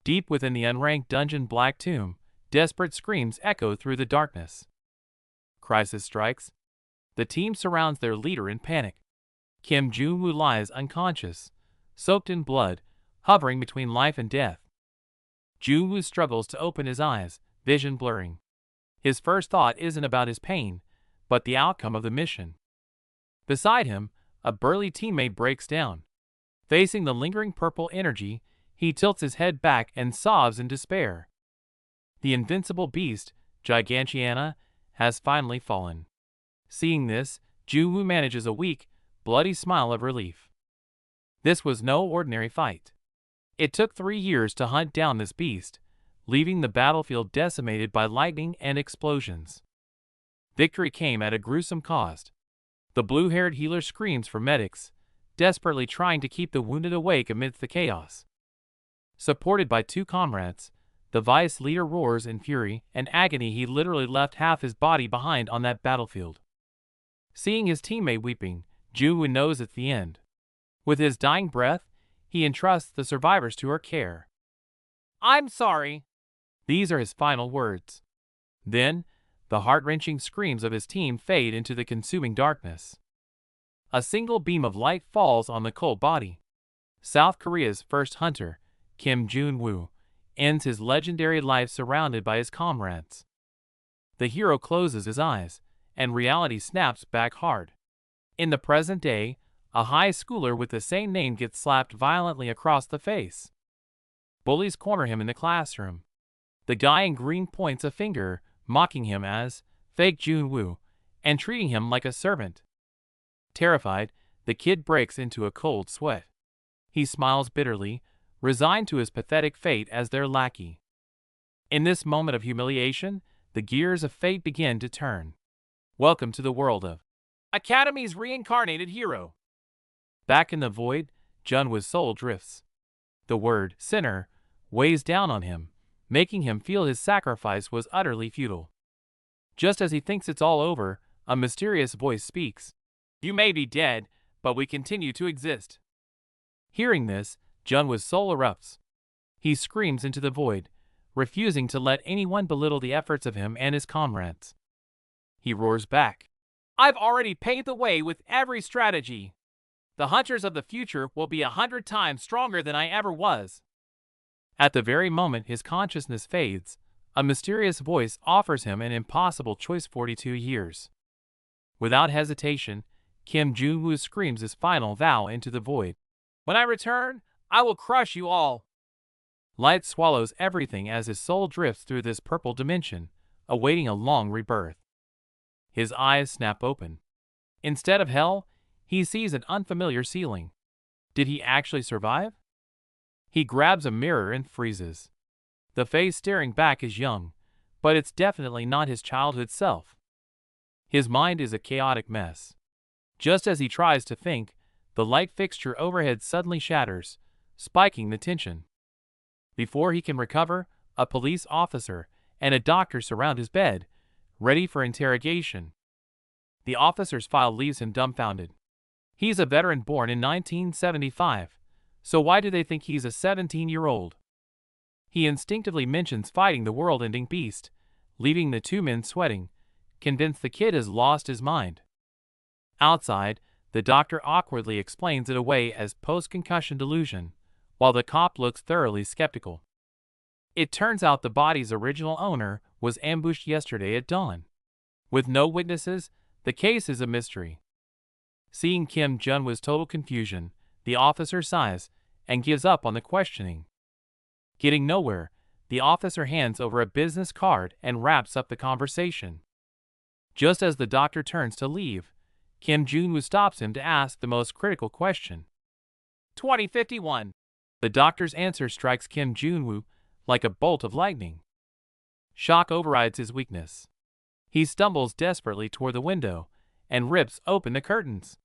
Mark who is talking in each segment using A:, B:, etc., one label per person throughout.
A: Deep within the unranked dungeon black tomb, desperate screams echo through the darkness. Crisis strikes. The team surrounds their leader in panic. Kim Jun-woo lies unconscious, soaked in blood, hovering between life and death. Jun-woo struggles to open his eyes, vision blurring. His first thought isn't about his pain, but the outcome of the mission. Beside him, a burly teammate breaks down. Facing the lingering purple energy, he tilts his head back and sobs in despair. The invincible beast, Gigantiana, has finally fallen. Seeing this, Jun-woo manages a weak, bloody smile of relief. This was no ordinary fight. It took 3 years to hunt down this beast, leaving the battlefield decimated by lightning and explosions. Victory came at a gruesome cost. The blue-haired healer screams for medics, desperately trying to keep the wounded awake amidst the chaos. Supported by 2 comrades, the Vice leader roars in fury and agony. He literally left half his body behind on that battlefield. Seeing his teammate weeping, Jun-woo knows it's the end. With his dying breath, he entrusts the survivors to her care. "I'm sorry." These are his final words. Then, the heart-wrenching screams of his team fade into the consuming darkness. A single beam of light falls on the cold body. South Korea's first hunter, Kim Jun-woo, ends his legendary life surrounded by his comrades. The hero closes his eyes, and reality snaps back hard. In the present day, a high schooler with the same name gets slapped violently across the face. Bullies corner him in the classroom. The guy in green points a finger, mocking him as fake Jun-woo and treating him like a servant. Terrified, the kid breaks into a cold sweat. He smiles bitterly, resigned to his pathetic fate as their lackey. In this moment of humiliation, the gears of fate begin to turn. Welcome to the world of Academy's reincarnated hero. Back in the void, Jun-woo's soul drifts. The word sinner weighs down on him, making him feel his sacrifice was utterly futile. Just as he thinks it's all over, a mysterious voice speaks. "You may be dead, but we continue to exist." Hearing this, Jun-woo's soul erupts. He screams into the void, refusing to let anyone belittle the efforts of him and his comrades. He roars back. "I've already paved the way with every strategy. The hunters of the future will be 100 times stronger than I ever was." At the very moment his consciousness fades, a mysterious voice offers him an impossible choice: 42 years. Without hesitation, Kim Jun-woo screams his final vow into the void. "When I return, I will crush you all." Light swallows everything as his soul drifts through this purple dimension, awaiting a long rebirth. His eyes snap open. Instead of hell, he sees an unfamiliar ceiling. Did he actually survive? He grabs a mirror and freezes. The face staring back is young, but it's definitely not his childhood self. His mind is a chaotic mess. Just as he tries to think, the light fixture overhead suddenly shatters, spiking the tension. Before he can recover, a police officer and a doctor surround his bed, ready for interrogation. The officer's file leaves him dumbfounded. He's a veteran born in 1975, so why do they think he's a 17-year-old? He instinctively mentions fighting the world-ending beast, leaving the 2 men sweating, convinced the kid has lost his mind. Outside, the doctor awkwardly explains it away as post-concussion delusion, while the cop looks thoroughly skeptical. It turns out the body's original owner was ambushed yesterday at dawn. With no witnesses, the case is a mystery. Seeing Kim Jun-woo's total confusion, the officer sighs and gives up on the questioning. Getting nowhere, the officer hands over a business card and wraps up the conversation. Just as the doctor turns to leave, Kim Jun-woo stops him to ask the most critical question. 2051. The doctor's answer strikes Kim Jun-woo like a bolt of lightning. Shock overrides his weakness. He stumbles desperately toward the window and rips open the curtains.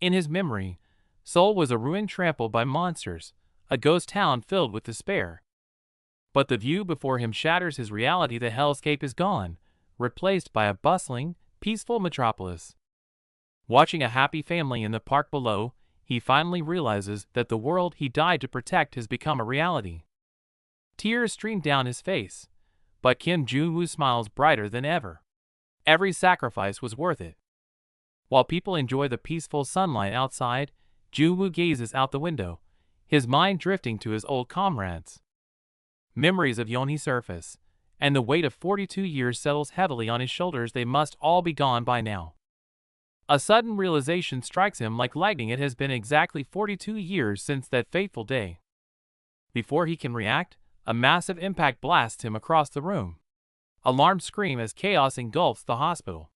A: In his memory, Seoul was a ruin trampled by monsters, a ghost town filled with despair. But the view before him shatters his reality. The hellscape is gone, replaced by a bustling, peaceful metropolis. Watching a happy family in the park below, he finally realizes that the world he died to protect has become a reality. Tears stream down his face, but Kim Jong-woo smiles brighter than ever. Every sacrifice was worth it. While people enjoy the peaceful sunlight outside, Jong-woo gazes out the window, his mind drifting to his old comrades. Memories of Yonhee surface, and the weight of 42 years settles heavily on his shoulders. They must all be gone by now. A sudden realization strikes him like lightning. It has been exactly 42 years since that fateful day. Before he can react, a massive impact blasts him across the room. Alarms scream as chaos engulfs the hospital.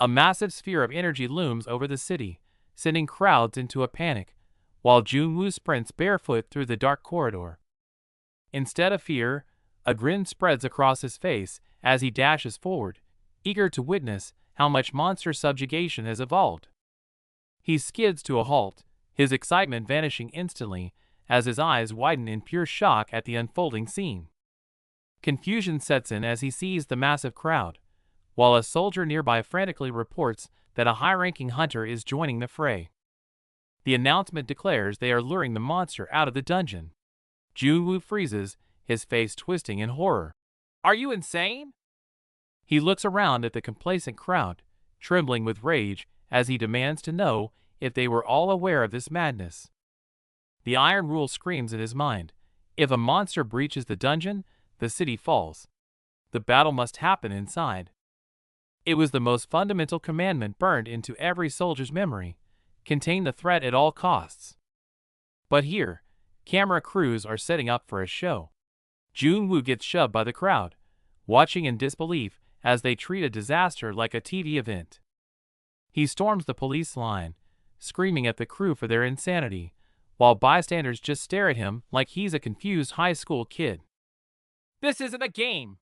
A: A massive sphere of energy looms over the city, sending crowds into a panic, while Jong-woo sprints barefoot through the dark corridor. Instead of fear, a grin spreads across his face as he dashes forward, eager to witness how much monster subjugation has evolved. He skids to a halt, his excitement vanishing instantly as his eyes widen in pure shock at the unfolding scene. Confusion sets in as he sees the massive crowd, while a soldier nearby frantically reports that a high-ranking hunter is joining the fray. The announcement declares they are luring the monster out of the dungeon. Jong-woo freezes, his face twisting in horror. "Are you insane?" He looks around at the complacent crowd, trembling with rage as he demands to know if they were all aware of this madness. The iron rule screams in his mind. If a monster breaches the dungeon, the city falls. The battle must happen inside. It was the most fundamental commandment burned into every soldier's memory: contain the threat at all costs. But here, camera crews are setting up for a show. Jong-woo gets shoved by the crowd, watching in disbelief as they treat a disaster like a TV event. He storms the police line, screaming at the crew for their insanity, while bystanders just stare at him like he's a confused high school kid. "This isn't a game!"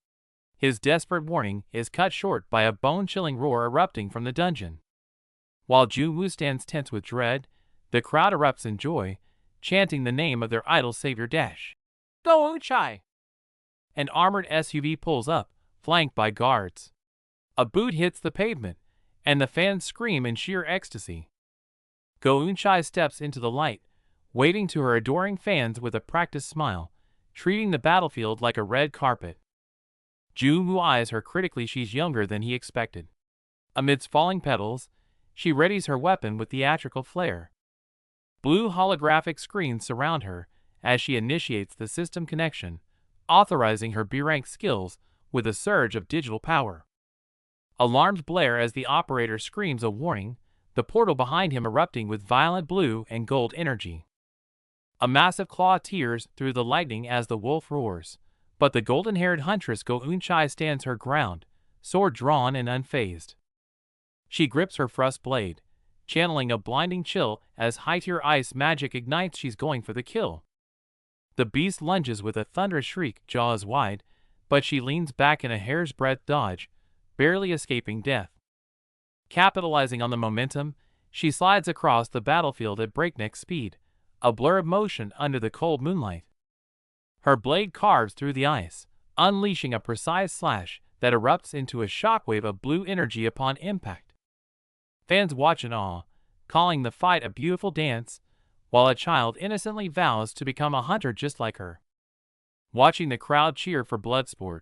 A: His desperate warning is cut short by a bone-chilling roar erupting from the dungeon. While Jong-woo stands tense with dread, the crowd erupts in joy, chanting the name of their idol savior Dash. "Go Unchai!" An armored SUV pulls up, flanked by guards. A boot hits the pavement, and the fans scream in sheer ecstasy. Go Unchai steps into the light, waving to her adoring fans with a practiced smile, treating the battlefield like a red carpet. Jong-woo eyes her critically. She's younger than he expected. Amidst falling petals, she readies her weapon with theatrical flair. Blue holographic screens surround her as she initiates the system connection, authorizing her B-rank skills with a surge of digital power. Alarms blare as the operator screams a warning, the portal behind him erupting with violent blue and gold energy. A massive claw tears through the lightning as the wolf roars, but the golden-haired huntress Go Unchai stands her ground, sword drawn and unfazed. She grips her thrust blade, channeling a blinding chill as high-tier ice magic ignites. She's going for the kill. The beast lunges with a thunderous shriek, jaws wide, but she leans back in a hair's breadth dodge, barely escaping death. Capitalizing on the momentum, she slides across the battlefield at breakneck speed, a blur of motion under the cold moonlight. Her blade carves through the ice, unleashing a precise slash that erupts into a shockwave of blue energy upon impact. Fans watch in awe, calling the fight a beautiful dance, while a child innocently vows to become a hunter just like her. Watching the crowd cheer for Bloodsport,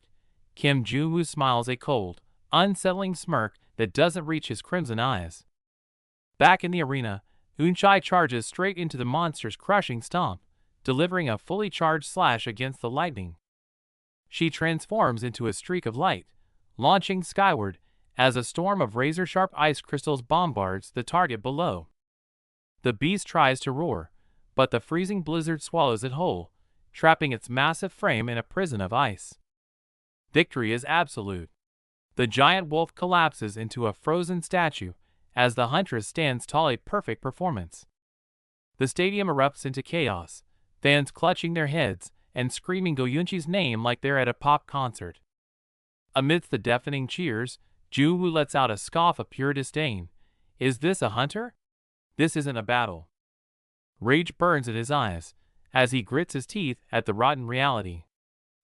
A: Kim Jong-woo smiles a cold, unsettling smirk that doesn't reach his crimson eyes. Back in the arena, Unchai charges straight into the monster's crushing stomp, delivering a fully charged slash against the lightning. She transforms into a streak of light, launching skyward as a storm of razor-sharp ice crystals bombards the target below. The beast tries to roar, but the freezing blizzard swallows it whole, trapping its massive frame in a prison of ice. Victory is absolute. The giant wolf collapses into a frozen statue as the huntress stands tall, a perfect performance. The stadium erupts into chaos, fans clutching their heads and screaming Go Unchai's name like they're at a pop concert. Amidst the deafening cheers, Jong-woo lets out a scoff of pure disdain. Is this a hunter? This isn't a battle. Rage burns in his eyes as he grits his teeth at the rotten reality.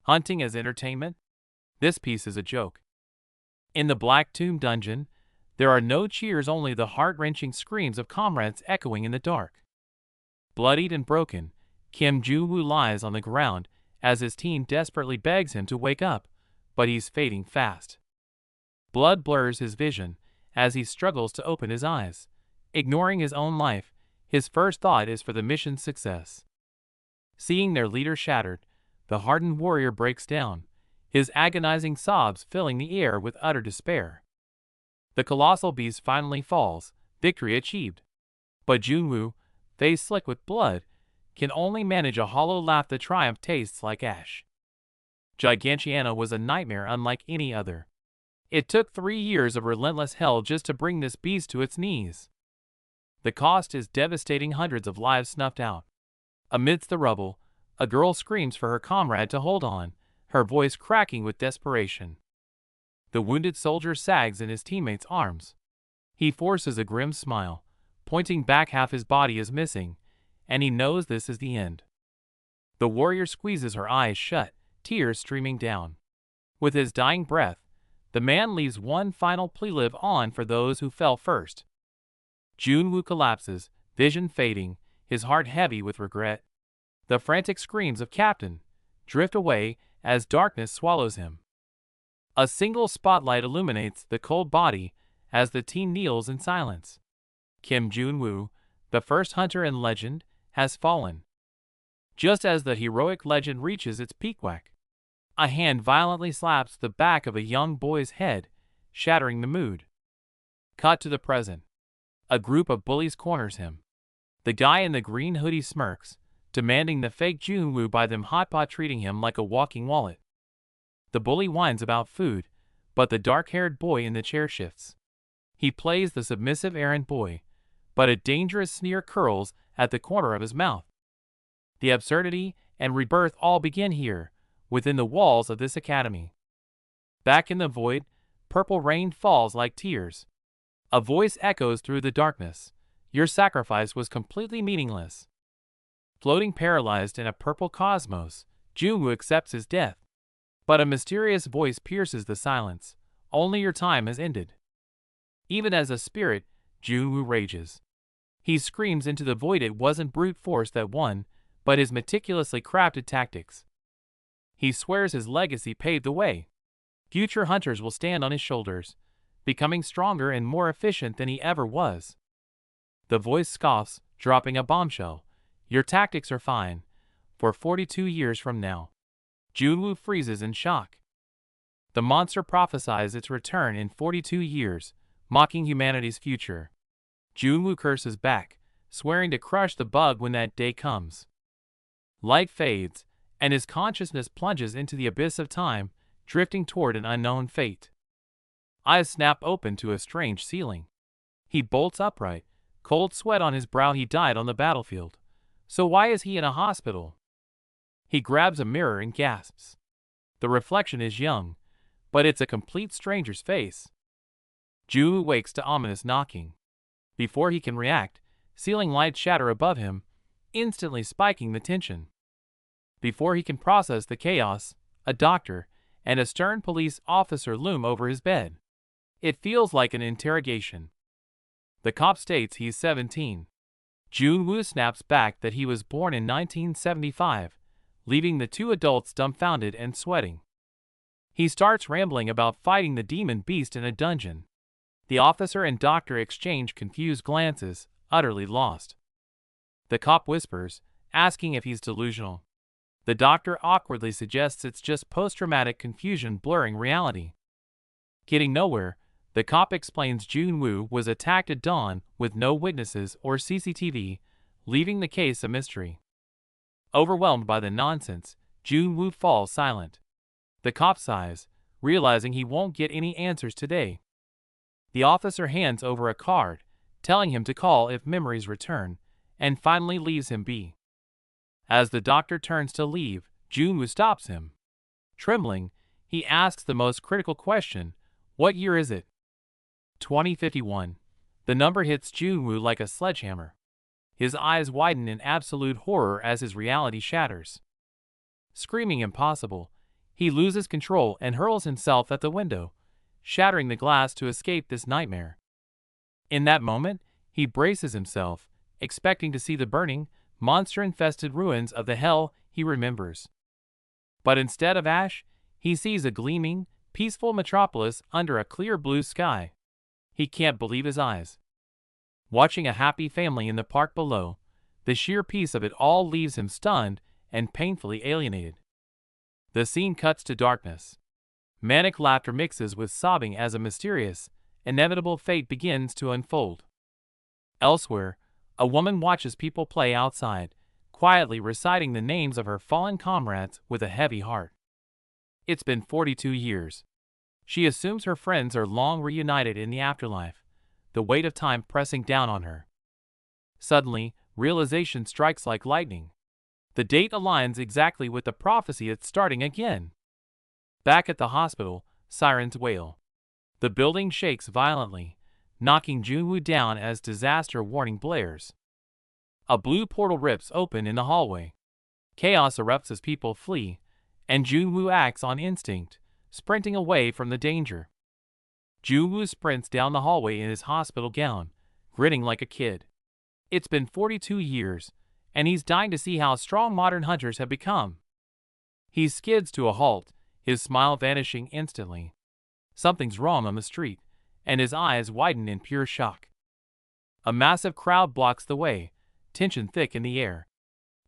A: Hunting as entertainment? This piece is a joke. In the Black Tomb dungeon, there are no cheers, only the heart-wrenching screams of comrades echoing in the dark. Bloodied and broken, Kim Jong-woo lies on the ground as his team desperately begs him to wake up, but he's fading fast. Blood blurs his vision as he struggles to open his eyes. Ignoring his own life, his first thought is for the mission's success. Seeing their leader shattered, the hardened warrior breaks down, his agonizing sobs filling the air with utter despair. The colossal beast finally falls, victory achieved. But Junwoo, face slick with blood, can only manage a hollow laugh. The triumph tastes like ash. Gigantiana was a nightmare unlike any other. It took 3 years of relentless hell just to bring this beast to its knees. The cost is devastating, hundreds of lives snuffed out. Amidst the rubble, a girl screams for her comrade to hold on, her voice cracking with desperation. The wounded soldier sags in his teammate's arms. He forces a grim smile, pointing back. Half his body is missing, and he knows this is the end. The warrior squeezes her eyes shut, tears streaming down. With his dying breath, the man leaves one final plea: live on for those who fell first. Junwoo collapses, vision fading, his heart heavy with regret. The frantic screams of Captain drift away as darkness swallows him. A single spotlight illuminates the cold body as the team kneels in silence. Kim Junwoo, the first hunter in legend, has fallen. Just as the heroic legend reaches its peak, a hand violently slaps the back of a young boy's head, shattering the mood. Cut to the present. A group of bullies corners him. The guy in the green hoodie smirks, demanding the fake Junwoo buy them hot pot, treating him like a walking wallet. The bully whines about food, but the dark-haired boy in the chair shifts. He plays the submissive errand boy, but a dangerous sneer curls at the corner of his mouth. The absurdity and rebirth all begin here, within the walls of this academy. Back in the void, purple rain falls like tears. A voice echoes through the darkness. Your sacrifice was completely meaningless. Floating paralyzed in a purple cosmos, Junwoo accepts his death. But a mysterious voice pierces the silence. Only your time has ended. Even as a spirit, Junwoo rages. He screams into the void. It wasn't brute force that won, but his meticulously crafted tactics. He swears his legacy paved the way. Future hunters will stand on his shoulders, becoming stronger and more efficient than he ever was. The voice scoffs, dropping a bombshell. Your tactics are fine. For 42 years from now. Junwoo freezes in shock. The monster prophesies its return in 42 years, mocking humanity's future. Junwoo curses back, swearing to crush the bug when that day comes. Light fades, and his consciousness plunges into the abyss of time, drifting toward an unknown fate. Eyes snap open to a strange ceiling. He bolts upright, cold sweat on his brow. He died on the battlefield. So why is he in a hospital? He grabs a mirror and gasps. The reflection is young, but it's a complete stranger's face. Junwoo wakes to ominous knocking. Before he can react, ceiling lights shatter above him, instantly spiking the tension. Before he can process the chaos, a doctor and a stern police officer loom over his bed. It feels like an interrogation. The cop states he's 17. Junwoo snaps back that he was born in 1975, leaving the two adults dumbfounded and sweating. He starts rambling about fighting the demon beast in a dungeon. The officer and doctor exchange confused glances, utterly lost. The cop whispers, asking if he's delusional. The doctor awkwardly suggests it's just post-traumatic confusion blurring reality. Getting nowhere, the cop explains Junwoo was attacked at dawn with no witnesses or CCTV, leaving the case a mystery. Overwhelmed by the nonsense, Junwoo falls silent. The cop sighs, realizing he won't get any answers today. The officer hands over a card, telling him to call if memories return, and finally leaves him be. As the doctor turns to leave, Junwoo stops him. Trembling, he asks the most critical question, what year is it? 2051. The number hits Junwoo like a sledgehammer. His eyes widen in absolute horror as his reality shatters. Screaming impossible, he loses control and hurls himself at the window, shattering the glass to escape this nightmare. In that moment, he braces himself, expecting to see the burning, monster-infested ruins of the hell he remembers. But instead of ash, he sees a gleaming, peaceful metropolis under a clear blue sky. He can't believe his eyes. Watching a happy family in the park below, the sheer peace of it all leaves him stunned and painfully alienated. The scene cuts to darkness. Manic laughter mixes with sobbing as a mysterious, inevitable fate begins to unfold. Elsewhere, a woman watches people play outside, quietly reciting the names of her fallen comrades with a heavy heart. It's been 42 years. She assumes her friends are long reunited in the afterlife, the weight of time pressing down on her. Suddenly, realization strikes like lightning. The date aligns exactly with the prophecy it's starting again. Back at the hospital, sirens wail. The building shakes violently, knocking Junwoo down as disaster warning blares. A blue portal rips open in the hallway. Chaos erupts as people flee, and Junwoo acts on instinct, sprinting away from the danger. Junwoo sprints down the hallway in his hospital gown, grinning like a kid. It's been 42 years, and he's dying to see how strong modern hunters have become. He skids to a halt, his smile vanishing instantly. Something's wrong on the street, and his eyes widen in pure shock. A massive crowd blocks the way, tension thick in the air.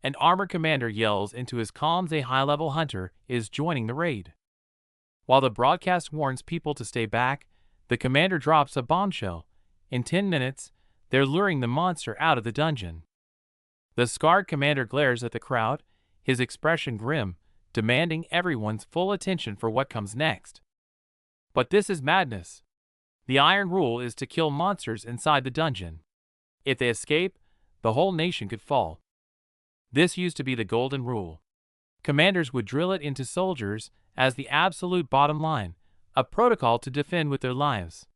A: An armored commander yells into his comms a high-level hunter is joining the raid. While the broadcast warns people to stay back, the commander drops a bombshell. In 10 minutes, they're luring the monster out of the dungeon. The scarred commander glares at the crowd, his expression grim, demanding everyone's full attention for what comes next. But this is madness. The iron rule is to kill monsters inside the dungeon. If they escape, the whole nation could fall. This used to be the golden rule. Commanders would drill it into soldiers as the absolute bottom line, a protocol to defend with their lives.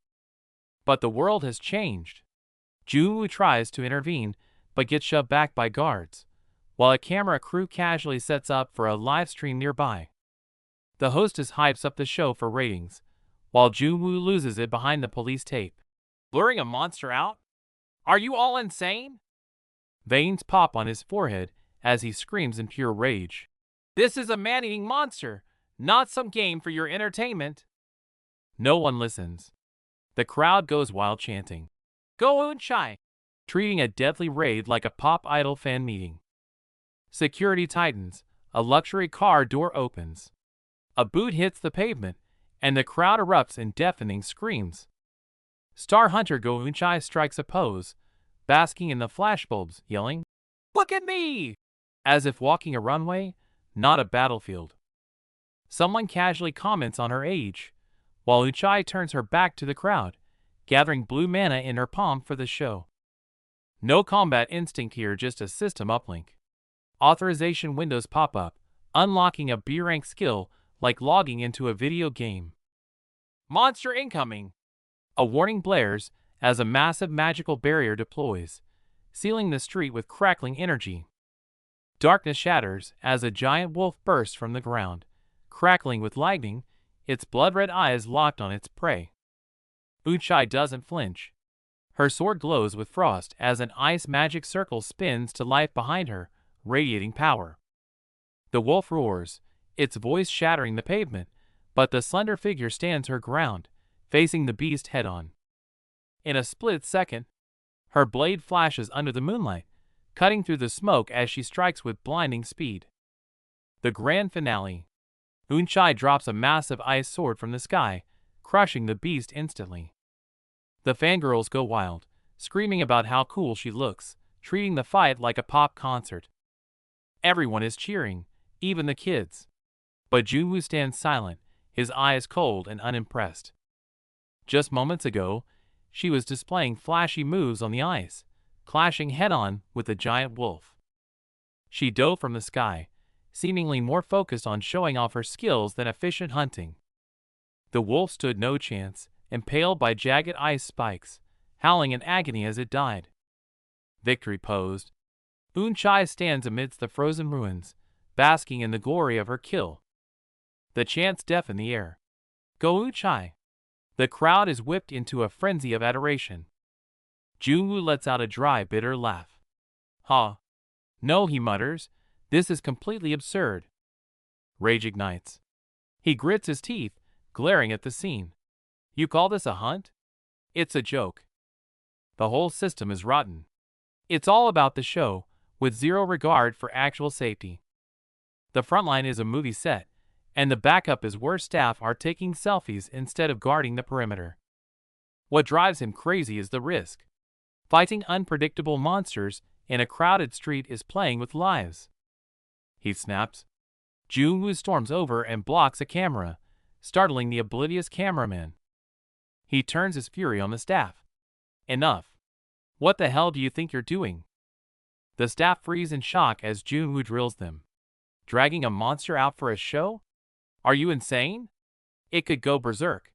A: But the world has changed. Junwoo tries to intervene, but gets shoved back by guards, while a camera crew casually sets up for a live stream nearby. The hostess hypes up the show for ratings, while Junwoo loses it behind the police tape. Luring a monster out? Are you all insane? Veins pop on his forehead as he screams in pure rage. This is a man-eating monster, not some game for your entertainment. No one listens. The crowd goes wild chanting, "Go Eun-chai!" treating a deadly raid like a pop idol fan meeting. Security tightens, a luxury car door opens. A boot hits the pavement, and the crowd erupts in deafening screams. Star hunter Go Eun-chai strikes a pose, basking in the flashbulbs, yelling, "Look at me!" as if walking a runway, not a battlefield. Someone casually comments on her age, while Eun-chai turns her back to the crowd, gathering blue mana in her palm for the show. No combat instinct here, just a system uplink. Authorization windows pop up, unlocking a B-rank skill like logging into a video game. Monster incoming! A warning blares as a massive magical barrier deploys, sealing the street with crackling energy. Darkness shatters as a giant wolf bursts from the ground, crackling with lightning, its blood-red eyes locked on its prey. Eun-chai doesn't flinch. Her sword glows with frost as an ice magic circle spins to life behind her, radiating power. The wolf roars, its voice shattering the pavement, but the slender figure stands her ground, facing the beast head-on. In a split second, her blade flashes under the moonlight, cutting through the smoke as she strikes with blinding speed. The grand finale. Eun-chai drops a massive ice sword from the sky, crushing the beast instantly. The fangirls go wild, screaming about how cool she looks, treating the fight like a pop concert. Everyone is cheering, even the kids. But Junwoo stands silent, his eyes cold and unimpressed. Just moments ago, she was displaying flashy moves on the ice, clashing head-on with the giant wolf. She dove from the sky, seemingly more focused on showing off her skills than efficient hunting. The wolf stood no chance, impaled by jagged ice spikes, howling in agony as it died. Victory posed. Eun-chai stands amidst the frozen ruins, basking in the glory of her kill. The chants deafen the air. Go Eun-chai! The crowd is whipped into a frenzy of adoration. Junwoo lets out a dry, bitter laugh. "Huh. No," he mutters, "this is completely absurd." Rage ignites. He grits his teeth, glaring at the scene. You call this a hunt? It's a joke. The whole system is rotten. It's all about the show, with zero regard for actual safety. The front line is a movie set, and the backup is where staff are taking selfies instead of guarding the perimeter. What drives him crazy is the risk. Fighting unpredictable monsters in a crowded street is playing with lives. He snaps. Junwoo storms over and blocks a camera, startling the oblivious cameraman. He turns his fury on the staff. Enough. What the hell do you think you're doing? The staff freeze in shock as Junwoo drills them. Dragging a monster out for a show? Are you insane? It could go berserk.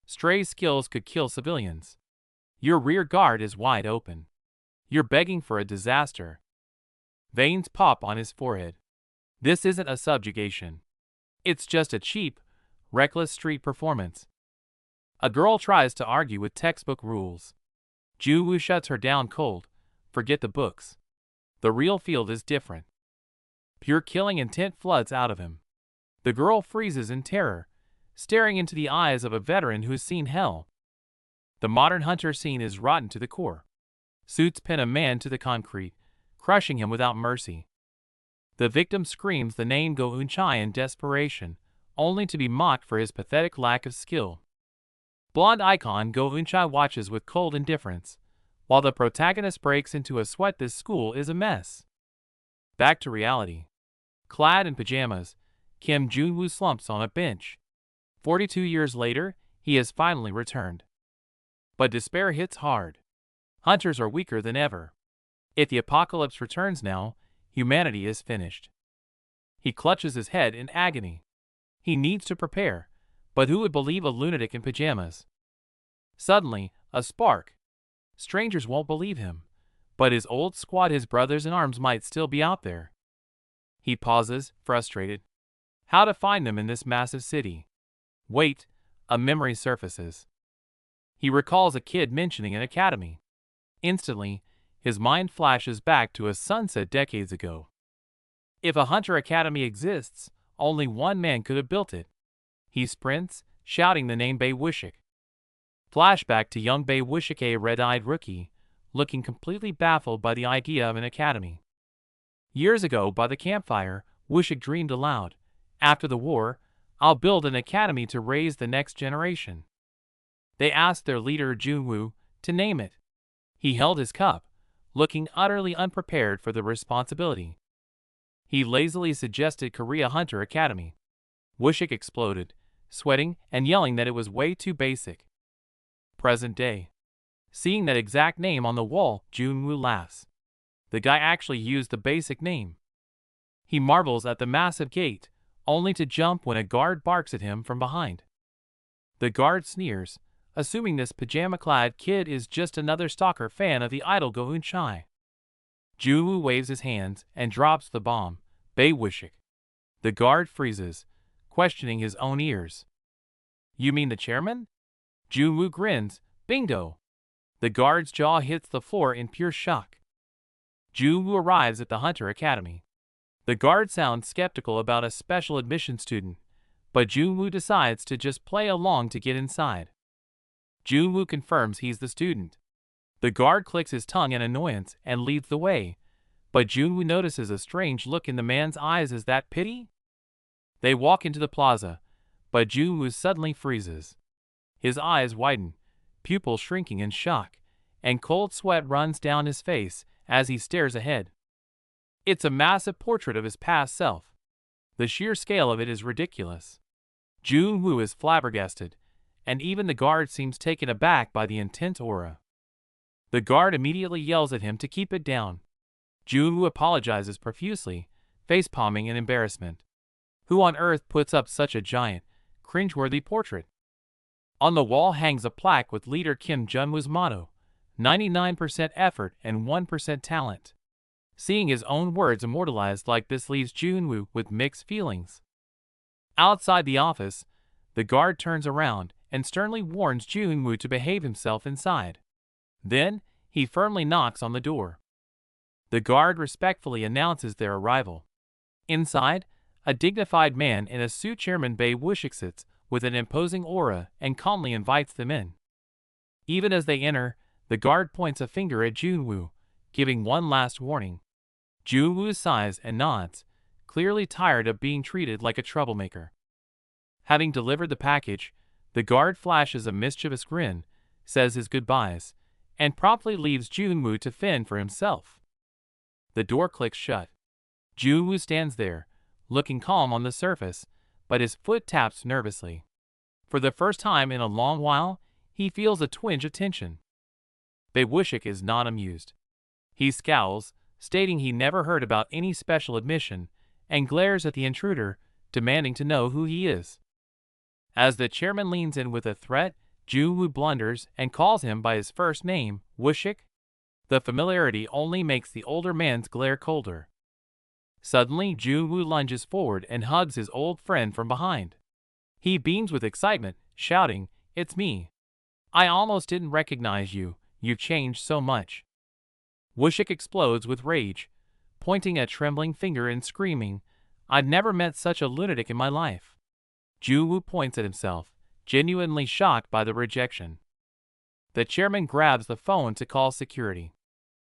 A: Stray's skills could kill civilians. Your rear guard is wide open. You're begging for a disaster. Veins pop on his forehead. This isn't a subjugation. It's just a cheap, reckless street performance. A girl tries to argue with textbook rules. Junwoo shuts her down cold. Forget the books. The real field is different. Pure killing intent floods out of him. The girl freezes in terror, staring into the eyes of a veteran who's seen hell. The modern hunter scene is rotten to the core. Suits pin a man to the concrete, crushing him without mercy. The victim screams the name Go Eun-chae in desperation, only to be mocked for his pathetic lack of skill. Blonde icon Go Eun-chae watches with cold indifference, while the protagonist breaks into a sweat. This school is a mess. Back to reality. Clad in pajamas, Kim Junwoo slumps on a bench. 42 years later, he has finally returned. But despair hits hard. Hunters are weaker than ever. If the apocalypse returns now, humanity is finished. He clutches his head in agony. He needs to prepare, but who would believe a lunatic in pajamas? Suddenly, a spark. Strangers won't believe him, but his old squad, his brothers in arms, might still be out there. He pauses, frustrated. How to find them in this massive city? Wait, a memory surfaces. He recalls a kid mentioning an academy. Instantly, his mind flashes back to a sunset decades ago. If a hunter academy exists, only one man could have built it. He sprints, shouting the name Bae Wishik. Flashback to young Bae Wishik, a red-eyed rookie, looking completely baffled by the idea of an academy. Years ago, by the campfire, Wishik dreamed aloud. After the war, I'll build an academy to raise the next generation. They asked their leader Junwoo to name it. He held his cup, looking utterly unprepared for the responsibility. He lazily suggested Korea Hunter Academy. Wishik exploded, sweating and yelling that it was way too basic. Present day. Seeing that exact name on the wall, Junwoo laughs. The guy actually used the basic name. He marvels at the massive gate, only to jump when a guard barks at him from behind. The guard sneers, assuming this pajama-clad kid is just another stalker fan of the idol Go Eun-chae. Junwoo waves his hands and drops the bomb, Bae Wishik. The guard freezes, questioning his own ears. You mean the chairman? Junwoo grins, bingo! The guard's jaw hits the floor in pure shock. Junwoo arrives at the Hunter Academy. The guard sounds skeptical about a special admission student, but Junwoo decides to just play along to get inside. Junwoo confirms he's the student. The guard clicks his tongue in annoyance and leads the way, but Junwoo notices a strange look in the man's eyes. Is that pity? They walk into the plaza, but Junwoo suddenly freezes. His eyes widen, pupils shrinking in shock, and cold sweat runs down his face as he stares ahead. It's a massive portrait of his past self. The sheer scale of it is ridiculous. Junwoo is flabbergasted, and even the guard seems taken aback by the intense aura. The guard immediately yells at him to keep it down. Junwoo apologizes profusely, face-palming in embarrassment. Who on earth puts up such a giant, cringeworthy portrait? On the wall hangs a plaque with leader Kim Junwoo's motto, 99% effort and 1% talent. Seeing his own words immortalized like this leaves Junwoo with mixed feelings. Outside the office, the guard turns around and sternly warns Junwoo to behave himself inside. Then, he firmly knocks on the door. The guard respectfully announces their arrival. Inside, A dignified man in a suit, Chairman Bei Wushik, sits with an imposing aura and calmly invites them in. Even as they enter, the guard points a finger at Junwoo, giving one last warning. Junwoo sighs and nods, clearly tired of being treated like a troublemaker. Having delivered the package, the guard flashes a mischievous grin, says his goodbyes, and promptly leaves Junwoo to fend for himself. The door clicks shut. Junwoo stands there, looking calm on the surface, but his foot taps nervously. For the first time in a long while, he feels a twinge of tension. Bei Wushik is not amused. He scowls, stating he never heard about any special admission, and glares at the intruder, demanding to know who he is. As the chairman leans in with a threat, Junwoo blunders and calls him by his first name, Wushik. The familiarity only makes the older man's glare colder. Suddenly, Junwoo lunges forward and hugs his old friend from behind. He beams with excitement, shouting, "It's me. I almost didn't recognize you, you've changed so much." Wushik explodes with rage, pointing a trembling finger and screaming, "I've never met such a lunatic in my life." Junwoo points at himself, genuinely shocked by the rejection. The chairman grabs the phone to call security.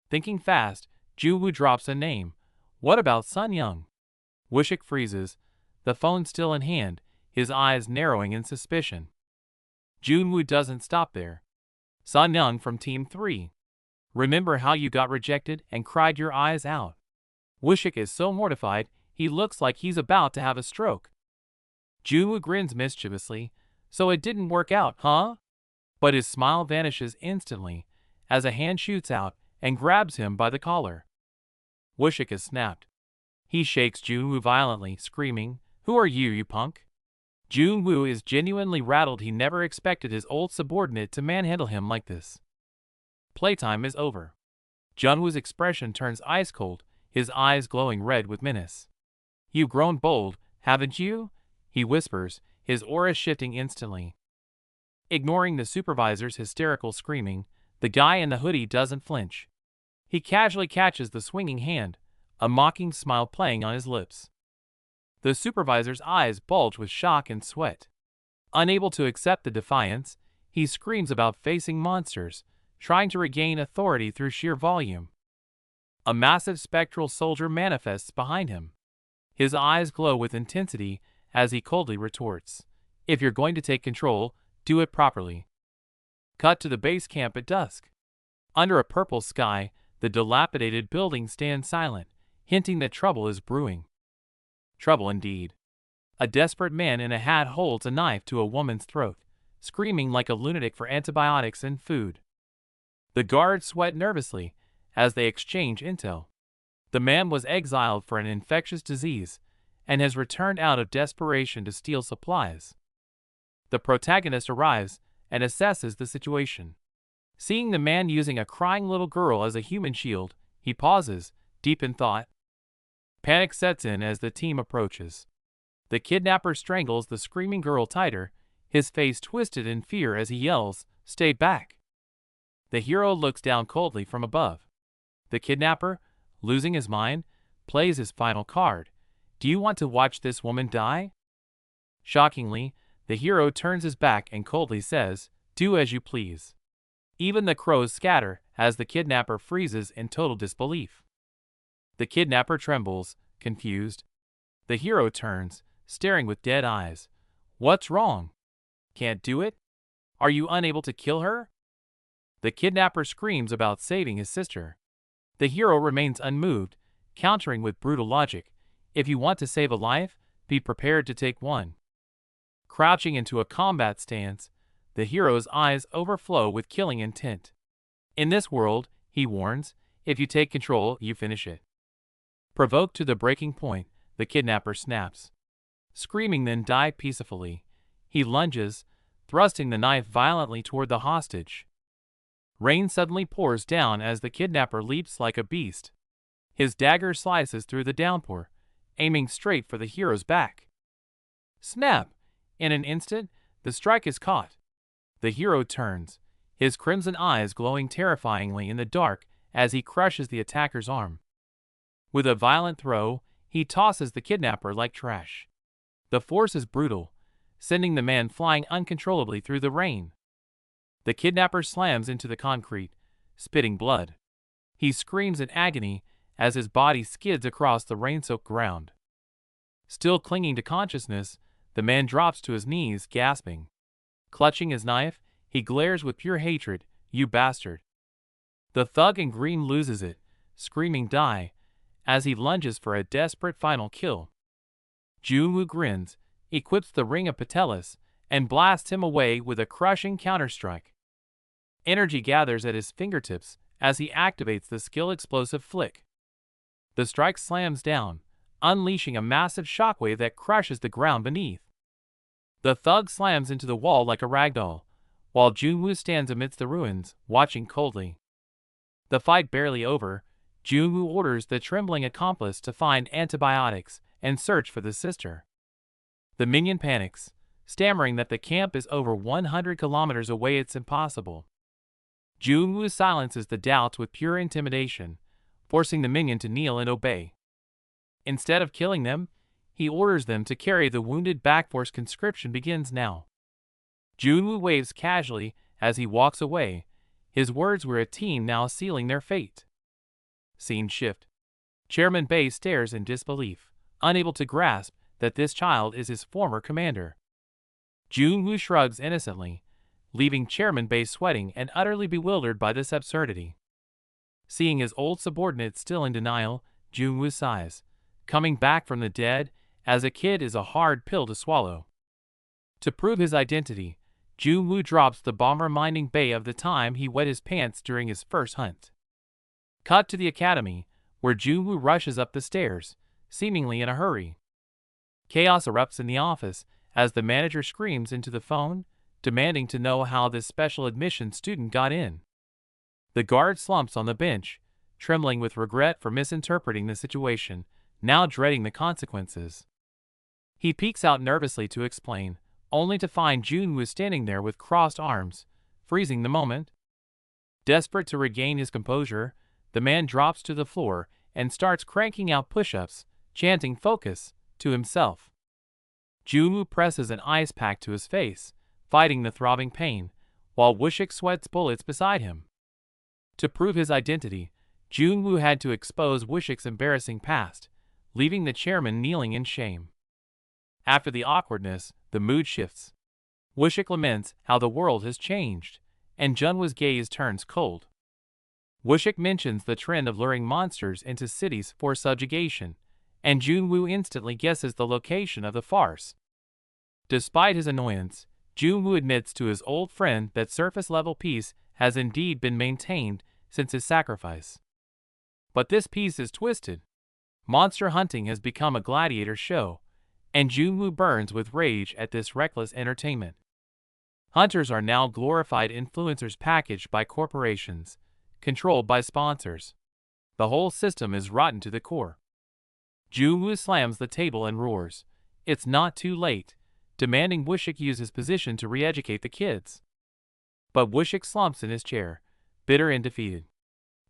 A: Thinking fast, Junwoo drops a name. "What about Sun Young?" Wushik freezes, the phone still in hand, his eyes narrowing in suspicion. Junwoo doesn't stop there. "Sun Young from Team 3. Remember how you got rejected and cried your eyes out?" Wushik is so mortified, he looks like he's about to have a stroke. Junwoo grins mischievously. "So it didn't work out, huh?" But his smile vanishes instantly, as a hand shoots out and grabs him by the collar. Wushik is snapped. He shakes Junwoo violently, screaming, "Who are you, you punk?" Junwoo is genuinely rattled. He never expected his old subordinate to manhandle him like this. Playtime is over. Junwoo's expression turns ice cold, his eyes glowing red with menace. "You've grown bold, haven't you?" he whispers, his aura shifting instantly. Ignoring the supervisor's hysterical screaming, the guy in the hoodie doesn't flinch. He casually catches the swinging hand, a mocking smile playing on his lips. The supervisor's eyes bulge with shock and sweat. Unable to accept the defiance, he screams about facing monsters, trying to regain authority through sheer volume. A massive spectral soldier manifests behind him. His eyes glow with intensity as he coldly retorts, "If you're going to take control, do it properly." Cut to the base camp at dusk. Under a purple sky, the dilapidated building stands silent, hinting that trouble is brewing. Trouble indeed. A desperate man in a hat holds a knife to a woman's throat, screaming like a lunatic for antibiotics and food. The guards sweat nervously as they exchange intel. The man was exiled for an infectious disease and has returned out of desperation to steal supplies. The protagonist arrives and assesses the situation. Seeing the man using a crying little girl as a human shield, he pauses, deep in thought. Panic sets in as the team approaches. The kidnapper strangles the screaming girl tighter, his face twisted in fear as he yells, "Stay back!" The hero looks down coldly from above. The kidnapper, losing his mind, plays his final card. "Do you want to watch this woman die?" Shockingly, the hero turns his back and coldly says, "Do as you please." Even the crows scatter as the kidnapper freezes in total disbelief. The kidnapper trembles, confused. The hero turns, staring with dead eyes. "What's wrong? Can't do it? Are you unable to kill her?" The kidnapper screams about saving his sister. The hero remains unmoved, countering with brutal logic. "If you want to save a life, be prepared to take one." Crouching into a combat stance, the hero's eyes overflow with killing intent. "In this world," he warns, "if you take control, you finish it." Provoked to the breaking point, the kidnapper snaps. Screaming then die peacefully. He lunges, thrusting the knife violently toward the hostage. Rain suddenly pours down as the kidnapper leaps like a beast. His dagger slices through the downpour, aiming straight for the hero's back. Snap! In an instant, the strike is caught. The hero turns, his crimson eyes glowing terrifyingly in the dark as he crushes the attacker's arm. With a violent throw, he tosses the kidnapper like trash. The force is brutal, sending the man flying uncontrollably through the rain. The kidnapper slams into the concrete, spitting blood. He screams in agony as his body skids across the rain-soaked ground. Still clinging to consciousness, the man drops to his knees, gasping. Clutching his knife, he glares with pure hatred, "You bastard." The thug in green loses it, screaming "Die," as he lunges for a desperate final kill. Jun-woo grins, equips the Ring of Patelis, and blasts him away with a crushing counterstrike. Energy gathers at his fingertips as he activates the skill explosive flick. The strike slams down, unleashing a massive shockwave that crushes the ground beneath. The thug slams into the wall like a ragdoll, while Jun-woo stands amidst the ruins, watching coldly. The fight barely over, Jun-woo orders the trembling accomplice to find antibiotics and search for the sister. The minion panics, stammering that the camp is over 100 kilometers away. It's impossible. Jun-woo silences the doubts with pure intimidation, forcing the minion to kneel and obey. Instead of killing them, he orders them to carry the wounded back. Force conscription begins now. Jun-woo waves casually as he walks away. His words were a team now sealing their fate. Scene shift. Chairman Bei stares in disbelief, unable to grasp that this child is his former commander. Jun-woo shrugs innocently, leaving Chairman Bei sweating and utterly bewildered by this absurdity. Seeing his old subordinate still in denial, Jun-woo sighs. Coming back from the dead as a kid is a hard pill to swallow. To prove his identity, Jun-woo drops the bomb, reminding Bei of the time he wet his pants during his first hunt. Cut to the academy, where Jun-woo rushes up the stairs, seemingly in a hurry. Chaos erupts in the office as the manager screams into the phone, demanding to know how this special admission student got in. The guard slumps on the bench, trembling with regret for misinterpreting the situation, now dreading the consequences. He peeks out nervously to explain, only to find Jun-woo standing there with crossed arms, freezing the moment. Desperate to regain his composure, the man drops to the floor and starts cranking out push-ups, chanting "Focus" to himself. Jun-woo presses an ice pack to his face, fighting the throbbing pain, while Woo-shik sweats bullets beside him. To prove his identity, Jun-woo had to expose Woo-shik's embarrassing past, leaving the chairman kneeling in shame. After the awkwardness, the mood shifts. Woo-shik laments how the world has changed, and Jun-woo's gaze turns cold. Woo-shik mentions the trend of luring monsters into cities for subjugation, and Jun-woo instantly guesses the location of the farce. Despite his annoyance, Jun-woo admits to his old friend that surface-level peace has indeed been maintained since his sacrifice. But this peace is twisted. Monster hunting has become a gladiator show, and Jun-woo burns with rage at this reckless entertainment. Hunters are now glorified influencers packaged by corporations, controlled by sponsors. The whole system is rotten to the core. Jun-woo slams the table and roars, "It's not too late," demanding Woo-shik use his position to re-educate the kids. But Woo-shik slumps in his chair, bitter and defeated.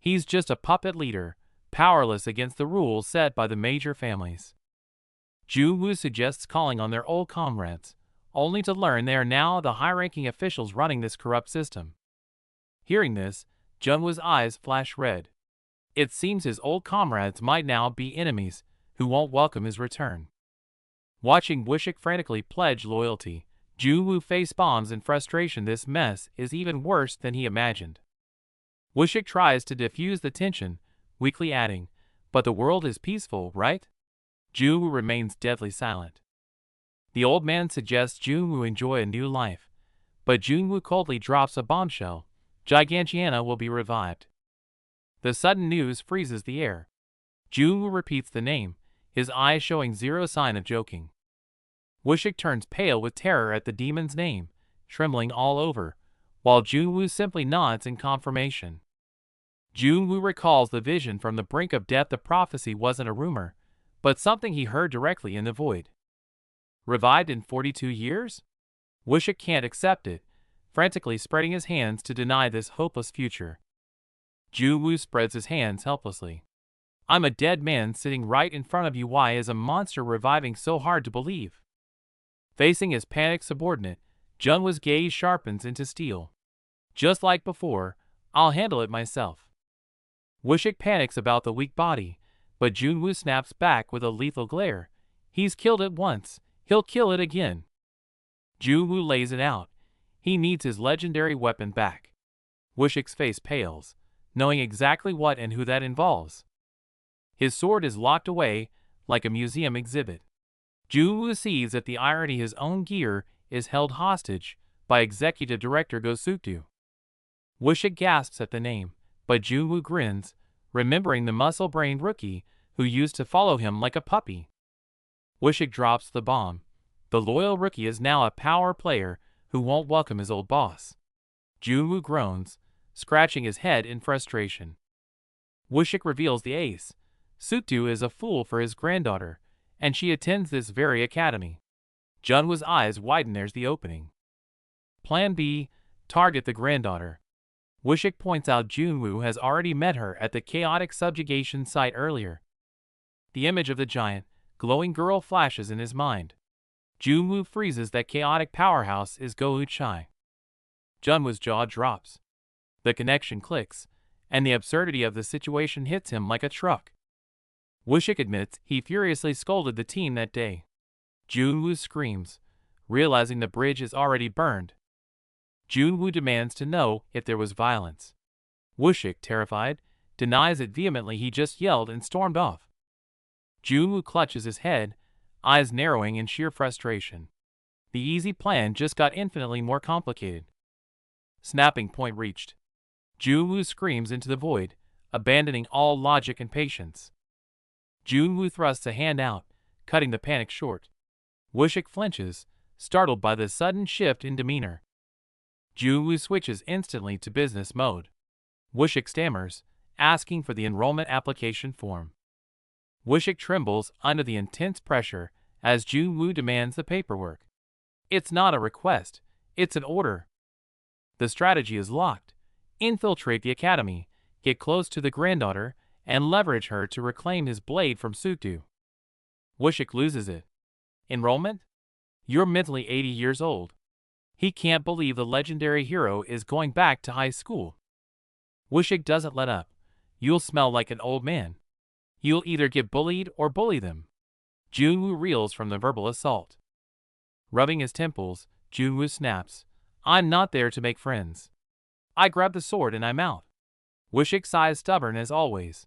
A: He's just a puppet leader, powerless against the rules set by the major families. Jun-woo suggests calling on their old comrades, only to learn they are now the high-ranking officials running this corrupt system. Hearing this, Jun-woo's eyes flash red. It seems his old comrades might now be enemies who won't welcome his return. Watching Woo-shik frantically pledge loyalty, Jun-woo face bombs in frustration. This mess is even worse than he imagined. Woo-shik tries to diffuse the tension, weakly adding, "But the world is peaceful, right?" Jun-woo remains deadly silent. The old man suggests Jun-woo enjoy a new life, but Jun-woo coldly drops a bombshell. Gigantiana will be revived. The sudden news freezes the air. Jun-woo repeats the name, his eyes showing zero sign of joking. Woo-shik turns pale with terror at the demon's name, trembling all over, while Jun-woo simply nods in confirmation. Jun-woo recalls the vision from the brink of death. The prophecy wasn't a rumor, but something he heard directly in the void. Revived in 42 years? Woo-shik can't accept it, frantically spreading his hands to deny this hopeless future. Jun-woo spreads his hands helplessly. I'm a dead man sitting right in front of you. Why is a monster reviving so hard to believe? Facing his panicked subordinate, Junwoo's gaze sharpens into steel. Just like before, I'll handle it myself. Wishik panics about the weak body, but Junwoo snaps back with a lethal glare. He's killed it once, he'll kill it again. Junwoo lays it out. He needs his legendary weapon back. Wishik's face pales, knowing exactly what and who that involves. His sword is locked away, like a museum exhibit. Junwoo sees that the irony his own gear is held hostage by Executive Director Go Sukdu. Wishik gasps at the name, but Junwoo grins, remembering the muscle-brained rookie who used to follow him like a puppy. Wishik drops the bomb. The loyal rookie is now a power player who won't welcome his old boss. Junwoo groans, scratching his head in frustration. Wishik reveals the ace. Sukdu is a fool for his granddaughter, and she attends this very academy. Junwoo's eyes widen. There's the opening. Plan B, target the granddaughter. Wishik points out Junwoo has already met her at the chaotic subjugation site earlier. The image of the giant, glowing girl flashes in his mind. Junwoo freezes. That chaotic powerhouse is Go Uchai. Junwoo's jaw drops. The connection clicks, and the absurdity of the situation hits him like a truck. Wishik admits he furiously scolded the team that day. Junwoo screams, realizing the bridge is already burned. Junwoo demands to know if there was violence. Wishik, terrified, denies it vehemently. He just yelled and stormed off. Junwoo clutches his head, eyes narrowing in sheer frustration. The easy plan just got infinitely more complicated. Snapping point reached. Junwoo screams into the void, abandoning all logic and patience. Junwoo thrusts a hand out, cutting the panic short. Wishik flinches, startled by the sudden shift in demeanor. Junwoo switches instantly to business mode. Wishik stammers, asking for the enrollment application form. Wishik trembles under the intense pressure as Junwoo demands the paperwork. It's not a request, it's an order. The strategy is locked. Infiltrate the academy, get close to the granddaughter, and leverage her to reclaim his blade from Sukdu. Wishik loses it. Enrollment? You're mentally 80 years old. He can't believe the legendary hero is going back to high school. Wishik doesn't let up. You'll smell like an old man. You'll either get bullied or bully them. Junwoo reels from the verbal assault. Rubbing his temples, Junwoo snaps, I'm not there to make friends. I grab the sword and I'm out. Wishik sighs, stubborn as always.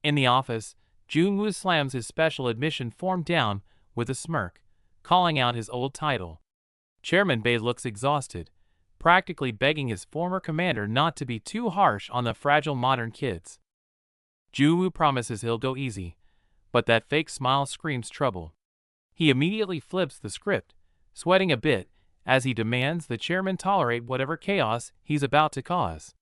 A: In the office, Junwoo slams his special admission form down with a smirk, calling out his old title. Chairman Bei looks exhausted, practically begging his former commander not to be too harsh on the fragile modern kids. Junwoo promises he'll go easy, but that fake smile screams trouble. He immediately flips the script, sweating a bit as he demands the chairman tolerate whatever chaos he's about to cause.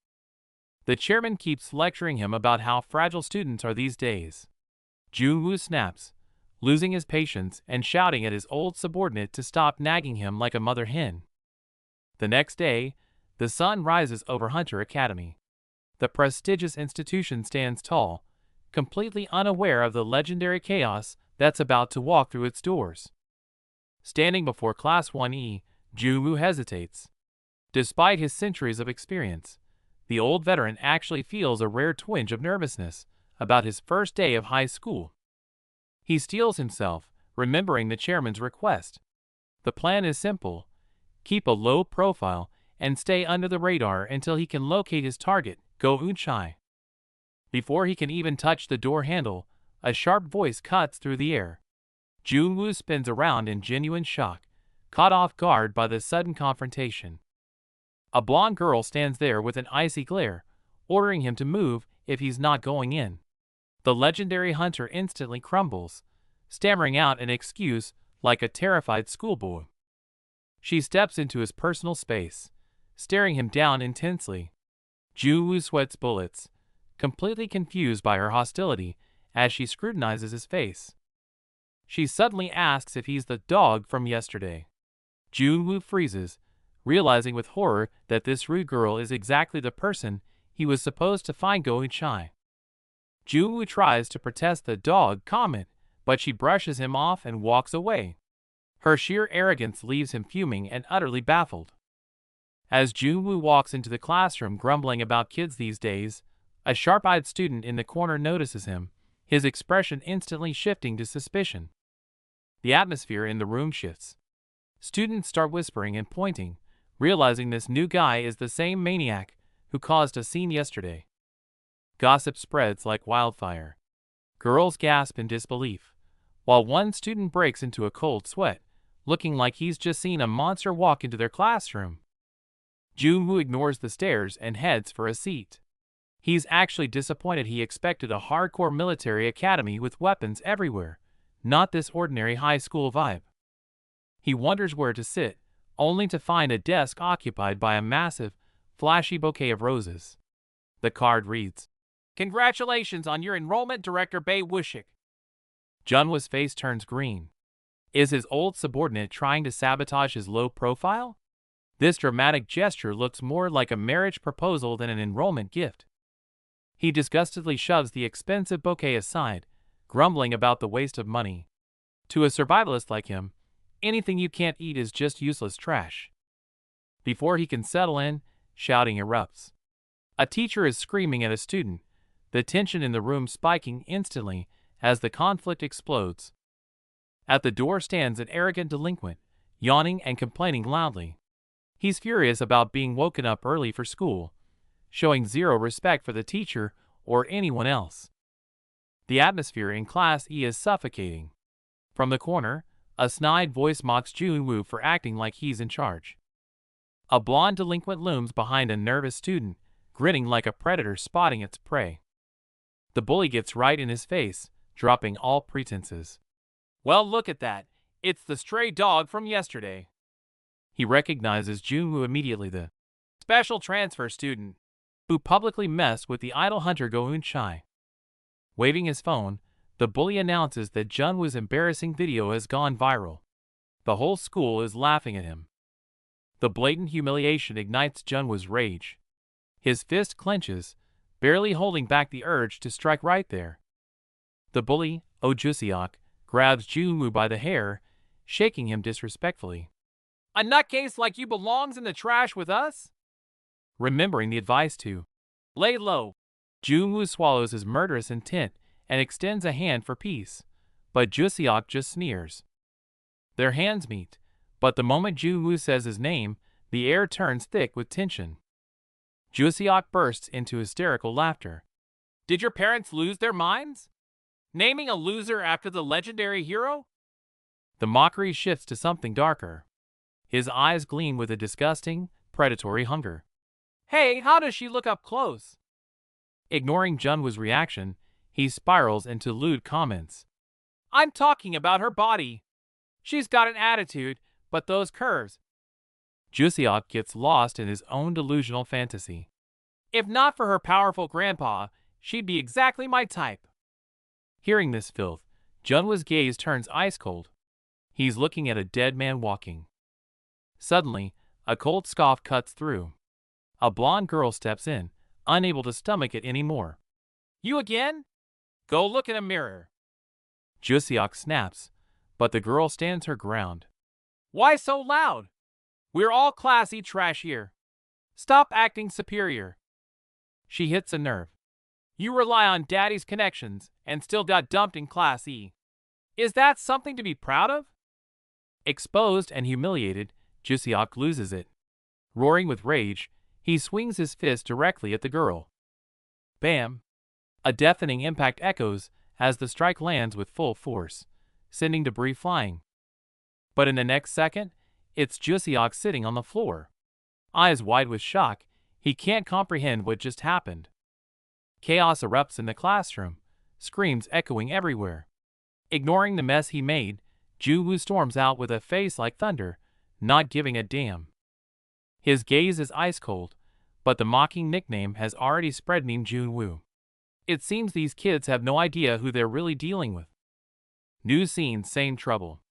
A: The chairman keeps lecturing him about how fragile students are these days. Junwoo snaps, losing his patience and shouting at his old subordinate to stop nagging him like a mother hen. The next day, the sun rises over Hunter Academy. The prestigious institution stands tall, completely unaware of the legendary chaos that's about to walk through its doors. Standing before Class 1E, Junwoo hesitates. Despite his centuries of experience, the old veteran actually feels a rare twinge of nervousness about his first day of high school. He steels himself, remembering the chairman's request. The plan is simple. Keep a low profile and stay under the radar until he can locate his target, Go Uchai. Before he can even touch the door handle, a sharp voice cuts through the air. Junwoo spins around in genuine shock, caught off guard by the sudden confrontation. A blonde girl stands there with an icy glare, ordering him to move if he's not going in. The legendary hunter instantly crumbles, stammering out an excuse like a terrified schoolboy. She steps into his personal space, staring him down intensely. Junwoo sweats bullets, completely confused by her hostility as she scrutinizes his face. She suddenly asks if he's the dog from yesterday. Junwoo freezes, realizing with horror that this rude girl is exactly the person he was supposed to find Go Uchai. Junwoo tries to protest the dog comment, but she brushes him off and walks away. Her sheer arrogance leaves him fuming and utterly baffled. As Junwoo walks into the classroom grumbling about kids these days, a sharp-eyed student in the corner notices him, his expression instantly shifting to suspicion. The atmosphere in the room shifts. Students start whispering and pointing, realizing this new guy is the same maniac who caused a scene yesterday. Gossip spreads like wildfire. Girls gasp in disbelief, while one student breaks into a cold sweat, looking like he's just seen a monster walk into their classroom. Junwoo ignores the stares and heads for a seat. He's actually disappointed. He expected a hardcore military academy with weapons everywhere, not this ordinary high school vibe. He wonders where to sit, only to find a desk occupied by a massive, flashy bouquet of roses. The card reads, "Congratulations on your enrollment, Director Bae Wushik." Junwoo's face turns green. Is his old subordinate trying to sabotage his low profile? This dramatic gesture looks more like a marriage proposal than an enrollment gift. He disgustedly shoves the expensive bouquet aside, grumbling about the waste of money. To a survivalist like him, anything you can't eat is just useless trash. Before he can settle in, shouting erupts. A teacher is screaming at a student, the tension in the room spiking instantly as the conflict explodes. At the door stands an arrogant delinquent, yawning and complaining loudly. He's furious about being woken up early for school, showing zero respect for the teacher or anyone else. The atmosphere in Class E is suffocating. From the corner, a snide voice mocks Junwoo for acting like he's in charge. A blonde delinquent looms behind a nervous student, grinning like a predator spotting its prey. The bully gets right in his face, dropping all pretenses. "Well, look at that. It's the stray dog from yesterday." He recognizes Junwoo immediately, the special transfer student who publicly messed with the idol hunter Go Eun-chai. Waving his phone, the bully announces that Junwoo's embarrassing video has gone viral. The whole school is laughing at him. The blatant humiliation ignites Junwoo's rage. His fist clenches, barely holding back the urge to strike right there. The bully, Oh Juseok, grabs Junwoo by the hair, shaking him disrespectfully. "A nutcase like you belongs in the trash with us?" Remembering the advice to lay low, Junwoo swallows his murderous intent and extends a hand for peace, but Juseok just sneers. Their hands meet, but the moment Junwoo says his name, the air turns thick with tension. Juseok bursts into hysterical laughter. "Did your parents lose their minds? Naming a loser after the legendary hero?" The mockery shifts to something darker. His eyes gleam with a disgusting, predatory hunger. "Hey, how does she look up close?" Ignoring Junwoo's reaction, he spirals into lewd comments. "I'm talking about her body. She's got an attitude, but those curves." Juseok gets lost in his own delusional fantasy. "If not for her powerful grandpa, she'd be exactly my type." Hearing this filth, Junwoo's gaze turns ice cold. He's looking at a dead man walking. Suddenly, a cold scoff cuts through. A blonde girl steps in, unable to stomach it anymore. "You again? Go look in a mirror." Juseok snaps, but the girl stands her ground. "Why so loud? We're all classy trash here. Stop acting superior." She hits a nerve. "You rely on daddy's connections and still got dumped in Class E. Is that something to be proud of?" Exposed and humiliated, Juseok loses it. Roaring with rage, he swings his fist directly at the girl. Bam! A deafening impact echoes as the strike lands with full force, sending debris flying. But in the next second, it's Juseok sitting on the floor. Eyes wide with shock, he can't comprehend what just happened. Chaos erupts in the classroom, screams echoing everywhere. Ignoring the mess he made, Junwoo storms out with a face like thunder, not giving a damn. His gaze is ice cold, but the mocking nickname has already spread meme Junwoo. It seems these kids have no idea who they're really dealing with. New scene, same trouble.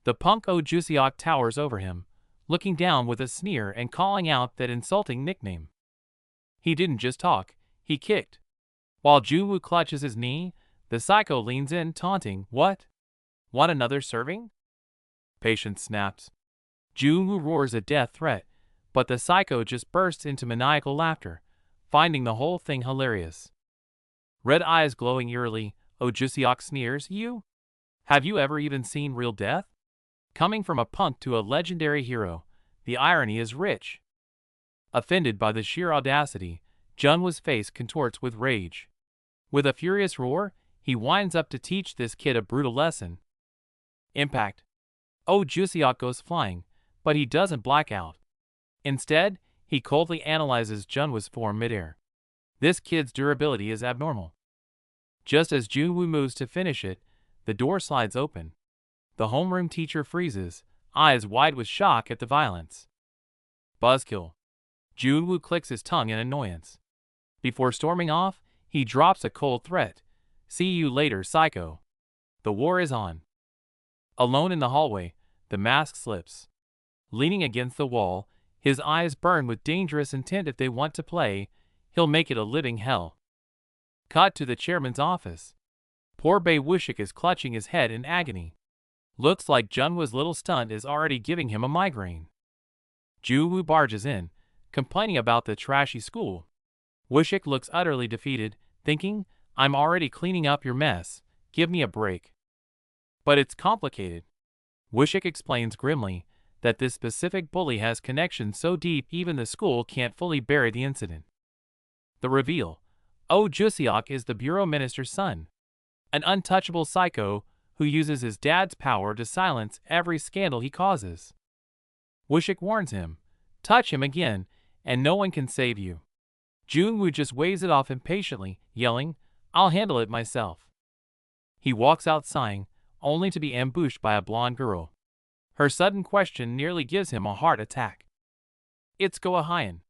A: The punk Oh Juseok towers over him, looking down with a sneer and calling out that insulting nickname. He didn't just talk, he kicked. While Junwoo clutches his knee, the psycho leans in, taunting, "What? Want another serving?" Patience snaps. Junwoo roars a death threat, but the psycho just bursts into maniacal laughter, finding the whole thing hilarious. Red eyes glowing eerily, Oh Jusiok sneers, "You? Have you ever even seen real death?" Coming from a punk to a legendary hero, the irony is rich. Offended by the sheer audacity, Junwoo's face contorts with rage. With a furious roar, he winds up to teach this kid a brutal lesson. Impact. Oh Jusiok goes flying, but he doesn't black out. Instead, he coldly analyzes Junwoo's form midair. This kid's durability is abnormal. Just as Junwoo moves to finish it, the door slides open. The homeroom teacher freezes, eyes wide with shock at the violence. Buzzkill. Junwoo clicks his tongue in annoyance. Before storming off, he drops a cold threat. "See you later, psycho." The war is on. Alone in the hallway, the mask slips. Leaning against the wall, his eyes burn with dangerous intent. If they want to play, he'll make it a living hell. Cut to the chairman's office. Poor Bae Wushik is clutching his head in agony. Looks like Junwoo's little stunt is already giving him a migraine. Junwoo barges in, complaining about the trashy school. Wushik looks utterly defeated, thinking, "I'm already cleaning up your mess, give me a break." But it's complicated. Wushik explains grimly that this specific bully has connections so deep even the school can't fully bury the incident. The reveal: Oh Jusiok is the bureau minister's son. An untouchable psycho who uses his dad's power to silence every scandal he causes. Wushik warns him, "Touch him again, and no one can save you." Junwoo just waves it off impatiently, yelling, "I'll handle it myself." He walks out sighing, only to be ambushed by a blonde girl. Her sudden question nearly gives him a heart attack. It's Go Hyun.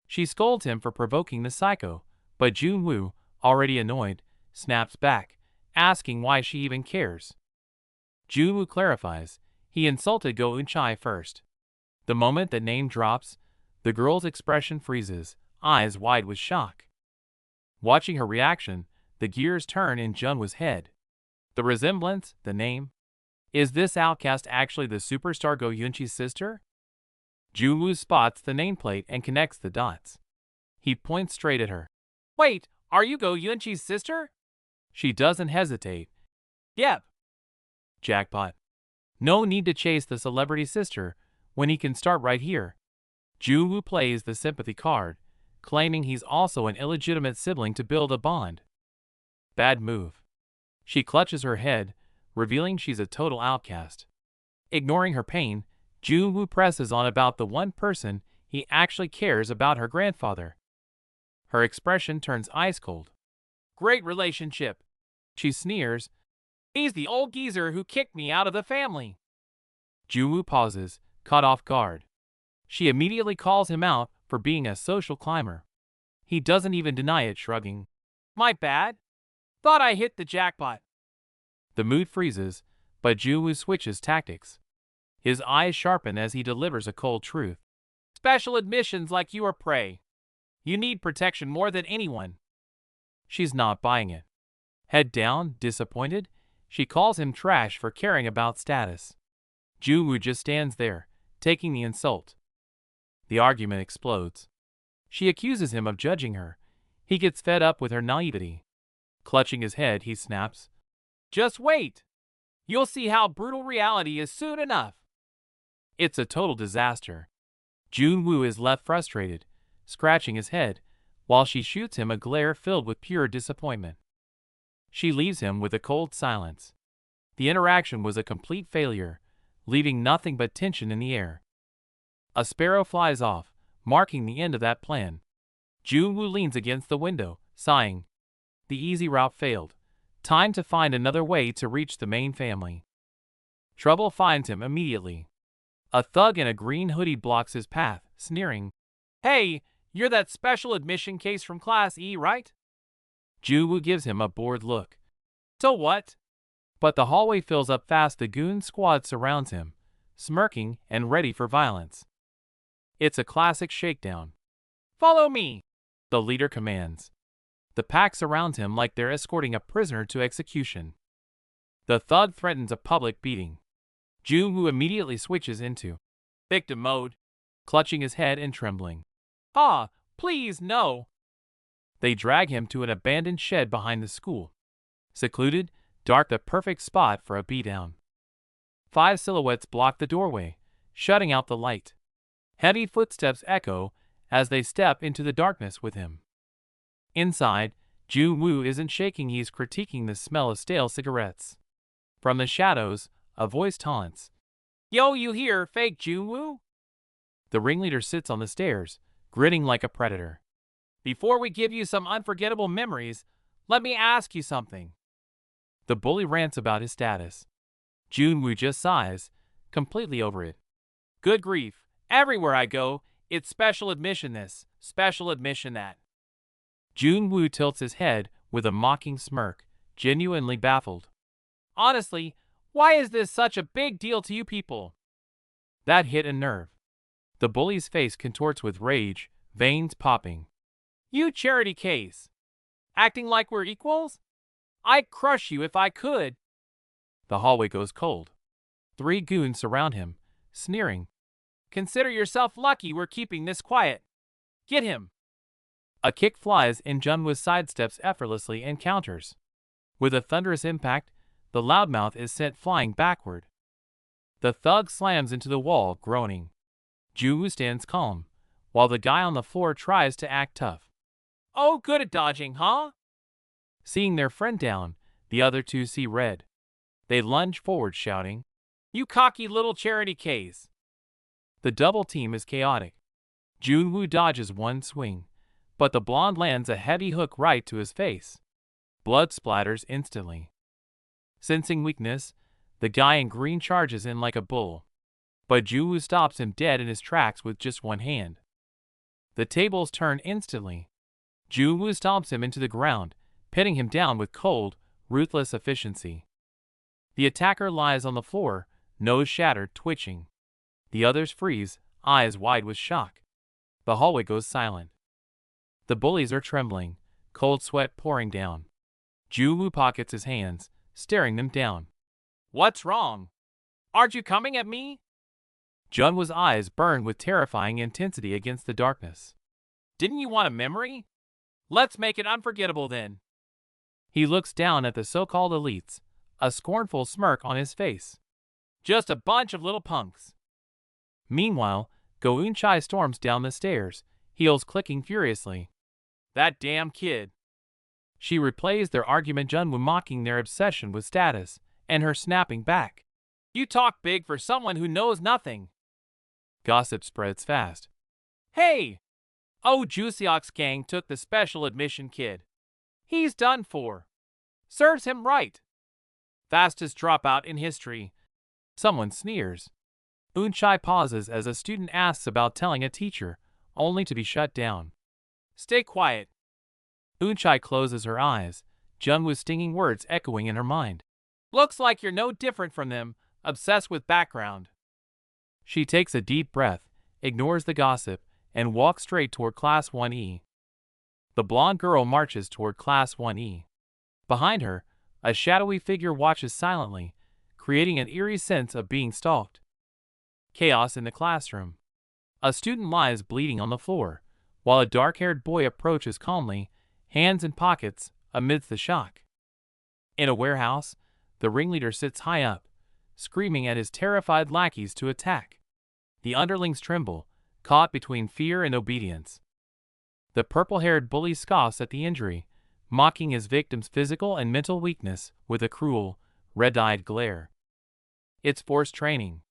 A: She scolds him for provoking the psycho, but Junwoo, already annoyed, snaps back, asking why she even cares. Junwoo clarifies, he insulted Go Eunchai first. The moment the name drops, the girl's expression freezes, eyes wide with shock. Watching her reaction, the gears turn in Junwoo's head. The resemblance, the name. Is this outcast actually the superstar Go Eunchai's sister? Junwoo spots the nameplate and connects the dots. He points straight at her. "Wait, are you Go Eunchai's sister?" She doesn't hesitate. "Yep." Jackpot. No need to chase the celebrity sister when he can start right here. Junwoo plays the sympathy card, claiming he's also an illegitimate sibling to build a bond. Bad move. She clutches her head, revealing she's a total outcast. Ignoring her pain, Junwoo presses on about the one person he actually cares about, her grandfather. Her expression turns ice cold. "Great relationship," she sneers. "He's the old geezer who kicked me out of the family." Junwoo pauses, caught off guard. She immediately calls him out for being a social climber. He doesn't even deny it, shrugging. "My bad. Thought I hit the jackpot." The mood freezes, but Junwoo switches tactics. His eyes sharpen as he delivers a cold truth. "Special admissions like you are prey. You need protection more than anyone." She's not buying it. Head down, disappointed, she calls him trash for caring about status. Junwoo just stands there, taking the insult. The argument explodes. She accuses him of judging her. He gets fed up with her naivety. Clutching his head, he snaps, "Just wait. You'll see how brutal reality is soon enough." It's a total disaster. Junwoo is left frustrated, scratching his head, while she shoots him a glare filled with pure disappointment. She leaves him with a cold silence. The interaction was a complete failure, leaving nothing but tension in the air. A sparrow flies off, marking the end of that plan. Junwoo leans against the window, sighing. The easy route failed. Time to find another way to reach the main family. Trouble finds him immediately. A thug in a green hoodie blocks his path, sneering, "Hey, you're that special admission case from Class E, right?" Junwoo gives him a bored look. "So what?" But the hallway fills up fast. The goon squad surrounds him, smirking and ready for violence. It's a classic shakedown. "Follow me," the leader commands. The pack surrounds him like they're escorting a prisoner to execution. The thug threatens a public beating. Jun-woo immediately switches into victim mode, clutching his head and trembling. Ah, please no! They drag him to an abandoned shed behind the school. Secluded, dark, the perfect spot for a beatdown. 5 silhouettes block the doorway, shutting out the light. Heavy footsteps echo as they step into the darkness with him. Inside, Jun-woo isn't shaking, he's critiquing the smell of stale cigarettes. From the shadows, a voice taunts. Yo, you here, fake Jun-woo? The ringleader sits on the stairs, grinning like a predator. Before we give you some unforgettable memories, let me ask you something. The bully rants about his status. Jun-woo just sighs, completely over it. Good grief, everywhere I go, it's special admission this, special admission that. Jun-woo tilts his head with a mocking smirk, genuinely baffled. Honestly, why is this such a big deal to you people? That hit a nerve. The bully's face contorts with rage, veins popping. You charity case. Acting like we're equals? I'd crush you if I could. The hallway goes cold. 3 goons surround him, sneering. Consider yourself lucky we're keeping this quiet. Get him. A kick flies and Jun-woo sidesteps effortlessly and counters. With a thunderous impact, the loudmouth is sent flying backward. The thug slams into the wall, groaning. Jun-woo stands calm, while the guy on the floor tries to act tough. Oh, good at dodging, huh? Seeing their friend down, the other 2 see red. They lunge forward, shouting, You cocky little charity case. The double team is chaotic. Jun-woo dodges one swing, but the blonde lands a heavy hook right to his face. Blood splatters instantly. Sensing weakness, the guy in green charges in like a bull. But Jun-woo stops him dead in his tracks with just one hand. The tables turn instantly. Jun-woo stomps him into the ground, pinning him down with cold, ruthless efficiency. The attacker lies on the floor, nose shattered, twitching. The others freeze, eyes wide with shock. The hallway goes silent. The bullies are trembling, cold sweat pouring down. Jun-woo pockets his hands, staring them down. What's wrong? Aren't you coming at me? Jun-woo's eyes burn with terrifying intensity against the darkness. Didn't you want a memory? Let's make it unforgettable then. He looks down at the so-called elites, a scornful smirk on his face. Just a bunch of little punks. Meanwhile, Go Eun-chai storms down the stairs, heels clicking furiously. That damn kid. She replays their argument, Jun-woo mocking their obsession with status, and her snapping back. You talk big for someone who knows nothing. Gossip spreads fast. Hey! Oh, Jusiok's gang took the special admission kid. He's done for. Serves him right. Fastest dropout in history. Someone sneers. Eun-chai pauses as a student asks about telling a teacher, only to be shut down. Stay quiet. Eun-chai closes her eyes, Jun-woo's stinging words echoing in her mind. Looks like you're no different from them, obsessed with background. She takes a deep breath, ignores the gossip, and walks straight toward Class 1E. The blonde girl marches toward Class 1E. Behind her, a shadowy figure watches silently, creating an eerie sense of being stalked. Chaos in the classroom. A student lies bleeding on the floor, while a dark-haired boy approaches calmly, hands in pockets, amidst the shock. In a warehouse, the ringleader sits high up, screaming at his terrified lackeys to attack. The underlings tremble, caught between fear and obedience. The purple-haired bully scoffs at the injury, mocking his victim's physical and mental weakness with a cruel, red-eyed glare. It's forced training.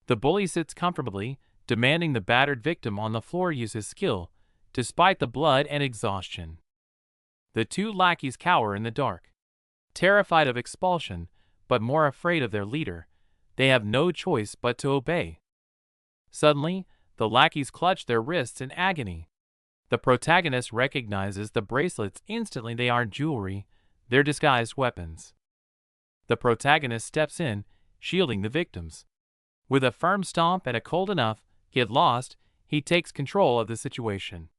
A: The bully sits comfortably, demanding the battered victim on the floor use his skill, despite the blood and exhaustion. The 2 lackeys cower in the dark. Terrified of expulsion, but more afraid of their leader, they have no choice but to obey. Suddenly, the lackeys clutch their wrists in agony. The protagonist recognizes the bracelets instantly. They aren't jewelry, they're disguised weapons. The protagonist steps in, shielding the victims. With a firm stomp and a cold enough, get lost, he takes control of the situation.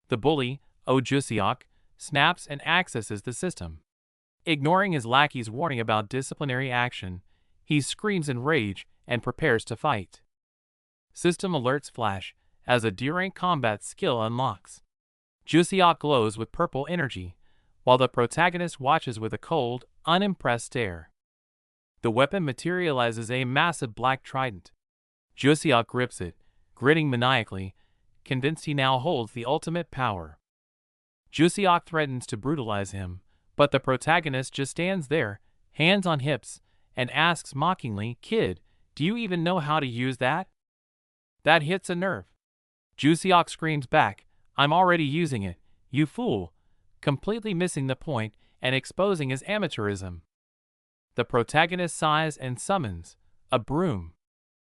A: The bully, Oh Jusiok, snaps and accesses the system. Ignoring his lackey's warning about disciplinary action, he screams in rage and prepares to fight. System alerts flash as a D-rank combat skill unlocks. Jusiok glows with purple energy, while the protagonist watches with a cold, unimpressed stare. The weapon materializes a massive black trident. Jusiok grips it, grinning maniacally, convinced he now holds the ultimate power. Jusiok threatens to brutalize him, but the protagonist just stands there, hands on hips, and asks mockingly, "Kid, do you even know how to use that?" That hits a nerve. Jusiok screams back, "I'm already using it, you fool," completely missing the point and exposing his amateurism. The protagonist sighs and summons a broom.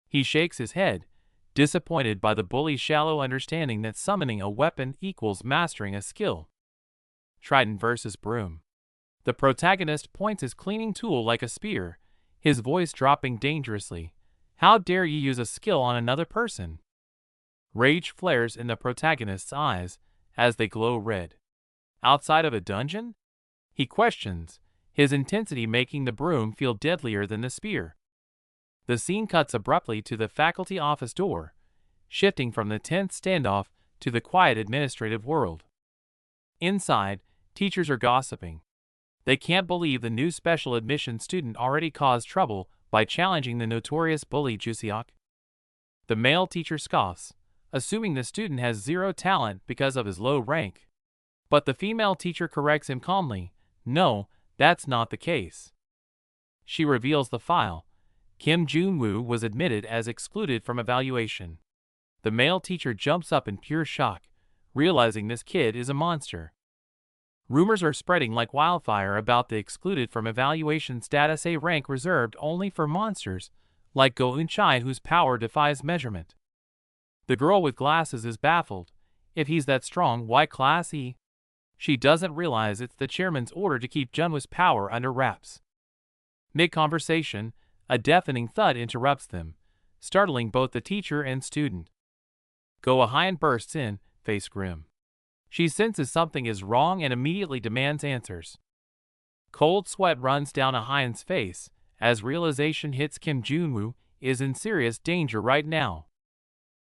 A: He shakes his head, disappointed by the bully's shallow understanding that summoning a weapon equals mastering a skill. Trident versus broom. The protagonist points his cleaning tool like a spear, his voice dropping dangerously. "How dare you use a skill on another person?" Rage flares in the protagonist's eyes as they glow red. Outside of a dungeon? He questions, his intensity making the broom feel deadlier than the spear. The scene cuts abruptly to the faculty office door, shifting from the tense standoff to the quiet administrative world. Inside, teachers are gossiping. They can't believe the new special admission student already caused trouble by challenging the notorious bully Jusiok. The male teacher scoffs, assuming the student has zero talent because of his low rank. But the female teacher corrects him calmly, "No, that's not the case." She reveals the file. Kim Jun-woo was admitted as excluded from evaluation. The male teacher jumps up in pure shock, realizing this kid is a monster. Rumors are spreading like wildfire about the excluded from evaluation status, a rank reserved only for monsters, like Go Eun-chai, whose power defies measurement. The girl with glasses is baffled. If he's that strong, why class E? She doesn't realize it's the chairman's order to keep Junwoo's power under wraps. Mid-conversation, a deafening thud interrupts them, startling both the teacher and student. Go Eun bursts in, face grim. She senses something is wrong and immediately demands answers. Cold sweat runs down Eun's face as realization hits Kim Jun-woo is in serious danger right now.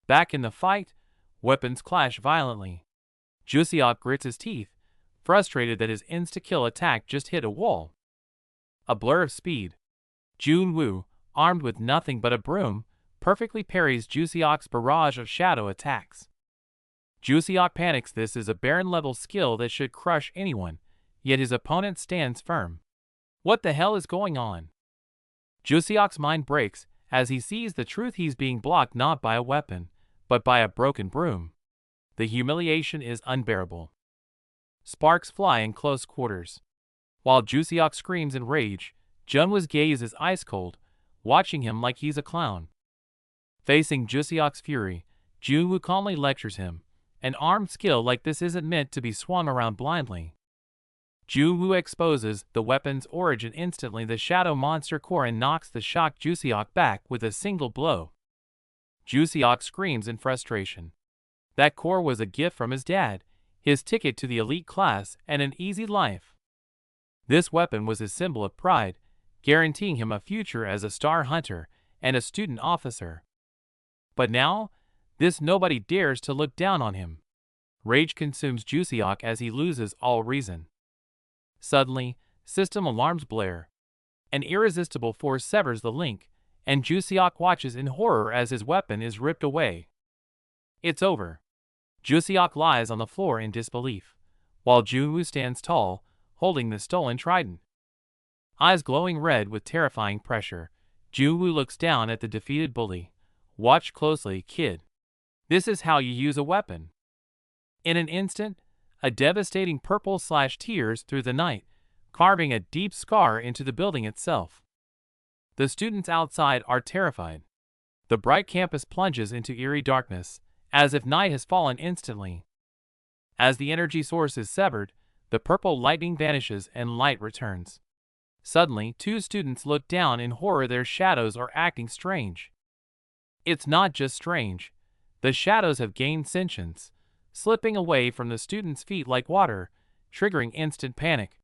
A: Back in the fight, weapons clash violently. Jusiok grits his teeth, frustrated that his insta-kill attack just hit a wall. A blur of speed. Jun-woo, armed with nothing but a broom, perfectly parries Jusiok's barrage of shadow attacks. Jusiok panics. This is a Baron-level skill that should crush anyone, yet his opponent stands firm. What the hell is going on? Jusiok's mind breaks as he sees the truth. He's being blocked not by a weapon, but by a broken broom. The humiliation is unbearable. Sparks fly in close quarters. While Jusiok screams in rage, Junwoo's gaze is ice cold, watching him like he's a clown. Facing Jusiok's fury, Junwoo calmly lectures him. An armed skill like this isn't meant to be swung around blindly. Junwoo exposes the weapon's origin instantly. The shadow monster Korin knocks the shocked Jusiok back with a single blow. Jusiok screams in frustration. That core was a gift from his dad, his ticket to the elite class and an easy life. This weapon was his symbol of pride, guaranteeing him a future as a star hunter and a student officer. But now, this nobody dares to look down on him. Rage consumes Jusiok as he loses all reason. Suddenly, system alarms blare. An irresistible force severs the link, and Jusiok watches in horror as his weapon is ripped away. It's over. Jusiok lies on the floor in disbelief, while Junwoo stands tall, holding the stolen trident. Eyes glowing red with terrifying pressure, Junwoo looks down at the defeated bully. "Watch closely, kid. This is how you use a weapon." In an instant, a devastating purple tears through the night, carving a deep scar into the building itself. The students outside are terrified. The bright campus plunges into eerie darkness, as if night has fallen instantly. As the energy source is severed, the purple lightning vanishes and light returns. Suddenly, two students look down in horror. Their shadows are acting strange. It's not just strange. The shadows have gained sentience, slipping away from the students' feet like water, triggering instant panic.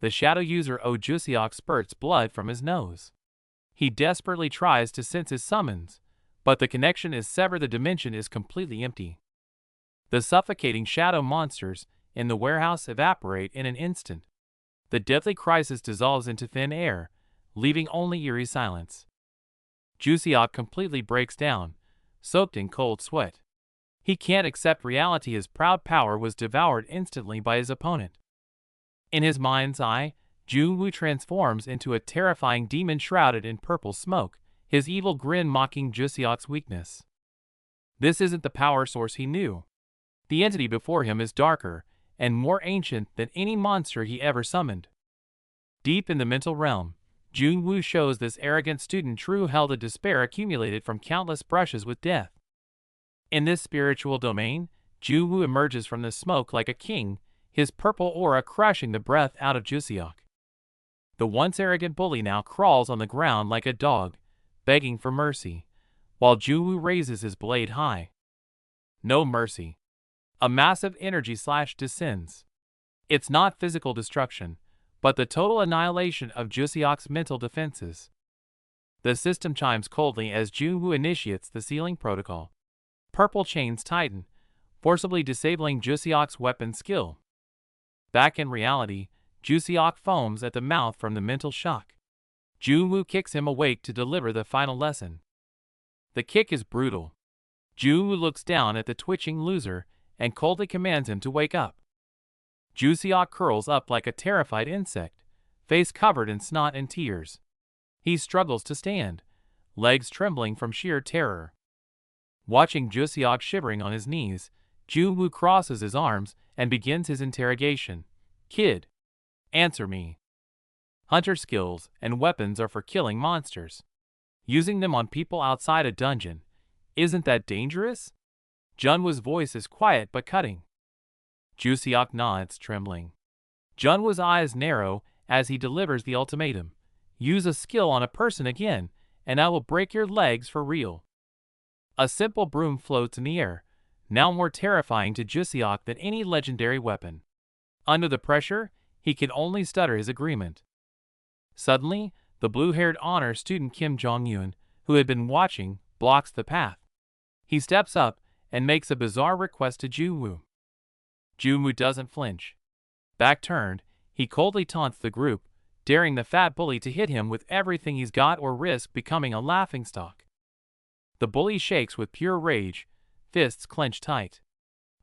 A: The shadow user Jusiok spurts blood from his nose. He desperately tries to sense his summons, but the connection is severed. The dimension is completely empty. The suffocating shadow monsters in the warehouse evaporate in an instant. The deadly crisis dissolves into thin air, leaving only eerie silence. Jusiok completely breaks down, soaked in cold sweat. He can't accept reality. His proud power was devoured instantly by his opponent. In his mind's eye, Junwoo transforms into a terrifying demon shrouded in purple smoke, his evil grin mocking Jusiok's weakness. This isn't the power source he knew. The entity before him is darker and more ancient than any monster he ever summoned. Deep in the mental realm, Junwoo shows this arrogant student true hell. The despair accumulated from countless brushes with death. In this spiritual domain, Junwoo emerges from the smoke like a king, his purple aura crushing the breath out of Jusiok. The once arrogant bully now crawls on the ground like a dog, begging for mercy, while Junwoo raises his blade high. No mercy. A massive energy slash descends. It's not physical destruction, but the total annihilation of Jusiok's mental defenses. The system chimes coldly as Junwoo initiates the sealing protocol. Purple chains tighten, forcibly disabling Jusiok's weapon skill. Back in reality, Jusiok foams at the mouth from the mental shock. Junwoo kicks him awake to deliver the final lesson. The kick is brutal. Junwoo looks down at the twitching loser and coldly commands him to wake up. Jusiok curls up like a terrified insect, face covered in snot and tears. He struggles to stand, legs trembling from sheer terror. Watching Jusiok shivering on his knees, Junwoo crosses his arms and begins his interrogation. Kid, answer me. Hunter skills and weapons are for killing monsters. Using them on people outside a dungeon, isn't that dangerous? Junwoo's voice is quiet but cutting. Jusiok nods, trembling. Junwoo's eyes narrow as he delivers the ultimatum. Use a skill on a person again, and I will break your legs for real. A simple broom floats in the air, now more terrifying to Jusiok than any legendary weapon. Under the pressure, he can only stutter his agreement. Suddenly, the blue-haired honor student Kim Jong-un, who had been watching, blocks the path. He steps up and makes a bizarre request to Junwoo. Junwoo doesn't flinch. Back turned, he coldly taunts the group, daring the fat bully to hit him with everything he's got or risk becoming a laughingstock. The bully shakes with pure rage, fists clenched tight.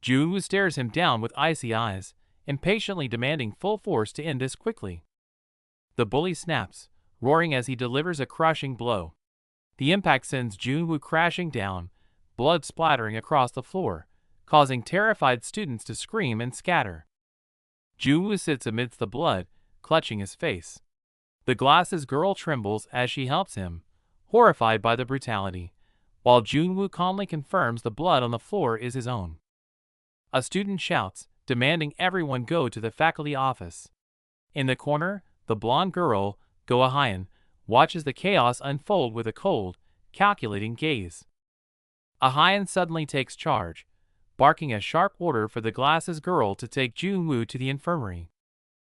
A: Junwoo stares him down with icy eyes, impatiently demanding full force to end this quickly. The bully snaps, roaring as he delivers a crushing blow. The impact sends Junwoo crashing down, blood splattering across the floor, causing terrified students to scream and scatter. Junwoo sits amidst the blood, clutching his face. The glasses girl trembles as she helps him, horrified by the brutality, while Junwoo calmly confirms the blood on the floor is his own. A student shouts, demanding everyone go to the faculty office. In the corner, the blonde girl, Go-Ahyun, watches the chaos unfold with a cold, calculating gaze. Ahyun suddenly takes charge, barking a sharp order for the glasses girl to take Junwoo to the infirmary.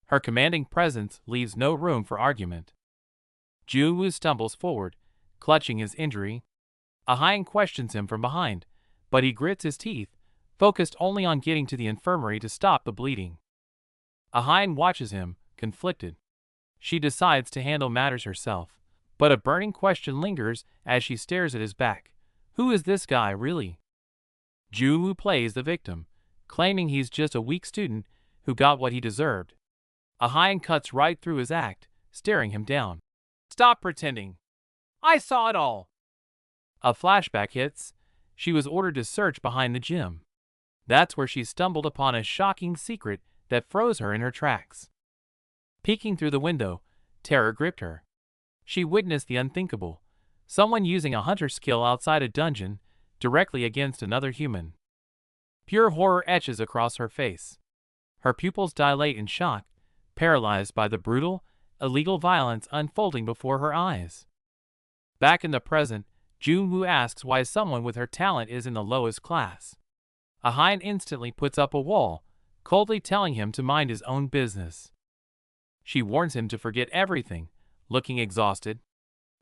A: Her commanding presence leaves no room for argument. Junwoo stumbles forward, clutching his injury. Ahyun questions him from behind, but he grits his teeth, focused only on getting to the infirmary to stop the bleeding. Ahyun watches him, conflicted. She decides to handle matters herself, but a burning question lingers as she stares at his back. Who is this guy, really? Junwoo plays the victim, claiming he's just a weak student who got what he deserved. Ahyun cuts right through his act, staring him down. Stop pretending. I saw it all. A flashback hits. She was ordered to search behind the gym. That's where she stumbled upon a shocking secret that froze her in her tracks. Peeking through the window, terror gripped her. She witnessed the unthinkable. Someone using a hunter skill outside a dungeon, directly against another human. Pure horror etches across her face. Her pupils dilate in shock, paralyzed by the brutal, illegal violence unfolding before her eyes. Back in the present, Junwoo asks why someone with her talent is in the lowest class. Ahyun instantly puts up a wall, coldly telling him to mind his own business. She warns him to forget everything, looking exhausted.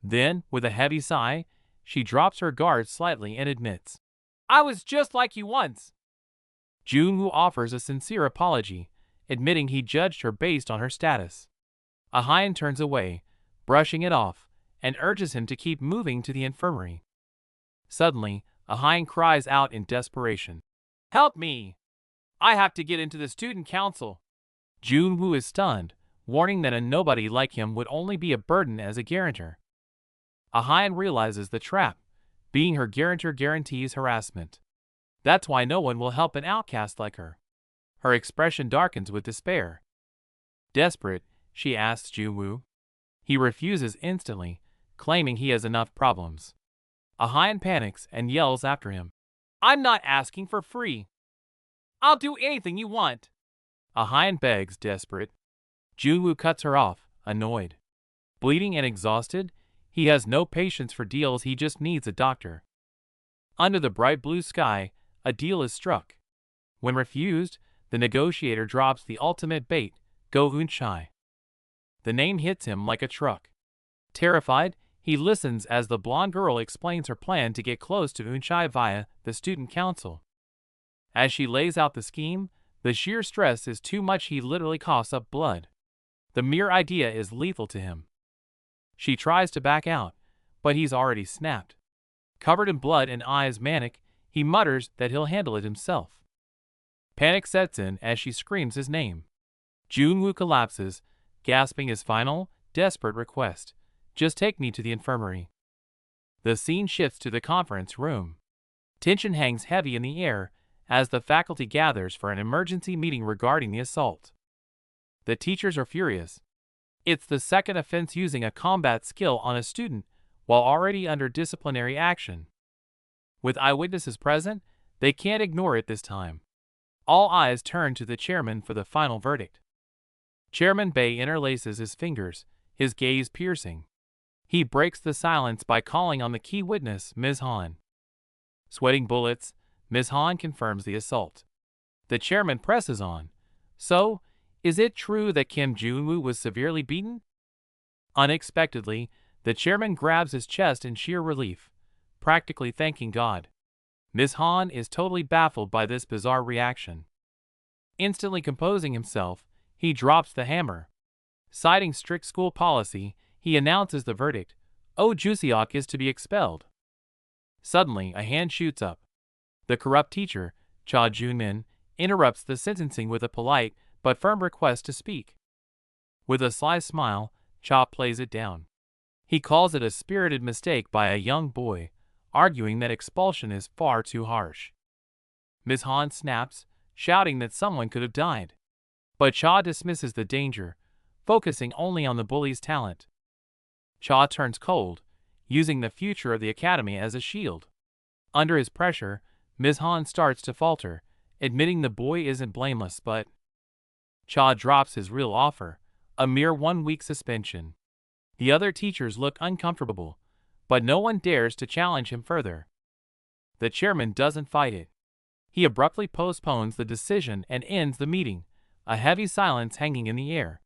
A: Then, with a heavy sigh, she drops her guard slightly and admits, "I was just like you once." Junwoo offers a sincere apology, admitting he judged her based on her status. Ahyun turns away, brushing it off, and urges him to keep moving to the infirmary. Suddenly, Ahyun cries out in desperation, "Help me! I have to get into the student council." Junwoo is stunned, warning that a nobody like him would only be a burden as a guarantor. Ahyun realizes the trap. Being her guarantor guarantees harassment. That's why no one will help an outcast like her. Her expression darkens with despair. Desperate, she asks Junwoo. He refuses instantly, claiming he has enough problems. Ahyun panics and yells after him, "I'm not asking for free. I'll do anything you want." Ahyun begs, desperate. Junwoo cuts her off, annoyed. Bleeding and exhausted, he has no patience for deals, he just needs a doctor. Under the bright blue sky, a deal is struck. When refused, the negotiator drops the ultimate bait, Go Eunchai. The name hits him like a truck. Terrified, he listens as the blonde girl explains her plan to get close to Eunchai via the student council. As she lays out the scheme, the sheer stress is too much, he literally coughs up blood. The mere idea is lethal to him. She tries to back out, but he's already snapped. Covered in blood and eyes manic, he mutters that he'll handle it himself. Panic sets in as she screams his name. Junwoo collapses, gasping his final, desperate request, "Just take me to the infirmary." The scene shifts to the conference room. Tension hangs heavy in the air as the faculty gathers for an emergency meeting regarding the assault. The teachers are furious. It's the second offense using a combat skill on a student while already under disciplinary action. With eyewitnesses present, they can't ignore it this time. All eyes turn to the chairman for the final verdict. Chairman Bae interlaces his fingers, his gaze piercing. He breaks the silence by calling on the key witness, Ms. Han. Sweating bullets, Ms. Han confirms the assault. The chairman presses on. "So, is it true that Kim Junwoo was severely beaten?" Unexpectedly, the chairman grabs his chest in sheer relief, practically thanking God. Ms. Han is totally baffled by this bizarre reaction. Instantly composing himself, he drops the hammer. Citing strict school policy, he announces the verdict. Oh Juseok is to be expelled. Suddenly, a hand shoots up. The corrupt teacher, Cha Junmin, interrupts the sentencing with a polite but firm request to speak. With a sly smile, Cha plays it down. He calls it a spirited mistake by a young boy, arguing that expulsion is far too harsh. Ms. Han snaps, shouting that someone could have died. But Cha dismisses the danger, focusing only on the bully's talent. Cha turns cold, using the future of the academy as a shield. Under his pressure, Ms. Han starts to falter, admitting the boy isn't blameless, but Cha drops his real offer, a mere 1-week suspension. The other teachers look uncomfortable, but no one dares to challenge him further. The chairman doesn't fight it. He abruptly postpones the decision and ends the meeting, a heavy silence hanging in the air.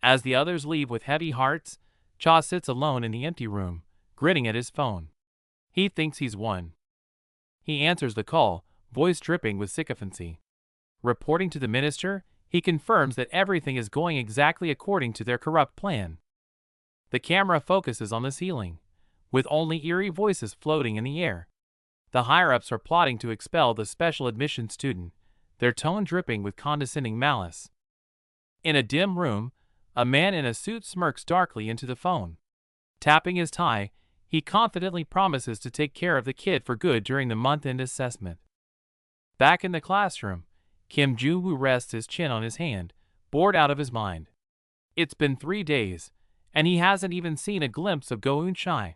A: As the others leave with heavy hearts, Cha sits alone in the empty room, grinning at his phone. He thinks he's won. He answers the call, voice dripping with sycophancy. Reporting to the minister, he confirms that everything is going exactly according to their corrupt plan. The camera focuses on the ceiling, with only eerie voices floating in the air. The higher-ups are plotting to expel the special admission student, their tone dripping with condescending malice. In a dim room, a man in a suit smirks darkly into the phone. Tapping his tie, he confidently promises to take care of the kid for good during the month-end assessment. Back in the classroom, Kim Junwoo rests his chin on his hand, bored out of his mind. It's been 3 days, and he hasn't even seen a glimpse of Go Eunchai.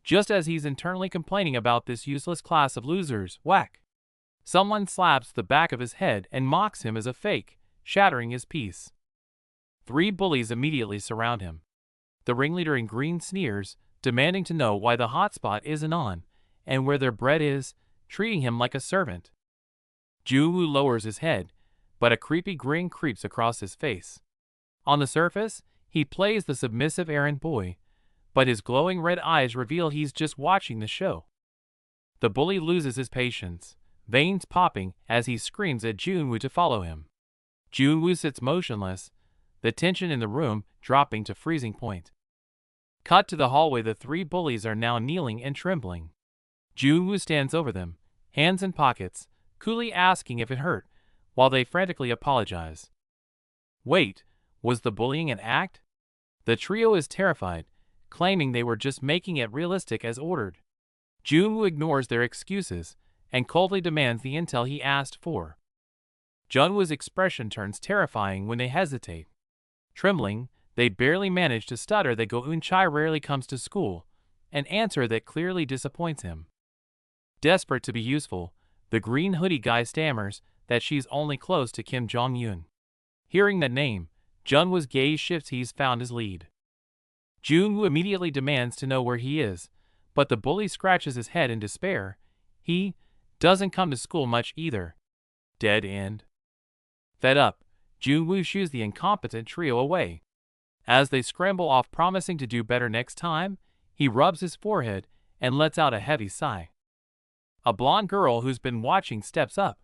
A: Just as he's internally complaining about this useless class of losers, whack! Someone slaps the back of his head and mocks him as a fake, shattering his peace. 3 bullies immediately surround him. The ringleader in green sneers, demanding to know why the hotspot isn't on, and where their bread is, treating him like a servant. Junwoo lowers his head, but a creepy grin creeps across his face. On the surface, he plays the submissive errand boy, but his glowing red eyes reveal he's just watching the show. The bully loses his patience, veins popping as he screams at Junwoo to follow him. Junwoo sits motionless, the tension in the room dropping to freezing point. Cut to the hallway. The three bullies are now kneeling and trembling. Junwoo stands over them, hands in pockets, coolly asking if it hurt, while they frantically apologize. Wait, was the bullying an act? The trio is terrified, claiming they were just making it realistic as ordered. Junwoo ignores their excuses and coldly demands the intel he asked for. Junwoo's expression turns terrifying when they hesitate. Trembling, they barely manage to stutter that Go-eun-chai rarely comes to school, an answer that clearly disappoints him. Desperate to be useful, the green hoodie guy stammers that she's only close to Kim Jong-un. Hearing that name, Junwoo's gaze shifts. He's found his lead. Junwoo immediately demands to know where he is, but the bully scratches his head in despair. He doesn't come to school much either. Dead end. Fed up, Junwoo shoos the incompetent trio away. As they scramble off promising to do better next time, he rubs his forehead and lets out a heavy sigh. A blonde girl who's been watching steps up.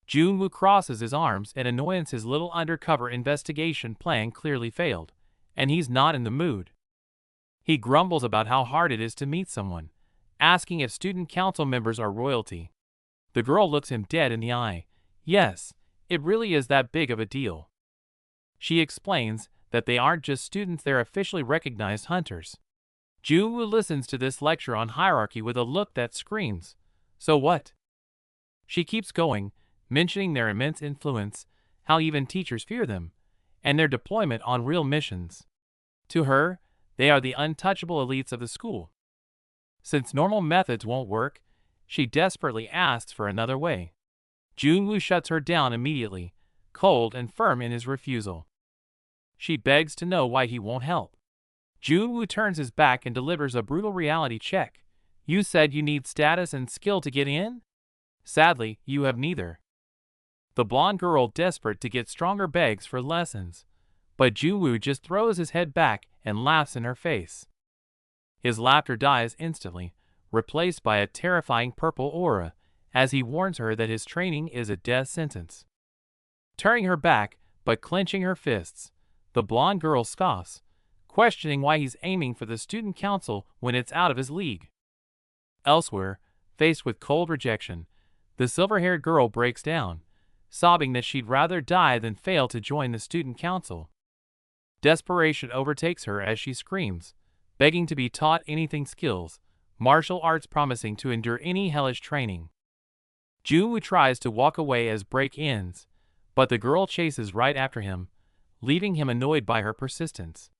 A: Junwoo crosses his arms in annoyance. His little undercover investigation plan clearly failed, and he's not in the mood. He grumbles about how hard it is to meet someone, asking if student council members are royalty. The girl looks him dead in the eye. Yes, it really is that big of a deal. She explains that they aren't just students, they're officially recognized hunters. Junwoo listens to this lecture on hierarchy with a look that screams, "So what?" She keeps going, mentioning their immense influence, how even teachers fear them, and their deployment on real missions. To her, they are the untouchable elites of the school. Since normal methods won't work, she desperately asks for another way. Junwoo shuts her down immediately, cold and firm in his refusal. She begs to know why he won't help. Junwoo turns his back and delivers a brutal reality check. You said you need status and skill to get in? Sadly, you have neither. The blonde girl, desperate to get stronger, begs for lessons, but Junwoo just throws his head back and laughs in her face. His laughter dies instantly, replaced by a terrifying purple aura, as he warns her that his training is a death sentence. Turning her back, but clenching her fists, the blonde girl scoffs, questioning why he's aiming for the student council when it's out of his league. Elsewhere, faced with cold rejection, the silver-haired girl breaks down, sobbing that she'd rather die than fail to join the student council. Desperation overtakes her as she screams, begging to be taught anything skills, martial arts, promising to endure any hellish training. Junwoo tries to walk away as break ends, but the girl chases right after him, leaving him annoyed by her persistence.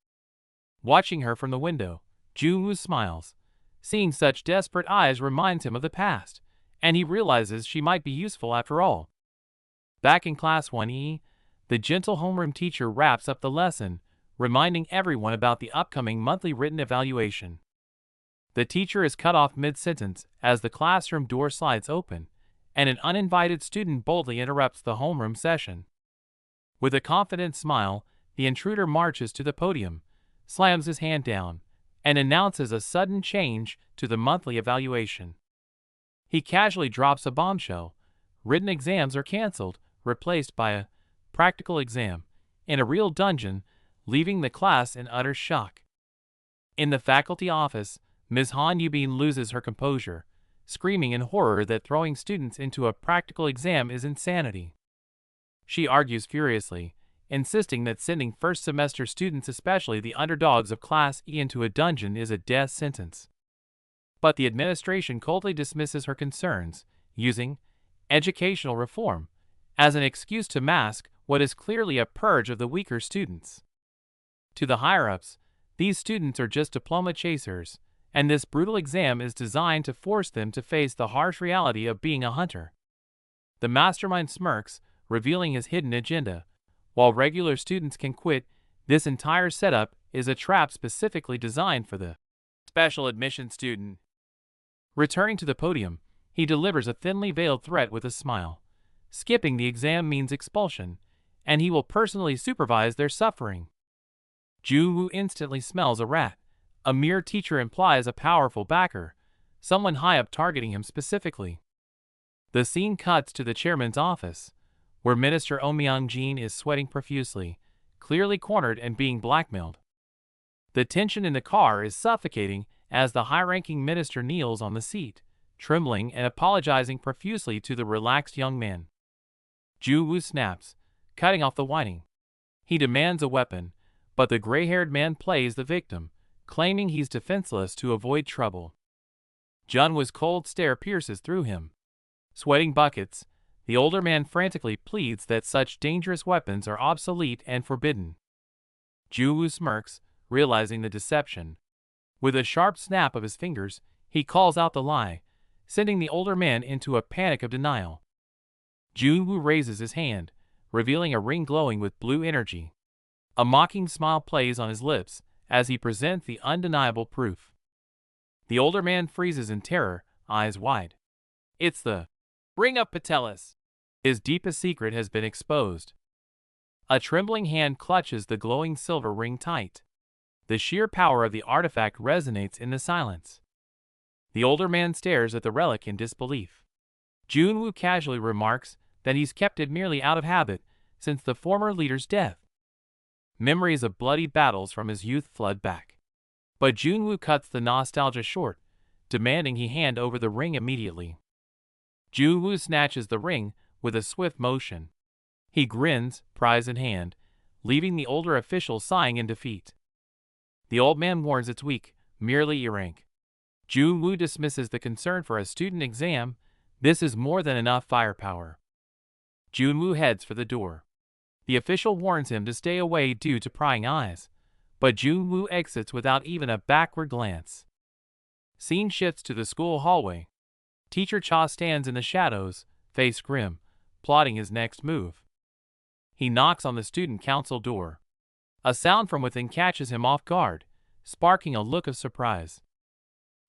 A: Watching her from the window, Junwoo smiles. Seeing such desperate eyes reminds him of the past, and he realizes she might be useful after all. Back in Class 1E, the gentle homeroom teacher wraps up the lesson, reminding everyone about the upcoming monthly written evaluation. The teacher is cut off mid-sentence as the classroom door slides open, and an uninvited student boldly interrupts the homeroom session. With a confident smile, the intruder marches to the podium, slams his hand down, and announces a sudden change to the monthly evaluation. He casually drops a bombshell. Written exams are canceled, replaced by a practical exam in a real dungeon, leaving the class in utter shock. In the faculty office, Ms. Han Yubin loses her composure, screaming in horror that throwing students into a practical exam is insanity. She argues furiously, insisting that sending first-semester students, especially the underdogs of Class E, into a dungeon is a death sentence. But the administration coldly dismisses her concerns, using educational reform as an excuse to mask what is clearly a purge of the weaker students. To the higher-ups, these students are just diploma chasers, and this brutal exam is designed to force them to face the harsh reality of being a hunter. The mastermind smirks, revealing his hidden agenda. While regular students can quit, this entire setup is a trap specifically designed for the special admission student. Returning to the podium, he delivers a thinly veiled threat with a smile. skipping the exam means expulsion, and he will personally supervise their suffering. Jun-woo instantly smells a rat. A mere teacher implies a powerful backer, someone high up targeting him specifically. The scene cuts to the chairman's office, where Minister Oh Myung-jin is sweating profusely, clearly cornered and being blackmailed. The tension in the car is suffocating as the high-ranking minister kneels on the seat, trembling and apologizing profusely to the relaxed young man. Jun-woo snaps, cutting off the whining. He demands a weapon, but the gray-haired man plays the victim, claiming he's defenseless to avoid trouble. Jun-woo's cold stare pierces through him. Sweating buckets, the older man frantically pleads that such dangerous weapons are obsolete and forbidden. Jun-woo smirks, realizing the deception. With a sharp snap of his fingers, he calls out the lie, sending the older man into a panic of denial. Jun-woo raises his hand, revealing a ring glowing with blue energy. A mocking smile plays on his lips as he presents the undeniable proof. The older man freezes in terror, eyes wide. It's the ring of Patelis. His deepest secret has been exposed. A trembling hand clutches the glowing silver ring tight. The sheer power of the artifact resonates in the silence. The older man stares at the relic in disbelief. Jun-woo casually remarks that he's kept it merely out of habit since the former leader's death. Memories of bloody battles from his youth flood back. But Jun-woo cuts the nostalgia short, demanding he hand over the ring immediately. Jun-woo snatches the ring with a swift motion. He grins, prize in hand, leaving the older official sighing in defeat. The old man warns it's weak, merely E-rank. Jun-woo dismisses the concern for a student exam. This is more than enough firepower. Jun-woo heads for the door. The official warns him to stay away due to prying eyes, but Jun-woo exits without even a backward glance. Scene shifts to the school hallway. Teacher Cha stands in the shadows, face grim, plotting his next move. He knocks on the student council door. A sound from within catches him off guard, sparking a look of surprise.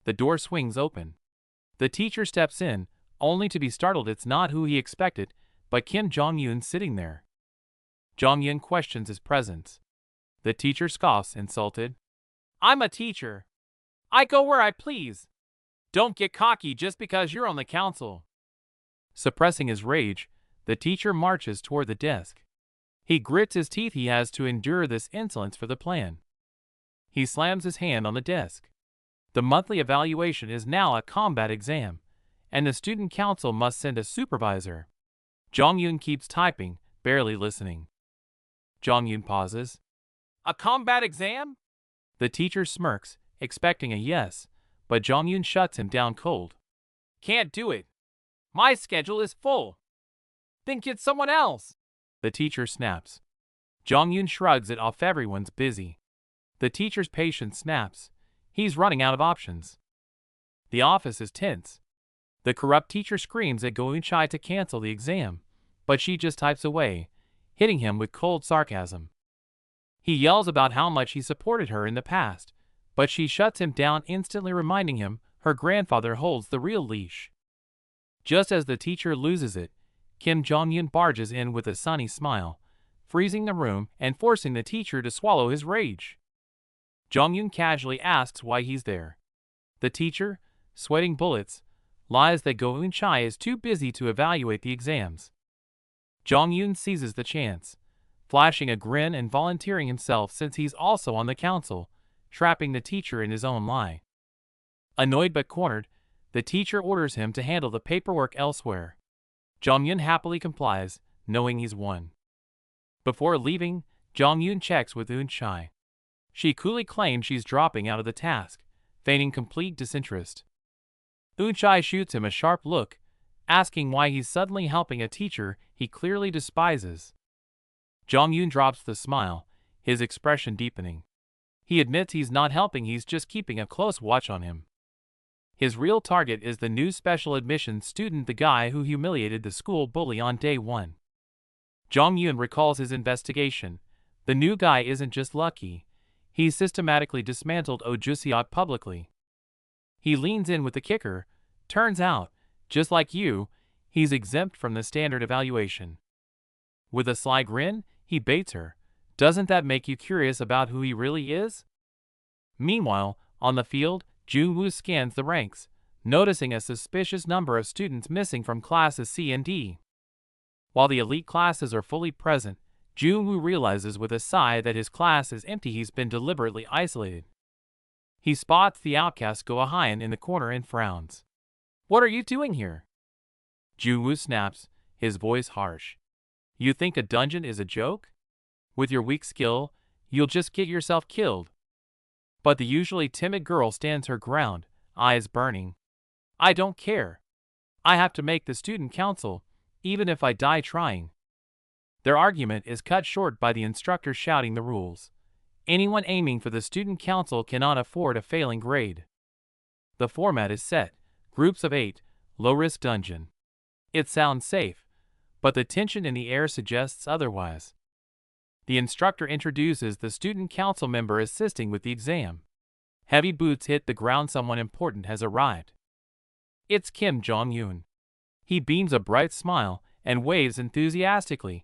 A: The door swings open. The teacher steps in, only to be startled. It's not who he expected, but Kim Jong-un sitting there. Jong-un questions his presence. The teacher scoffs, insulted. I'm a teacher. I go where I please. Don't get cocky just because you're on the council. Suppressing his rage, the teacher marches toward the desk. He grits his teeth. He has to endure this insolence for the plan. He slams his hand on the desk. The monthly evaluation is now a combat exam, and the student council must send a supervisor. Jong-un keeps typing, barely listening. Jong-un pauses. A combat exam? The teacher smirks, expecting a yes, but Jong-un shuts him down cold. Can't do it. My schedule is full. Then get someone else. The teacher snaps. Jong-un shrugs it off. Everyone's busy. The teacher's patience snaps. He's running out of options. The office is tense. The corrupt teacher screams at Go Eun-chai to cancel the exam, but she just types away, hitting him with cold sarcasm. He yells about how much he supported her in the past, but she shuts him down, instantly reminding him her grandfather holds the real leash. Just as the teacher loses it, Kim Jong-un barges in with a sunny smile, freezing the room and forcing the teacher to swallow his rage. Jong-un casually asks why he's there. The teacher, sweating bullets, lies that Go Eun-chai is too busy to evaluate the exams. Jong-un seizes the chance, flashing a grin and volunteering himself since he's also on the council, trapping the teacher in his own lie. Annoyed but cornered, the teacher orders him to handle the paperwork elsewhere. Jong-un happily complies, knowing he's won. Before leaving, Jong-un checks with Eun-chai. She coolly claims she's dropping out of the task, feigning complete disinterest. Eun-chai shoots him a sharp look, asking why he's suddenly helping a teacher he clearly despises. Jong-un drops the smile, his expression deepening. He admits he's not helping, he's just keeping a close watch on him. His real target is the new special admissions student, the guy who humiliated the school bully on day one. Jong-un recalls his investigation. The new guy isn't just lucky. He's systematically dismantled Oh Jusiot publicly. He leans in with the kicker. Turns out, just like you, He's exempt from the standard evaluation. With a sly grin, he baits her. Doesn't that make you curious about who he really is? Meanwhile, on the field, Junwoo scans the ranks, noticing a suspicious number of students missing from classes C and D. While the elite classes are fully present, Junwoo realizes with a sigh that his class is empty. He's been deliberately isolated. He spots the outcast Go-Ahyun in the corner and frowns. "What are you doing here?" Junwoo snaps, his voice harsh. "You think a dungeon is a joke? With your weak skill, you'll just get yourself killed." But the usually timid girl stands her ground, eyes burning. "I don't care. I have to make the student council, even if I die trying." Their argument is cut short by the instructor shouting the rules. Anyone aiming for the student council cannot afford a failing grade. The format is set, groups of 8, low-risk dungeon. It sounds safe, but the tension in the air suggests otherwise. The instructor introduces the student council member assisting with the exam. Heavy boots hit the ground. Someone important has arrived. It's Kim Jong-un. He beams a bright smile and waves enthusiastically,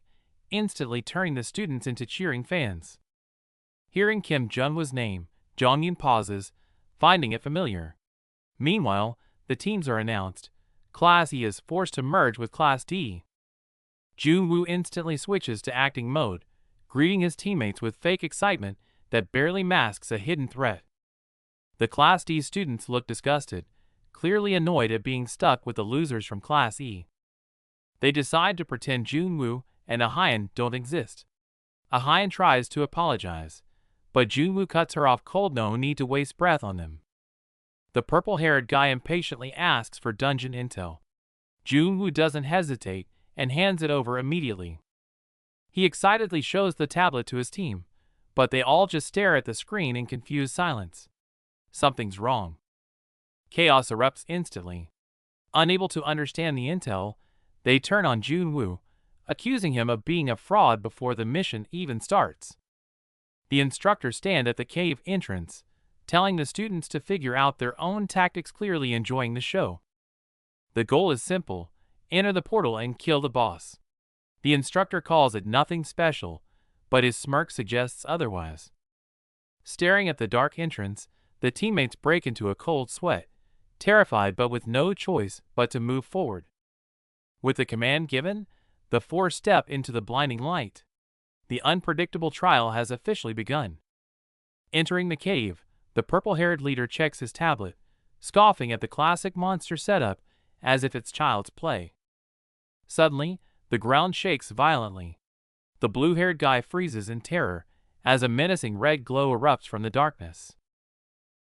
A: instantly turning the students into cheering fans. Hearing Kim Jong-un's name, Jong-un pauses, finding it familiar. Meanwhile, the teams are announced. Class E is forced to merge with Class D. Junwoo instantly switches to acting mode, greeting his teammates with fake excitement that barely masks a hidden threat. The Class D students look disgusted, clearly annoyed at being stuck with the losers from Class E. They decide to pretend Junwoo and Ahyun don't exist. Ahyun tries to apologize, but Junwoo cuts her off cold. No need to waste breath on them. The purple-haired guy impatiently asks for dungeon intel. Junwoo doesn't hesitate and hands it over immediately. He excitedly shows the tablet to his team, but they all just stare at the screen in confused silence. Something's wrong. Chaos erupts instantly. Unable to understand the intel, they turn on Junwoo, accusing him of being a fraud before the mission even starts. The instructors stand at the cave entrance, telling the students to figure out their own tactics, clearly enjoying the show. The goal is simple: enter the portal and kill the boss. The instructor calls it nothing special, but his smirk suggests otherwise. Staring at the dark entrance, the teammates break into a cold sweat, terrified but with no choice but to move forward. With the command given, the four step into the blinding light. The unpredictable trial has officially begun. Entering the cave, the purple-haired leader checks his tablet, scoffing at the classic monster setup as if it's child's play. Suddenly, the ground shakes violently. The blue-haired guy freezes in terror as a menacing red glow erupts from the darkness.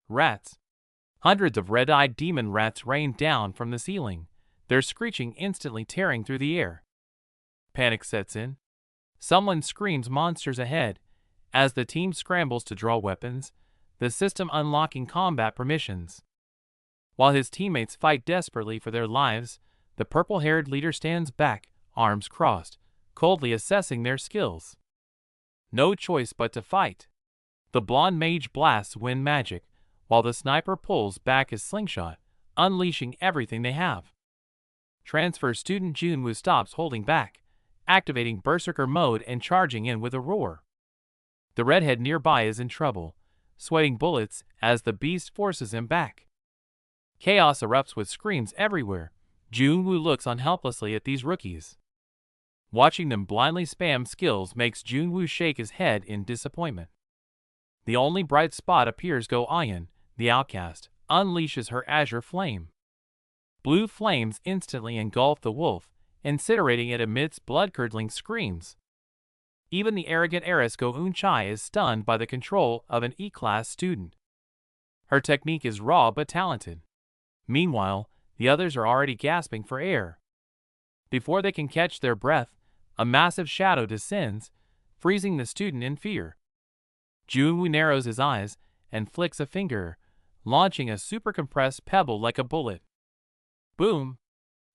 A: Rats. Hundreds of red-eyed demon rats rain down from the ceiling, their screeching instantly tearing through the air. Panic sets in. Someone screams monsters ahead as the team scrambles to draw weapons, the system unlocking combat permissions. While his teammates fight desperately for their lives, the purple-haired leader stands back, arms crossed, coldly assessing their skills. No choice but to fight. The blonde mage blasts wind magic, while the sniper pulls back his slingshot, unleashing everything they have. Transfer student Junwoo stops holding back, activating berserker mode and charging in with a roar. The redhead nearby is in trouble, sweating bullets as the beast forces him back. Chaos erupts with screams everywhere. Junwoo looks on helplessly at these rookies. Watching them blindly spam skills makes Junwoo shake his head in disappointment. The only bright spot appears Go-Ahyun, the outcast, unleashes her azure flame. Blue flames instantly engulf the wolf, incinerating it amidst blood-curdling screams. Even the arrogant heiress Go-Eun-chai is stunned by the control of an E-class student. Her technique is raw but talented. Meanwhile, the others are already gasping for air. Before they can catch their breath, a massive shadow descends, freezing the student in fear. Junwoo narrows his eyes and flicks a finger, launching a super-compressed pebble like a bullet. Boom!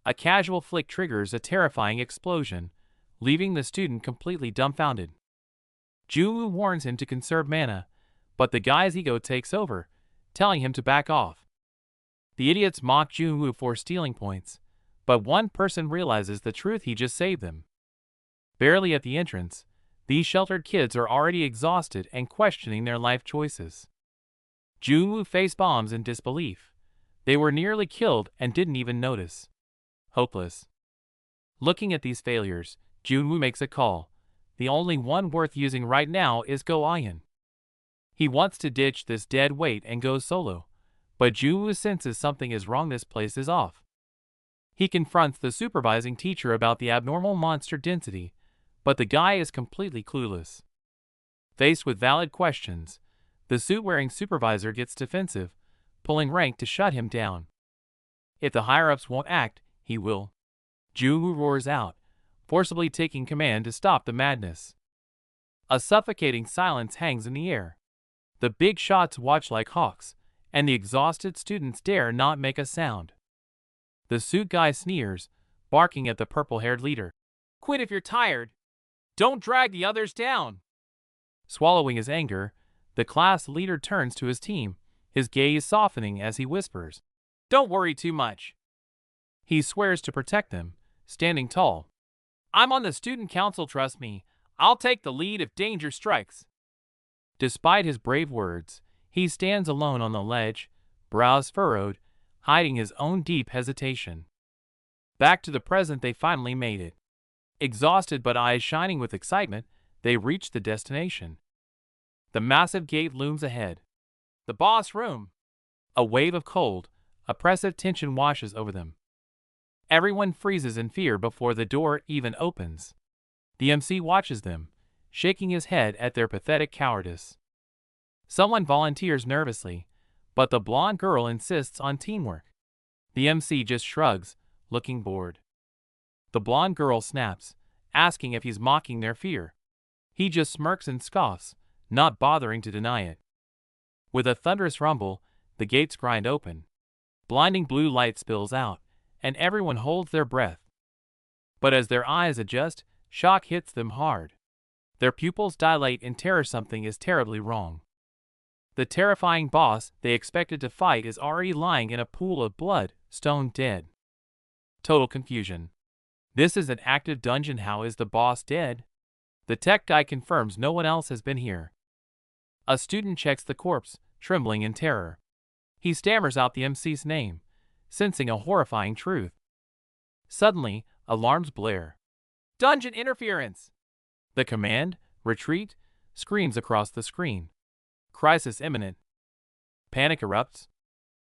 A: A casual flick triggers a terrifying explosion, leaving the student completely dumbfounded. Junwoo warns him to conserve mana, but the guy's ego takes over, telling him to back off. The idiots mock Junwoo for stealing points, but one person realizes the truth: he just saved them. Barely at the entrance, these sheltered kids are already exhausted and questioning their life choices. Junwoo face bombs in disbelief. They were nearly killed and didn't even notice. Hopeless. Looking at these failures, Junwoo makes a call. The only one worth using right now is Go Ian. He wants to ditch this dead weight and go solo, but Junwoo senses something is wrong. This place is off. He confronts the supervising teacher about the abnormal monster density, but the guy is completely clueless. Faced with valid questions, the suit-wearing supervisor gets defensive, pulling rank to shut him down. If the higher-ups won't act, he will. Junwoo roars out, forcibly taking command to stop the madness. A suffocating silence hangs in the air. The big shots watch like hawks, and the exhausted students dare not make a sound. The suit guy sneers, barking at the purple-haired leader. "Quit if you're tired. Don't drag the others down." Swallowing his anger, the class leader turns to his team, his gaze softening as he whispers, "Don't worry too much." He swears to protect them, standing tall. "I'm on the student council, trust me. I'll take the lead if danger strikes." Despite his brave words, he stands alone on the ledge, brows furrowed, hiding his own deep hesitation. Back to the present, they finally made it. Exhausted but eyes shining with excitement, they reach the destination. The massive gate looms ahead. The boss room. A wave of cold, oppressive tension washes over them. Everyone freezes in fear before the door even opens. The MC watches them, shaking his head at their pathetic cowardice. Someone volunteers nervously, but the blonde girl insists on teamwork. The MC just shrugs, looking bored. The blonde girl snaps, asking if he's mocking their fear. He just smirks and scoffs, not bothering to deny it. With a thunderous rumble, the gates grind open. Blinding blue light spills out, and everyone holds their breath. But as their eyes adjust, shock hits them hard. Their pupils dilate in terror. Something is terribly wrong. The terrifying boss they expected to fight is already lying in a pool of blood, stone dead. Total confusion. This is an active dungeon. How is the boss dead? The tech guy confirms no one else has been here. A student checks the corpse, trembling in terror. He stammers out the MC's name, sensing a horrifying truth. Suddenly, alarms blare. "Dungeon interference!" The command, "Retreat," screams across the screen. Crisis imminent. Panic erupts.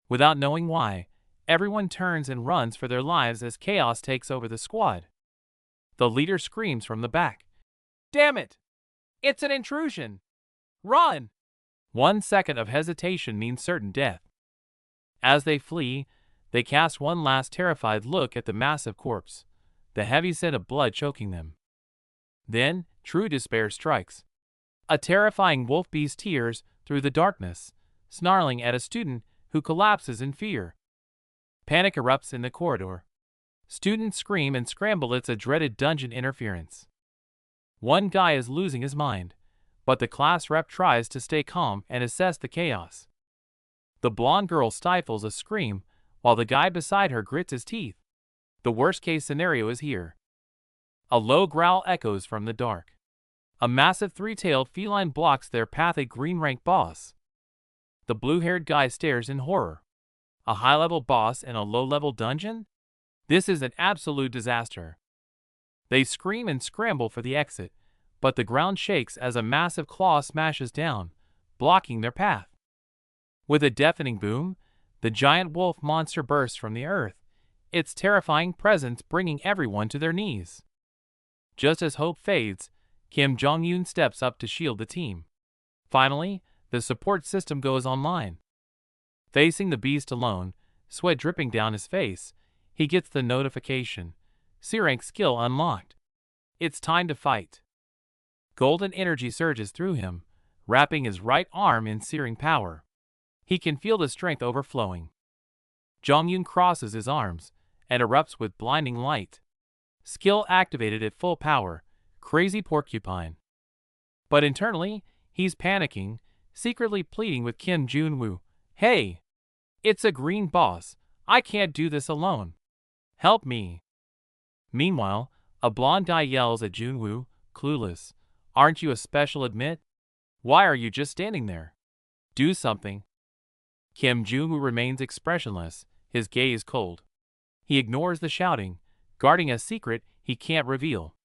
A: Without knowing why, everyone turns and runs for their lives as chaos takes over the squad. The leader screams from the back. "Damn it! It's an intrusion! Run!" 1 second of hesitation means certain death. As they flee, they cast one last terrified look at the massive corpse, the heavy scent of blood choking them. Then, true despair strikes. A terrifying wolf beast tears through the darkness, snarling at a student who collapses in fear. Panic erupts in the corridor. Students scream and scramble. It's a dreaded dungeon interference. One guy is losing his mind, but the class rep tries to stay calm and assess the chaos. The blonde girl stifles a scream while the guy beside her grits his teeth. The worst-case scenario is here. A low growl echoes from the dark. A massive three-tailed feline blocks their path. A green-rank boss. The blue-haired guy stares in horror. A high-level boss in a low-level dungeon? This is an absolute disaster. They scream and scramble for the exit, but the ground shakes as a massive claw smashes down, blocking their path. With a deafening boom, the giant wolf monster bursts from the earth, its terrifying presence bringing everyone to their knees. Just as hope fades, Kim Jong-un steps up to shield the team. Finally, the support system goes online. Facing the beast alone, sweat dripping down his face, he gets the notification. C-rank skill unlocked. It's time to fight. Golden energy surges through him, wrapping his right arm in searing power. He can feel the strength overflowing. Jong-un crosses his arms and erupts with blinding light. Skill activated at full power, crazy porcupine. But internally, he's panicking, secretly pleading with Kim Jong-woo. "Hey! It's a green boss. I can't do this alone." Help me! Meanwhile, a blonde guy yells at Junwoo, clueless. Aren't you a special admit? Why are you just standing there? Do something. Kim Junwoo remains expressionless, his gaze cold. He ignores the shouting, guarding a secret he can't reveal.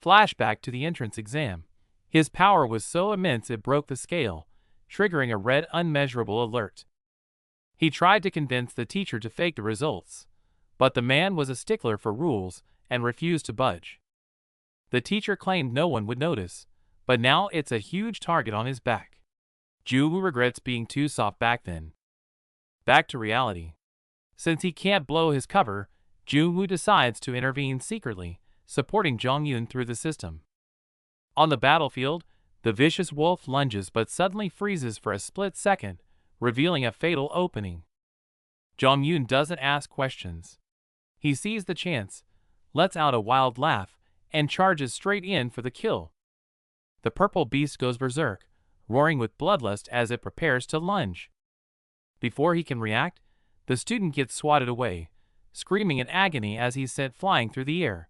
A: Flashback to the entrance exam. His power was so immense it broke the scale, triggering a red unmeasurable alert. He tried to convince the teacher to fake the results, but the man was a stickler for rules and refused to budge. The teacher claimed no one would notice, but now it's a huge target on his back. Junwoo regrets being too soft back then. Back to reality. Since he can't blow his cover, Junwoo decides to intervene secretly, supporting Jonghyun through the system. On the battlefield, the vicious wolf lunges but suddenly freezes for a split second, revealing a fatal opening. Jonghyun doesn't ask questions. He sees the chance, lets out a wild laugh, and charges straight in for the kill. The purple beast goes berserk, roaring with bloodlust as it prepares to lunge. Before he can react, the student gets swatted away, screaming in agony as he's sent flying through the air.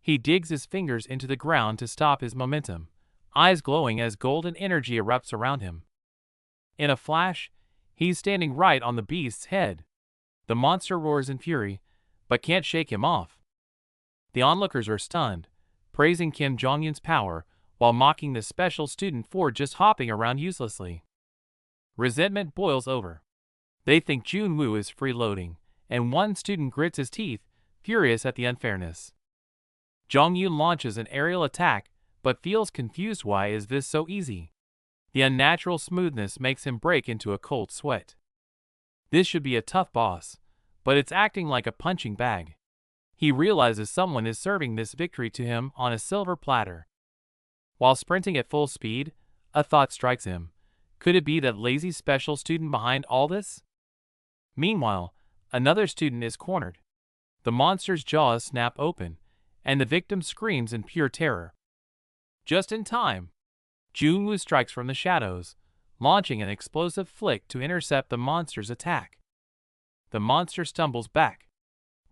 A: He digs his fingers into the ground to stop his momentum, eyes glowing as golden energy erupts around him. In a flash, he's standing right on the beast's head. The monster roars in fury, but can't shake him off. The onlookers are stunned, praising Kim Jonghyun's power while mocking the special student for just hopping around uselessly. Resentment boils over. They think Junwoo is freeloading, and one student grits his teeth, furious at the unfairness. Jonghyun launches an aerial attack, but feels confused. Why is this so easy? The unnatural smoothness makes him break into a cold sweat. This should be a tough boss, but it's acting like a punching bag. He realizes someone is serving this victory to him on a silver platter. While sprinting at full speed, a thought strikes him. Could it be that lazy special student behind all this? Meanwhile, another student is cornered. The monster's jaws snap open, and the victim screams in pure terror. Just in time, Junwoo strikes from the shadows, launching an explosive flick to intercept the monster's attack. The monster stumbles back.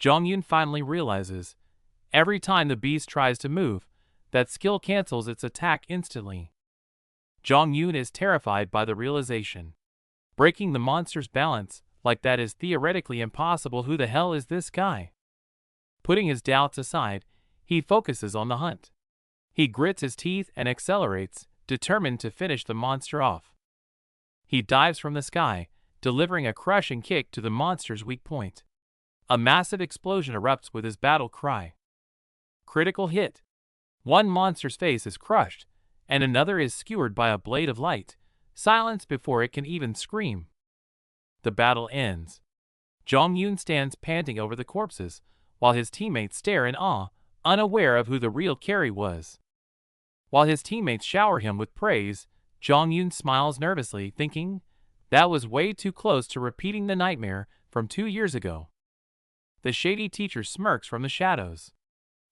A: Jonghyun finally realizes, every time the beast tries to move, that skill cancels its attack instantly. Jonghyun is terrified by the realization. Breaking the monster's balance like that is theoretically impossible. Who the hell is this guy? Putting his doubts aside, he focuses on the hunt. He grits his teeth and accelerates, determined to finish the monster off. He dives from the sky, delivering a crushing kick to the monster's weak point. A massive explosion erupts with his battle cry. Critical hit. One monster's face is crushed, and another is skewered by a blade of light, silenced before it can even scream. The battle ends. Jonghyun stands panting over the corpses, while his teammates stare in awe, unaware of who the real carry was. While his teammates shower him with praise, Jonghyun smiles nervously, thinking, that was way too close to repeating the nightmare from 2 years ago. The shady teacher smirks from the shadows.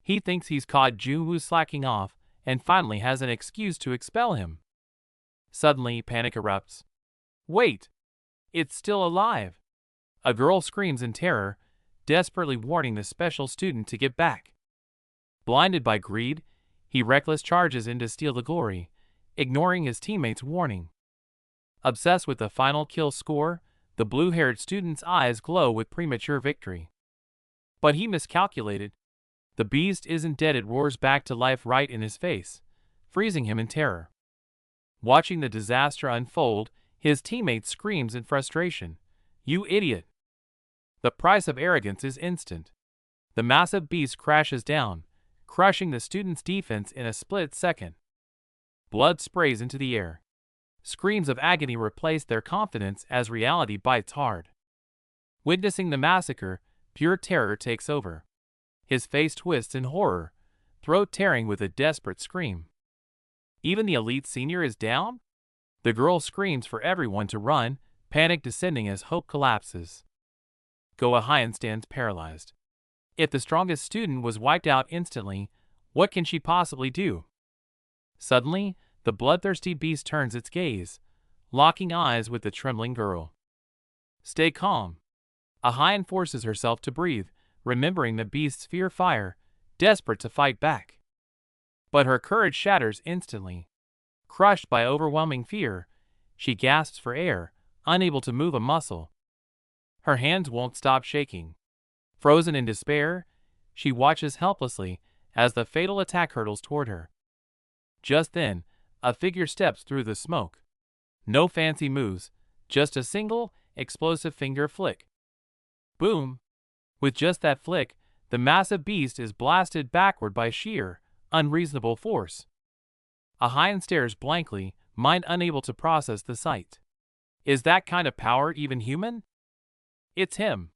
A: He thinks he's caught Junwoo slacking off and finally has an excuse to expel him. Suddenly, panic erupts. Wait! It's still alive! A girl screams in terror, desperately warning the special student to get back. Blinded by greed, he reckless charges in to steal the glory, ignoring his teammates' warning. Obsessed with the final kill score, the blue-haired student's eyes glow with premature victory. But he miscalculated. The beast isn't dead. It roars back to life right in his face, freezing him in terror. Watching the disaster unfold, his teammate screams in frustration, "You idiot!" The price of arrogance is instant. The massive beast crashes down, crushing the student's defense in a split second. Blood sprays into the air. Screams of agony replace their confidence as reality bites hard. Witnessing the massacre, pure terror takes over. His face twists in horror, throat tearing with a desperate scream. Even the elite senior is down? The girl screams for everyone to run, panic descending as hope collapses. Go-Ahyun stands paralyzed. If the strongest student was wiped out instantly, what can she possibly do? Suddenly, the bloodthirsty beast turns its gaze, locking eyes with the trembling girl. Stay calm. Ahyun forces herself to breathe, remembering the beast's fierce fire, desperate to fight back. But her courage shatters instantly. Crushed by overwhelming fear, she gasps for air, unable to move a muscle. Her hands won't stop shaking. Frozen in despair, she watches helplessly as the fatal attack hurtles toward her. Just then, a figure steps through the smoke. No fancy moves, just a single, explosive finger flick. Boom! With just that flick, the massive beast is blasted backward by sheer, unreasonable force. Ahian stares blankly, mind unable to process the sight. Is that kind of power even human? It's him.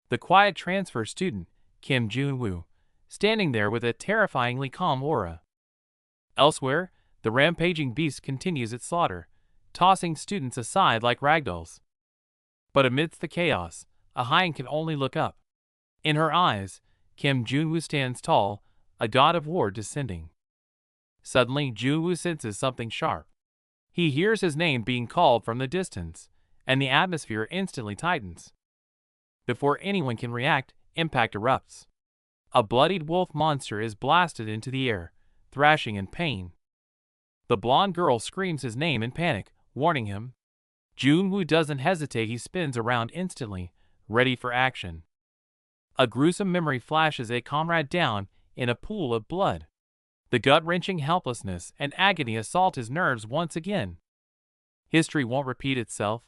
A: The quiet transfer student, Kim Jun-woo, standing there with a terrifyingly calm aura. Elsewhere, the rampaging beast continues its slaughter, tossing students aside like ragdolls. But amidst the chaos, Ahian can only look up. In her eyes, Kim Jun-woo stands tall, a god of war descending. Suddenly, Jun-woo senses something sharp. He hears his name being called from the distance, and the atmosphere instantly tightens. Before anyone can react, impact erupts. A bloodied wolf monster is blasted into the air, thrashing in pain. The blonde girl screams his name in panic, warning him. Jun-woo doesn't hesitate, he spins around instantly, ready for action. A gruesome memory flashes a comrade down in a pool of blood. The gut-wrenching helplessness and agony assault his nerves once again. History won't repeat itself.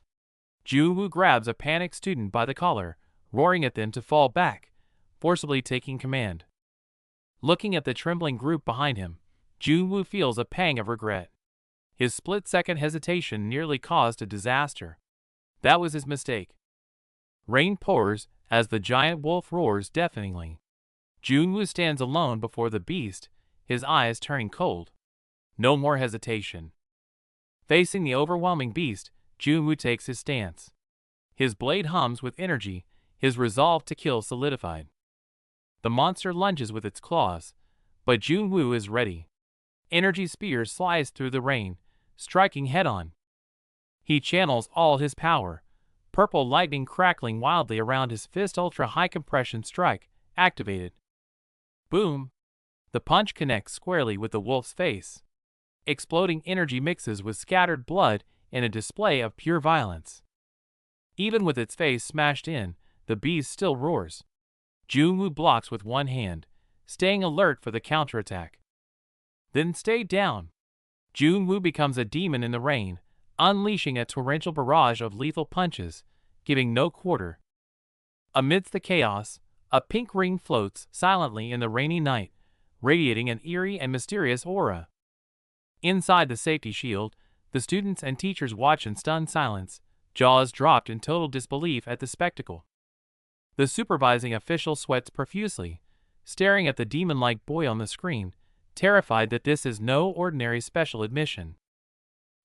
A: Jun-woo grabs a panicked student by the collar, roaring at them to fall back, forcibly taking command. Looking at the trembling group behind him, Jun-woo feels a pang of regret. His split-second hesitation nearly caused a disaster. That was his mistake. Rain pours as the giant wolf roars deafeningly. Jun-woo stands alone before the beast, his eyes turning cold. No more hesitation. Facing the overwhelming beast, Jun-woo takes his stance. His blade hums with energy, his resolve to kill solidified. The monster lunges with its claws, but Jun-woo is ready. Energy spears slice through the rain, striking head-on. He channels all his power, purple lightning crackling wildly around his fist. Ultra-high compression strike activated. Boom! The punch connects squarely with the wolf's face. Exploding energy mixes with scattered blood in a display of pure violence. Even with its face smashed in, the beast still roars. Jun-woo blocks with one hand, staying alert for the counterattack. Then stay down. Jun-woo becomes a demon in the rain, unleashing a torrential barrage of lethal punches, giving no quarter. Amidst the chaos, a pink ring floats silently in the rainy night, radiating an eerie and mysterious aura. Inside the safety shield, the students and teachers watch in stunned silence, jaws dropped in total disbelief at the spectacle. The supervising official sweats profusely, staring at the demon-like boy on the screen, terrified that this is no ordinary special admission.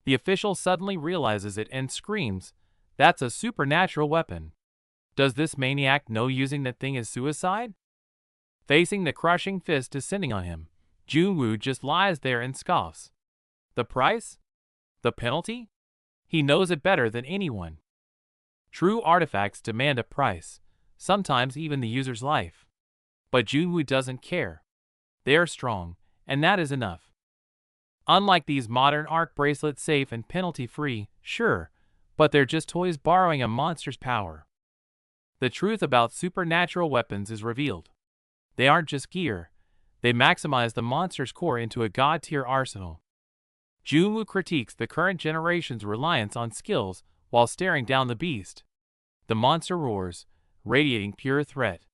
A: The official suddenly realizes it and screams, "That's a supernatural weapon. Does this maniac know using that thing is suicide?" Facing the crushing fist descending on him, Jun-woo just lies there and scoffs. The price? The penalty? He knows it better than anyone. True artifacts demand a price, sometimes even the user's life. But Jun-woo doesn't care. They are strong, and that is enough. Unlike these modern arc bracelets, safe and penalty-free, sure, but they're just toys borrowing a monster's power. The truth about supernatural weapons is revealed. They aren't just gear. They maximize the monster's core into a god-tier arsenal. Jun-woo critiques the current generation's reliance on skills while staring down the beast. The monster roars, radiating pure threat.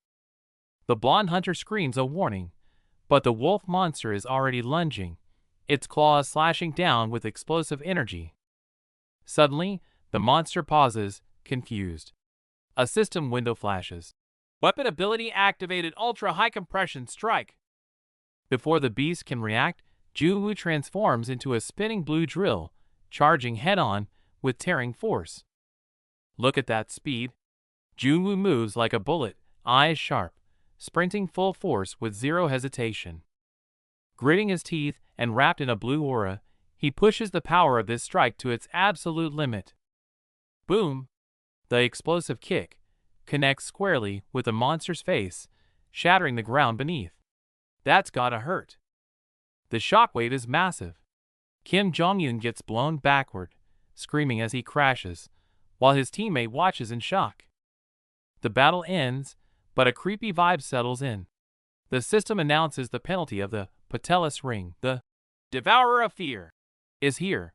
A: The blonde hunter screams a warning, but the wolf monster is already lunging, its claws slashing down with explosive energy. Suddenly, the monster pauses, confused. A system window flashes. Weapon ability activated, ultra-high compression strike. Before the beast can react, Jun-woo transforms into a spinning blue drill, charging head-on with tearing force. Look at that speed. Jun-woo moves like a bullet, eyes sharp, sprinting full force with zero hesitation. Gritting his teeth and wrapped in a blue aura, he pushes the power of this strike to its absolute limit. Boom! The explosive kick connects squarely with the monster's face, shattering the ground beneath. That's gotta hurt. The shockwave is massive. Kim Jong-un gets blown backward, screaming as he crashes, while his teammate watches in shock. The battle ends, but a creepy vibe settles in. The system announces the penalty of the Patelis ring, the Devourer of Fear, is here.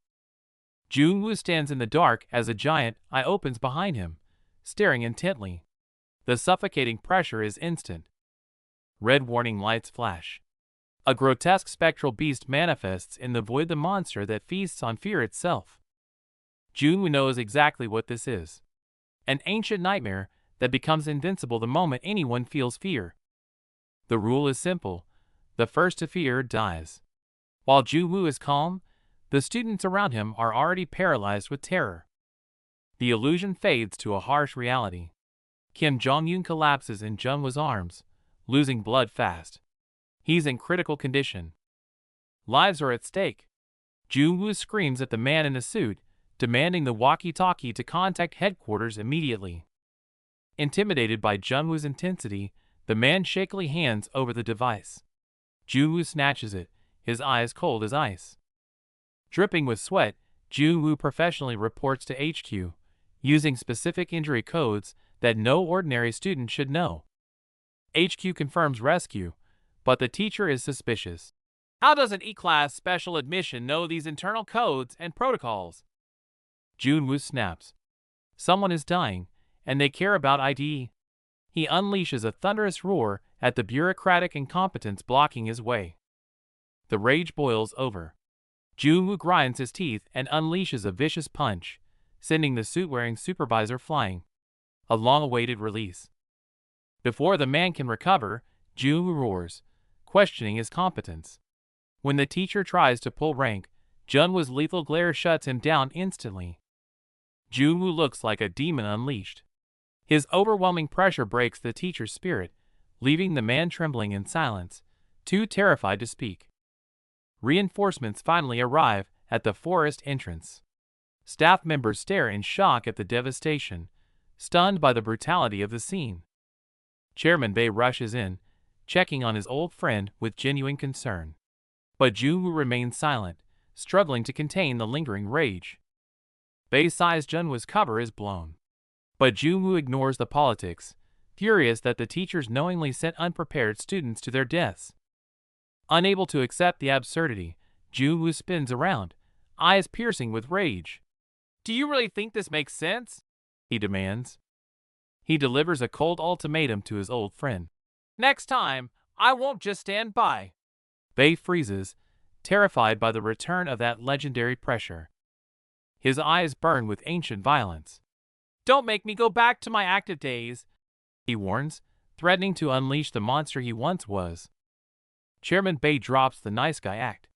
A: Jung-woo stands in the dark as a giant eye opens behind him, staring intently. The suffocating pressure is instant. Red warning lights flash. A grotesque spectral beast manifests in the void, the monster that feasts on fear itself. Jung-woo knows exactly what this is. An ancient nightmare that becomes invincible the moment anyone feels fear. The rule is simple: the first to fear dies. While Jung-woo is calm, the students around him are already paralyzed with terror. The illusion fades to a harsh reality. Kim Jong-un collapses in Jung-woo's arms, losing blood fast. He's in critical condition. Lives are at stake. Jung-woo screams at the man in the suit, demanding the walkie-talkie to contact headquarters immediately. Intimidated by Jung-woo's intensity, the man shakily hands over the device. Jung-woo snatches it, his eyes cold as ice. Dripping with sweat, Jung-woo professionally reports to HQ, using specific injury codes that no ordinary student should know. HQ confirms rescue, but the teacher is suspicious. How does an E-class special admission know these internal codes and protocols? Jung-woo snaps. Someone is dying, and they care about ID. He unleashes a thunderous roar at the bureaucratic incompetence blocking his way. The rage boils over. Jung-woo grinds his teeth and unleashes a vicious punch, sending the suit-wearing supervisor flying. A long-awaited release. Before the man can recover, Jung-woo roars, questioning his competence. When the teacher tries to pull rank, Jung-woo's lethal glare shuts him down instantly. Jung-woo looks like a demon unleashed. His overwhelming pressure breaks the teacher's spirit, leaving the man trembling in silence, too terrified to speak. Reinforcements finally arrive at the forest entrance. Staff members stare in shock at the devastation, stunned by the brutality of the scene. Chairman Bae rushes in, checking on his old friend with genuine concern. But Jung-woo remains silent, struggling to contain the lingering rage. Bae sighs. Jung-woo's cover is blown. But Jung-woo ignores the politics, furious that the teachers knowingly sent unprepared students to their deaths. Unable to accept the absurdity, Jung-woo spins around, eyes piercing with rage. Do you really think this makes sense? He demands. He delivers a cold ultimatum to his old friend. Next time, I won't just stand by. Bae freezes, terrified by the return of that legendary pressure. His eyes burn with ancient violence. Don't make me go back to my active days, he warns, threatening to unleash the monster he once was. Chairman Bae drops the nice guy act.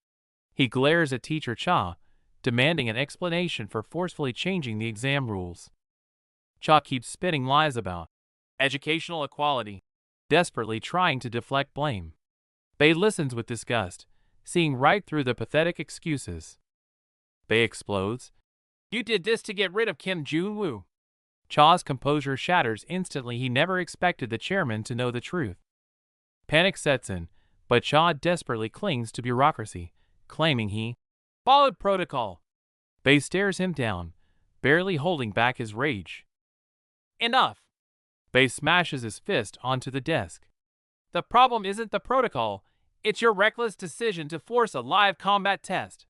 A: He glares at Teacher Cha, demanding an explanation for forcefully changing the exam rules. Cha keeps spitting lies about educational equality, desperately trying to deflect blame. Bae listens with disgust, seeing right through the pathetic excuses. Bae explodes. You did this to get rid of Kim Jung-woo. Cha's composure shatters instantly. He never expected the chairman to know the truth. Panic sets in, but Cha desperately clings to bureaucracy, claiming he followed protocol. Bae stares him down, barely holding back his rage. Enough! Bae smashes his fist onto the desk. The problem isn't the protocol, it's your reckless decision to force a live combat test.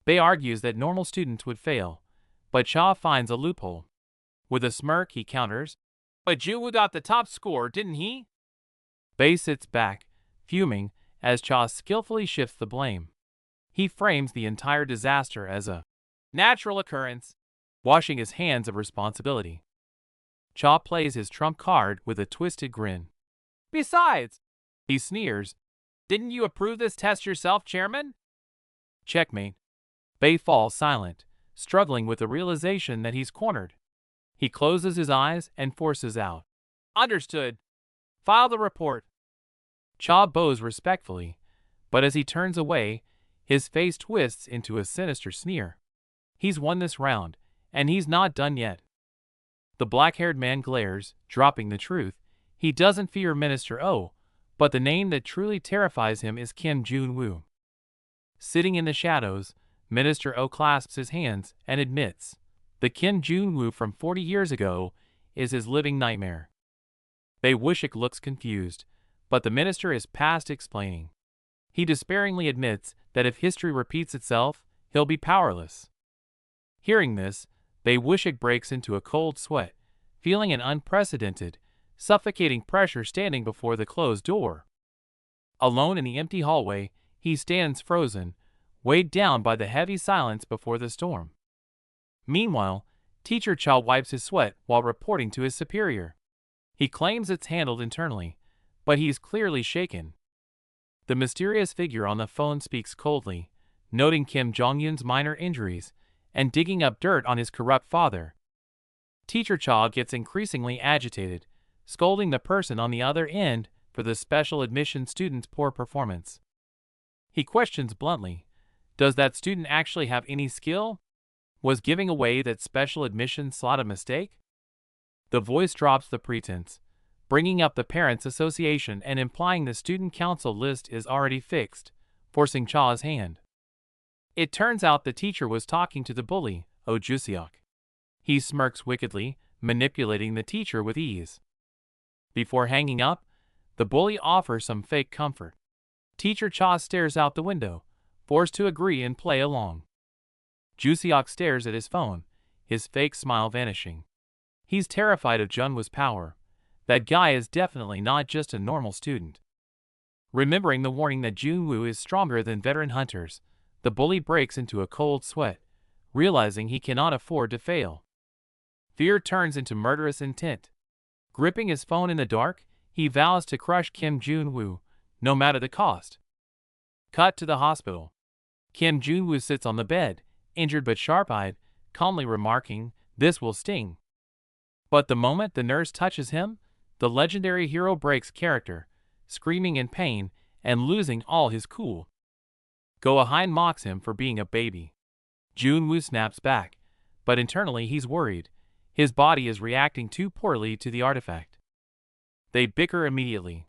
A: Bae argues that normal students would fail, but Cha finds a loophole. With a smirk, he counters, but Jung-woo got the top score, didn't he? Bae sits back, fuming, as Cha skillfully shifts the blame. He frames the entire disaster as a natural occurrence, washing his hands of responsibility. Cha plays his trump card with a twisted grin. Besides, he sneers, didn't you approve this test yourself, Chairman? Checkmate. Bae falls silent, struggling with the realization that he's cornered. He closes his eyes and forces out. Understood. File the report. Cha bows respectfully, but as he turns away, his face twists into a sinister sneer. He's won this round, and he's not done yet. The black-haired man glares, dropping the truth. He doesn't fear Minister O, but the name that truly terrifies him is Kim Jun-woo. Sitting in the shadows, Minister O clasps his hands and admits, the Kim Jun-woo from 40 years ago is his living nightmare. Bae Wushik looks confused, but the minister is past explaining. He despairingly admits that if history repeats itself, he'll be powerless. Hearing this, Bae Wushik breaks into a cold sweat, feeling an unprecedented, suffocating pressure standing before the closed door. Alone in the empty hallway, he stands frozen, weighed down by the heavy silence before the storm. Meanwhile, Teacher Cha wipes his sweat while reporting to his superior. He claims it's handled internally, but he's clearly shaken. The mysterious figure on the phone speaks coldly, noting Kim Jong-un's minor injuries and digging up dirt on his corrupt father. Teacher Cha gets increasingly agitated, scolding the person on the other end for the special admission student's poor performance. He questions bluntly, does that student actually have any skill? Was giving away that special admission slot a mistake? The voice drops the pretense, bringing up the Parents Association and implying the student council list is already fixed, forcing Cha's hand. It turns out the teacher was talking to the bully, Oh Juseok. He smirks wickedly, manipulating the teacher with ease. Before hanging up, the bully offers some fake comfort. Teacher Cha stares out the window, forced to agree and play along. Juseok stares at his phone, his fake smile vanishing. He's terrified of Junwoo's power. That guy is definitely not just a normal student. Remembering the warning that Junwoo is stronger than veteran hunters, the bully breaks into a cold sweat, realizing he cannot afford to fail. Fear turns into murderous intent. Gripping his phone in the dark, he vows to crush Kim Jun-woo, no matter the cost. Cut to the hospital. Kim Jun-woo sits on the bed, injured but sharp-eyed, calmly remarking, "This will sting." But the moment the nurse touches him, the legendary hero breaks character, screaming in pain and losing all his cool. Go-Ahein mocks him for being a baby. Jun-woo snaps back, but internally he's worried. His body is reacting too poorly to the artifact. They bicker immediately.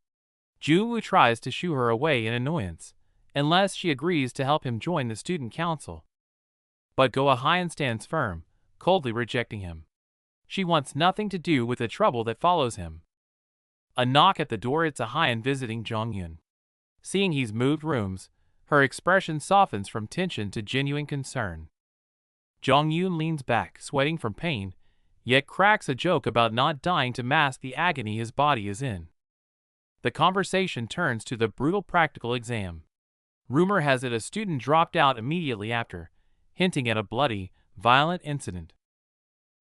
A: Jun-woo tries to shoo her away in annoyance, unless she agrees to help him join the student council. But Go-Ahein stands firm, coldly rejecting him. She wants nothing to do with the trouble that follows him. A knock at the door. It's Ahein visiting Jong-yun. Seeing he's moved rooms, her expression softens from tension to genuine concern. Jong-yun leans back, sweating from pain, yet cracks a joke about not dying to mask the agony his body is in. The conversation turns to the brutal practical exam. Rumor has it a student dropped out immediately after, hinting at a bloody, violent incident.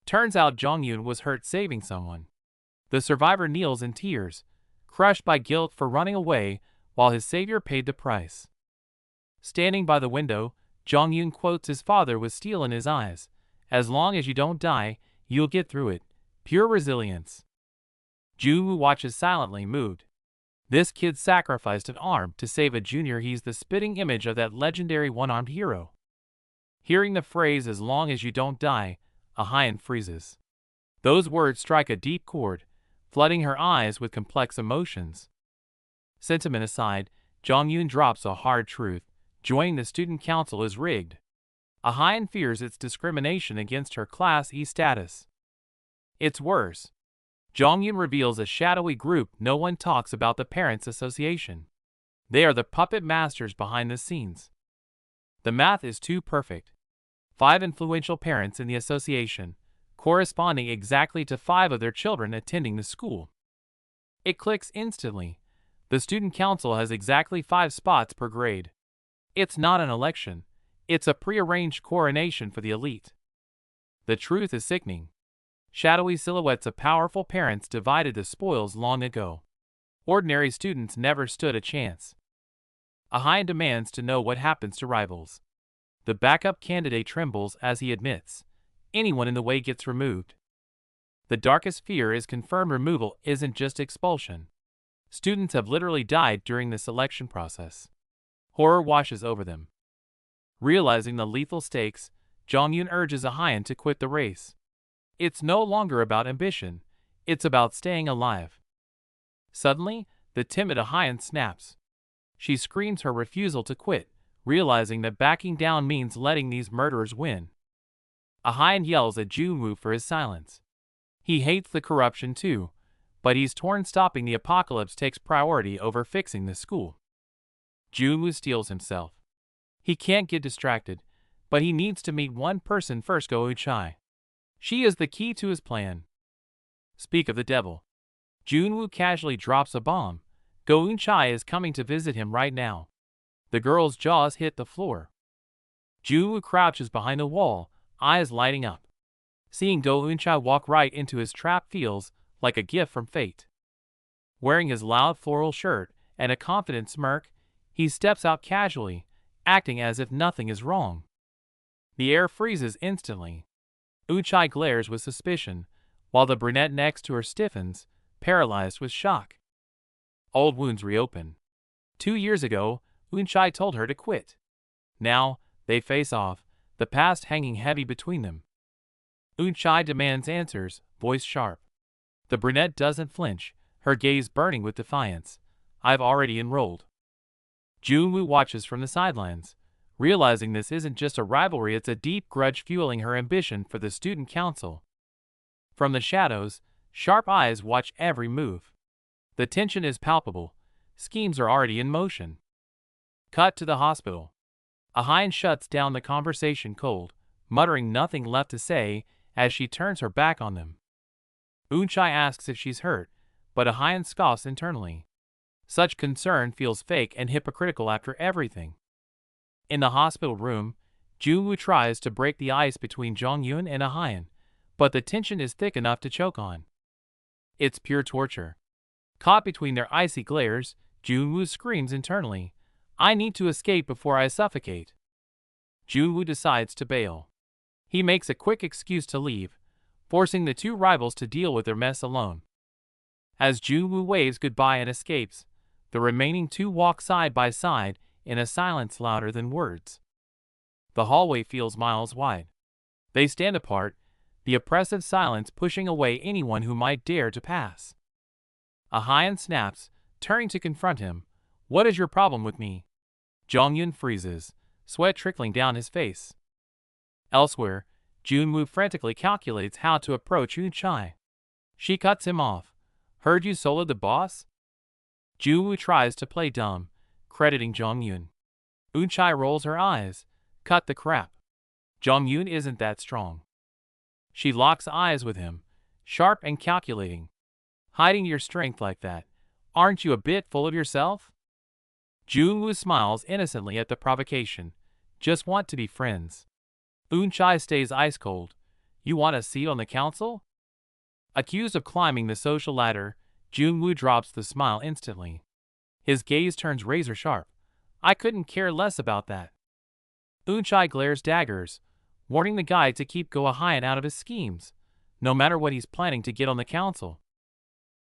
A: Turns out Jong-yun was hurt saving someone. The survivor kneels in tears, crushed by guilt for running away while his savior paid the price. Standing by the window, Jong-yun quotes his father with steel in his eyes, "As long as you don't die, you'll get through it. Pure resilience." Jun-woo watches silently, moved. This kid sacrificed an arm to save a junior. He's the spitting image of that legendary one-armed hero. Hearing the phrase, "as long as you don't die," Ahein freezes. Those words strike a deep chord, flooding her eyes with complex emotions. Sentiment aside, Jong-yun drops a hard truth. Joining the student council is rigged. Ahein fears it's discrimination against her Class E status. It's worse. Jong-yun reveals a shadowy group. No one talks about the Parents Association. They are the puppet masters behind the scenes. The math is too perfect. 5 influential parents in the association, corresponding exactly to 5 of their children attending the school. It clicks instantly. The student council has exactly 5 spots per grade. It's not an election. It's a prearranged coronation for the elite. The truth is sickening. Shadowy silhouettes of powerful parents divided the spoils long ago. Ordinary students never stood a chance. Ahein demands to know what happens to rivals. The backup candidate trembles as he admits, anyone in the way gets removed. The darkest fear is confirmed removal isn't just expulsion. Students have literally died during the selection process. Horror washes over them. Realizing the lethal stakes, Jong-yun urges Ahein to quit the race. It's no longer about ambition, it's about staying alive. Suddenly, the timid Ahian snaps. She screams her refusal to quit, realizing that backing down means letting these murderers win. Ahian yells at Junwoo for his silence. He hates the corruption too, but he's torn. Stopping the apocalypse takes priority over fixing the school. Junwoo steels himself. He can't get distracted, but he needs to meet one person first. Go Eun-chae. She is the key to his plan. Speak of the devil. Junwoo casually drops a bomb. Go Eun-chae is coming to visit him right now. The girl's jaws hit the floor. Junwoo crouches behind the wall, eyes lighting up. Seeing Do Eun-chae walk right into his trap feels like a gift from fate. Wearing his loud floral shirt and a confident smirk, he steps out casually, acting as if nothing is wrong. The air freezes instantly. Eun-chae glares with suspicion, while the brunette next to her stiffens, paralyzed with shock. Old wounds reopen. 2 years ago, Eun-chae told her to quit. Now, they face off, the past hanging heavy between them. Eun-chae demands answers, voice sharp. The brunette doesn't flinch, her gaze burning with defiance. I've already enrolled. Junwoo watches from the sidelines, realizing this isn't just a rivalry, it's a deep grudge fueling her ambition for the student council. From the shadows, sharp eyes watch every move. The tension is palpable. Schemes are already in motion. Cut to the hospital. Ahian shuts down the conversation cold, muttering nothing left to say as she turns her back on them. Eun-chae asks if she's hurt, but Ahian scoffs internally. Such concern feels fake and hypocritical after everything. In the hospital room, Junwoo tries to break the ice between Jong-yoon and Ahian, but the tension is thick enough to choke on. It's pure torture. Caught between their icy glares, Junwoo screams internally, I need to escape before I suffocate. Junwoo decides to bail. He makes a quick excuse to leave, forcing the two rivals to deal with their mess alone. As Junwoo waves goodbye and escapes, the remaining two walk side by side in a silence louder than words. The hallway feels miles wide. They stand apart, the oppressive silence pushing away anyone who might dare to pass. Ahian snaps, turning to confront him. What is your problem with me? Jong-yoon freezes, sweat trickling down his face. Elsewhere, Junwoo frantically calculates how to approach Eun-chae. She cuts him off. Heard you soloed the boss? Junwoo tries to play dumb, crediting Jong-yoon. Eun-chae rolls her eyes. Cut the crap. Jong-yoon isn't that strong. She locks eyes with him, sharp and calculating. Hiding your strength like that, aren't you a bit full of yourself? Junwoo smiles innocently at the provocation. Just want to be friends. Eun-chae stays ice cold. You want a seat on the council? Accused of climbing the social ladder, Junwoo drops the smile instantly. His gaze turns razor sharp. I couldn't care less about that. Eun-chae glares daggers, warning the guy to keep Go Ahian out of his schemes, no matter what he's planning to get on the council.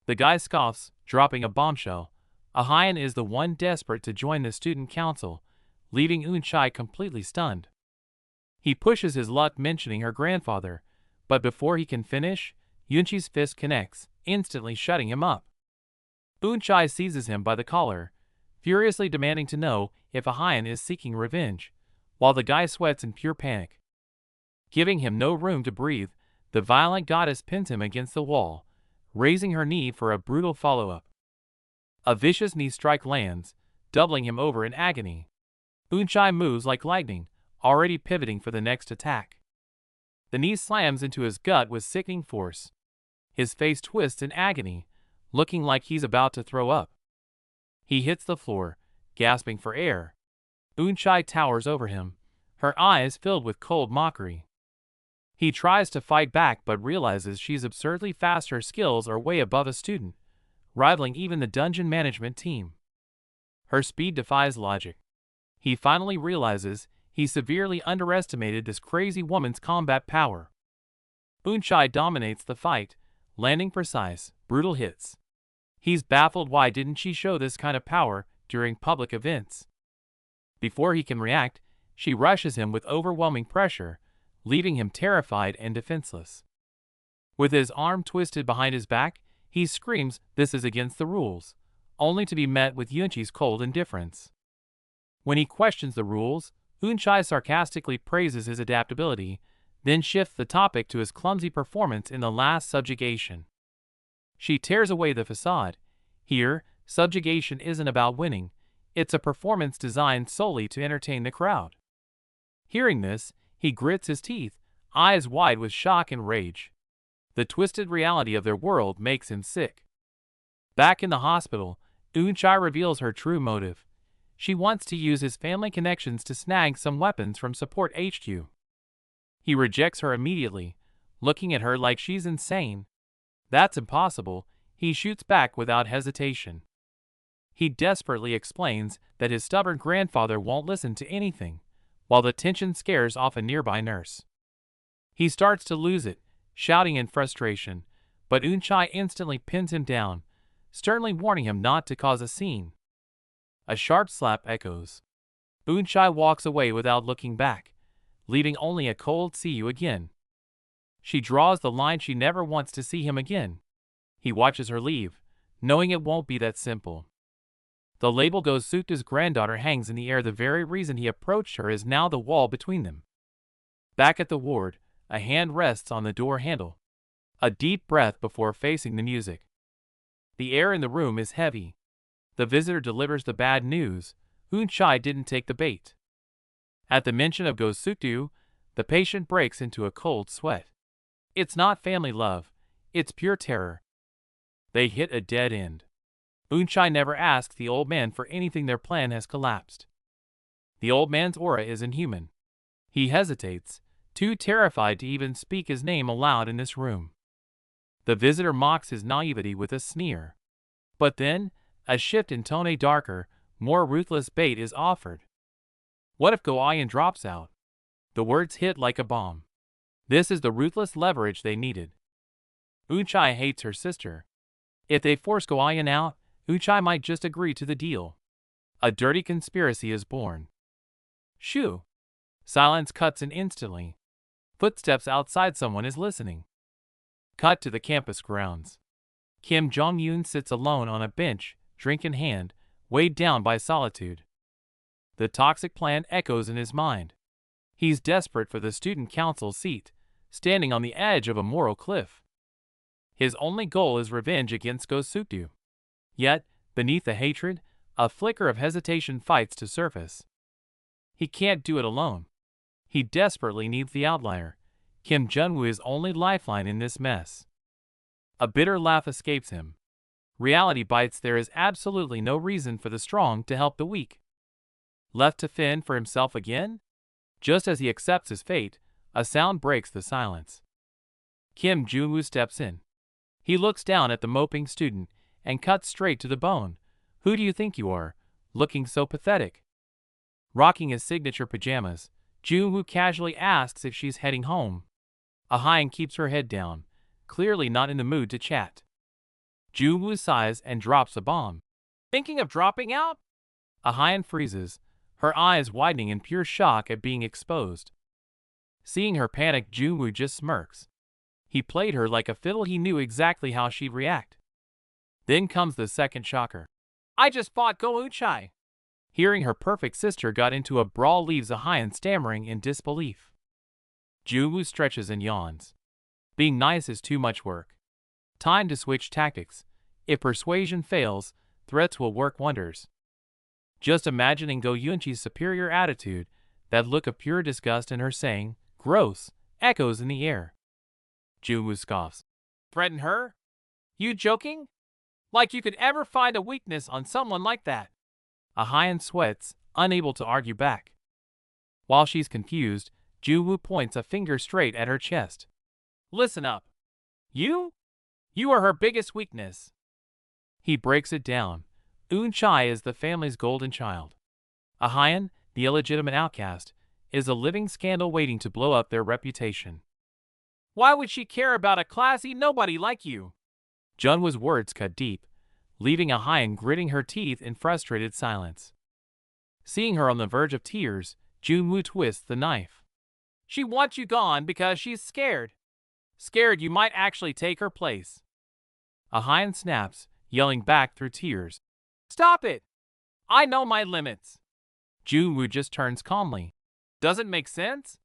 A: The guy scoffs, dropping a bombshell. Ahian is the one desperate to join the student council, leaving Eun-chae completely stunned. He pushes his luck mentioning her grandfather, but before he can finish, Eun-chae's fist connects, instantly shutting him up. Eun-chae seizes him by the collar, furiously demanding to know if Ahian is seeking revenge, while the guy sweats in pure panic. Giving him no room to breathe, the violent goddess pins him against the wall, raising her knee for a brutal follow-up. A vicious knee strike lands, doubling him over in agony. Eun-chae moves like lightning, already pivoting for the next attack. The knee slams into his gut with sickening force. His face twists in agony, looking like he's about to throw up. He hits the floor, gasping for air. Eun-chae towers over him, her eyes filled with cold mockery. He tries to fight back but realizes she's absurdly fast. Her skills are way above a student, rivaling even the dungeon management team. Her speed defies logic. He finally realizes he severely underestimated this crazy woman's combat power. Eun-chae dominates the fight, landing precise, brutal hits. He's baffled. Why didn't she show this kind of power during public events? Before he can react, she rushes him with overwhelming pressure, leaving him terrified and defenseless. With his arm twisted behind his back, he screams this is against the rules, only to be met with Yunchi's cold indifference. When he questions the rules, Eunchai sarcastically praises his adaptability, then shifts the topic to his clumsy performance in the last subjugation. She tears away the facade. Here, subjugation isn't about winning, it's a performance designed solely to entertain the crowd. Hearing this, he grits his teeth, eyes wide with shock and rage. The twisted reality of their world makes him sick. Back in the hospital, Eunchai reveals her true motive. She wants to use his family connections to snag some weapons from Support HQ. He rejects her immediately, looking at her like she's insane. That's impossible, he shoots back without hesitation. He desperately explains that his stubborn grandfather won't listen to anything, while the tension scares off a nearby nurse. He starts to lose it, shouting in frustration, but Eunchai instantly pins him down, sternly warning him not to cause a scene. A sharp slap echoes. Eunchai walks away without looking back, leaving only a cold "see you again." She draws the line she never wants to see him again. He watches her leave, knowing it won't be that simple. The label Go-Sukda's granddaughter hangs in the air. The very reason he approached her is now the wall between them. Back at the ward, a hand rests on the door handle. A deep breath before facing the music. The air in the room is heavy. The visitor delivers the bad news. Eunchai didn't take the bait. At the mention of Go-Sukda, the patient breaks into a cold sweat. It's not family love, it's pure terror. They hit a dead end. Eunchai never asks the old man for anything. Their plan has collapsed. The old man's aura is inhuman. He hesitates, too terrified to even speak his name aloud in this room. The visitor mocks his naivety with a sneer. But then, a shift in tone, a darker, more ruthless bait is offered. What if Go-Ian drops out? The words hit like a bomb. This is the ruthless leverage they needed. Eunchai hates her sister. If they force Go-Ian out, Eunchai might just agree to the deal. A dirty conspiracy is born. Shoo! Silence cuts in instantly. Footsteps outside. Someone is listening. Cut to the campus grounds. Kim Jong-un sits alone on a bench, drink in hand, weighed down by solitude. The toxic plan echoes in his mind. He's desperate for the student council seat, standing on the edge of a moral cliff. His only goal is revenge against Go-Sukda. Yet, beneath the hatred, a flicker of hesitation fights to surface. He can't do it alone. He desperately needs the outlier, Kim Jong-woo, his only lifeline in this mess. A bitter laugh escapes him. Reality bites. There is absolutely no reason for the strong to help the weak. Left to fend for himself again? Just as he accepts his fate, a sound breaks the silence. Kim Jong-woo steps in. He looks down at the moping student and cuts straight to the bone. Who do you think you are, looking so pathetic? Rocking his signature pajamas, Jong-woo casually asks if she's heading home. Ah-hyun keeps her head down, clearly not in the mood to chat. Jong-woo sighs and drops a bomb. Thinking of dropping out? Ah-hyun freezes, her eyes widening in pure shock at being exposed. Seeing her panic, Jong-woo just smirks. He played her like a fiddle. He knew exactly how she'd react. Then comes the second shocker. I just fought Go-Eunchai. Hearing her perfect sister got into a brawl leaves Ah-hyun stammering in disbelief. Jong-woo stretches and yawns. Being nice is too much work. Time to switch tactics. If persuasion fails, threats will work wonders. Just imagining Go-Eunchai's superior attitude, that look of pure disgust in her saying, "Gross," echoes in the air. Jong-woo scoffs. Threaten her? You joking? Like you could ever find a weakness on someone like that. Ah-hyun sweats, unable to argue back. While she's confused, Jong-woo points a finger straight at her chest. Listen up. You are her biggest weakness. He breaks it down. Eunchai is the family's golden child. Ah-hyun, the illegitimate outcast, is a living scandal waiting to blow up their reputation. Why would she care about a classy nobody like you? Jung-woo's words cut deep, leaving Ah-hyun gritting her teeth in frustrated silence. Seeing her on the verge of tears, Jong-woo twists the knife. She wants you gone because she's scared. Scared you might actually take her place. A Hyan snaps, yelling back through tears. Stop it! I know my limits. Junwoo just turns calmly. Doesn't make sense?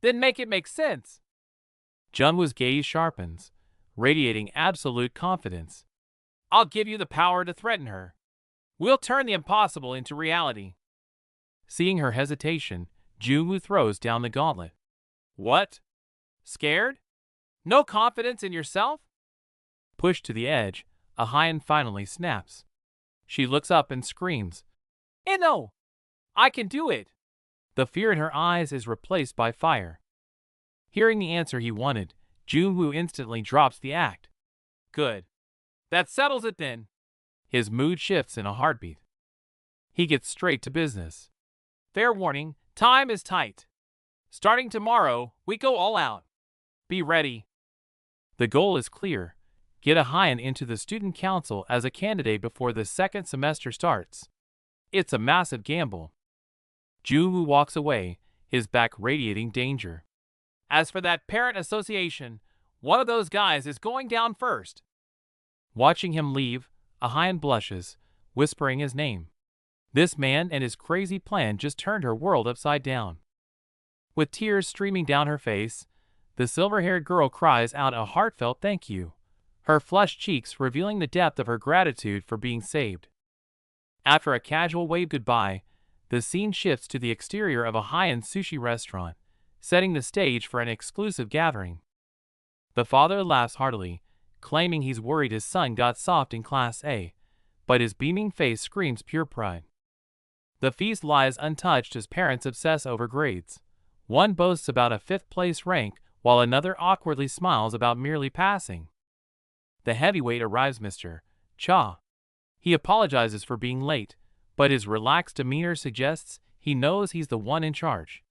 A: Then make it make sense. Junwoo's gaze sharpens, radiating absolute confidence. I'll give you the power to threaten her. We'll turn the impossible into reality. Seeing her hesitation, Junwoo throws down the gauntlet. What? Scared? No confidence in yourself? Pushed to the edge, a Hyan finally snaps. She looks up and screams, Enno! I can do it! The fear in her eyes is replaced by fire. Hearing the answer he wanted, Junwoo instantly drops the act. Good. That settles it then. His mood shifts in a heartbeat. He gets straight to business. Fair warning, time is tight. Starting tomorrow, we go all out. Be ready. The goal is clear. Get a Hyan into the student council as a candidate before the second semester starts. It's a massive gamble. Junwoo walks away, his back radiating danger. As for that parent association, one of those guys is going down first. Watching him leave, a Hyan blushes, whispering his name. This man and his crazy plan just turned her world upside down. With tears streaming down her face, the silver-haired girl cries out a heartfelt thank you, her flushed cheeks revealing the depth of her gratitude for being saved. After a casual wave goodbye, the scene shifts to the exterior of a high-end sushi restaurant, setting the stage for an exclusive gathering. The father laughs heartily, claiming he's worried his son got soft in Class A, but his beaming face screams pure pride. The feast lies untouched as parents obsess over grades. One boasts about a fifth-place rank, while another awkwardly smiles about merely passing. The heavyweight arrives, Mr. Cha. He apologizes for being late, but his relaxed demeanor suggests he knows he's the one in charge.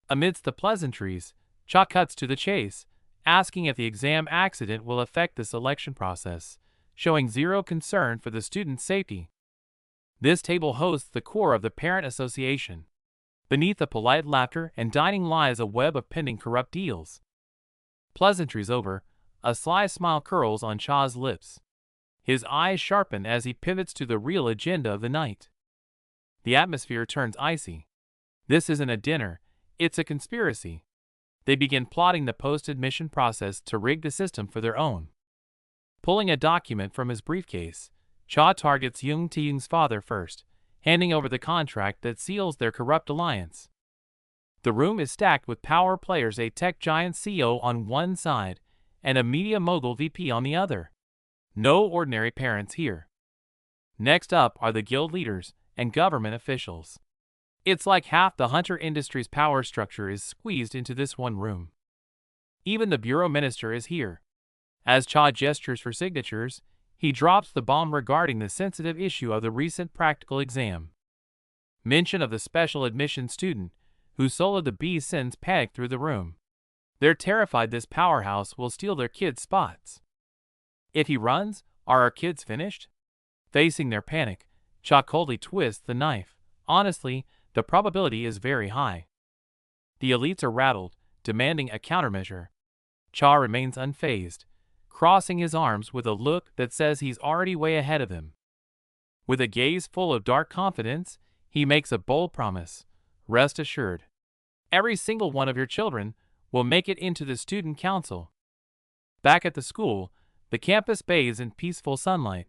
A: Amidst the pleasantries, Cha cuts to the chase, asking if the exam accident will affect the selection process, showing zero concern for the student's safety. This table hosts the core of the parent association. Beneath the polite laughter and dining lies a web of pending corrupt deals. Pleasantries over, a sly smile curls on Cha's lips. His eyes sharpen as he pivots to the real agenda of the night. The atmosphere turns icy. This isn't a dinner, it's a conspiracy. They begin plotting the post-admission process to rig the system for their own. Pulling a document from his briefcase, Cha targets Young Tae-young's father first, handing over the contract that seals their corrupt alliance. The room is stacked with power players, a tech giant CEO on one side and a media mogul VP on the other. No ordinary parents here. Next up are the guild leaders and government officials. It's like half the hunter industry's power structure is squeezed into this one room. Even the bureau minister is here. As Cha gestures for signatures, he drops the bomb regarding the sensitive issue of the recent practical exam. Mention of the special admission student, who soloed the B sends panic through the room. They're terrified this powerhouse will steal their kids' spots. If he runs, are our kids finished? Facing their panic, Cha coldly twists the knife. Honestly, the probability is very high. The elites are rattled, demanding a countermeasure. Cha remains unfazed, crossing his arms with a look that says he's already way ahead of him. With a gaze full of dark confidence, he makes a bold promise. Rest assured, every single one of your children will make it into the student council. Back at the school, the campus bathes in peaceful sunlight,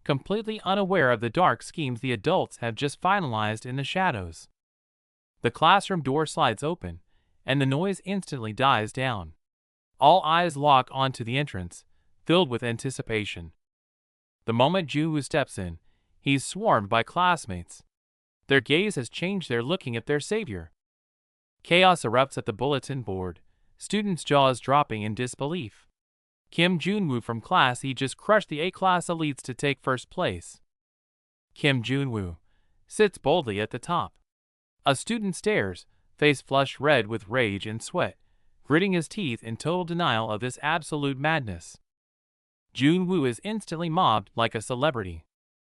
A: completely unaware of the dark schemes the adults have just finalized in the shadows. The classroom door slides open, and the noise instantly dies down. All eyes lock onto the entrance, filled with anticipation. The moment Junwoo steps in, he's swarmed by classmates. Their gaze has changed, they're looking at their savior. Chaos erupts at the bulletin board, students' jaws dropping in disbelief. Kim Junwoo from Class E just crushed the A-class elites to take first place. Kim Junwoo sits boldly at the top. A student stares, face flushed red with rage and sweat, gritting his teeth in total denial of this absolute madness. Junwoo is instantly mobbed like a celebrity.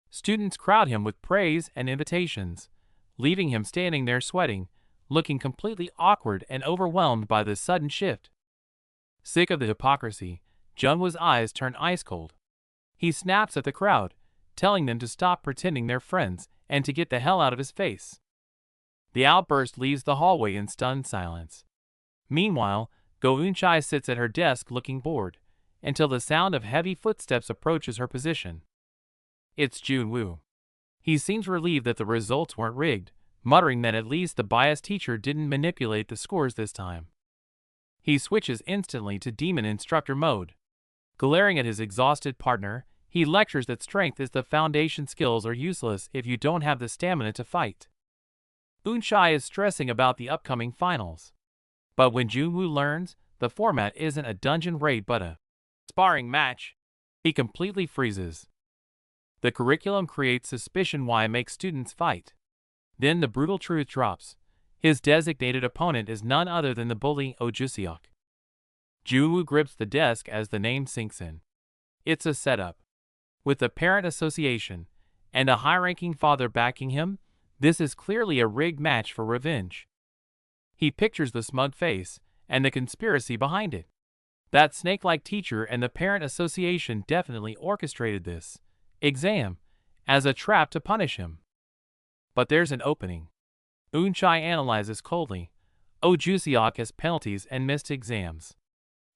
A: Students crowd him with praise and invitations, leaving him standing there sweating, looking completely awkward and overwhelmed by this sudden shift. Sick of the hypocrisy, Junwoo's eyes turn ice cold. He snaps at the crowd, telling them to stop pretending they're friends and to get the hell out of his face. The outburst leaves the hallway in stunned silence. Meanwhile, Go Eun-chai sits at her desk looking bored, until the sound of heavy footsteps approaches her position. It's Jun-woo. He seems relieved that the results weren't rigged, muttering that at least the biased teacher didn't manipulate the scores this time. He switches instantly to demon instructor mode. Glaring at his exhausted partner, he lectures that strength is the foundation, skills are useless if you don't have the stamina to fight. Eun-chai is stressing about the upcoming finals. But when Jun-woo learns the format isn't a dungeon raid but a sparring match, he completely freezes. The curriculum creates suspicion why it makes students fight. Then the brutal truth drops. His designated opponent is none other than the bully Oh Juseok. Jun-woo grips the desk as the name sinks in. It's a setup. With the parent association and a high-ranking father backing him, this is clearly a rigged match for revenge. He pictures the smug face and the conspiracy behind it. That snake-like teacher and the parent association definitely orchestrated this exam as a trap to punish him. But there's an opening. Eun-chai analyzes coldly. Oh Juseok has penalties and missed exams.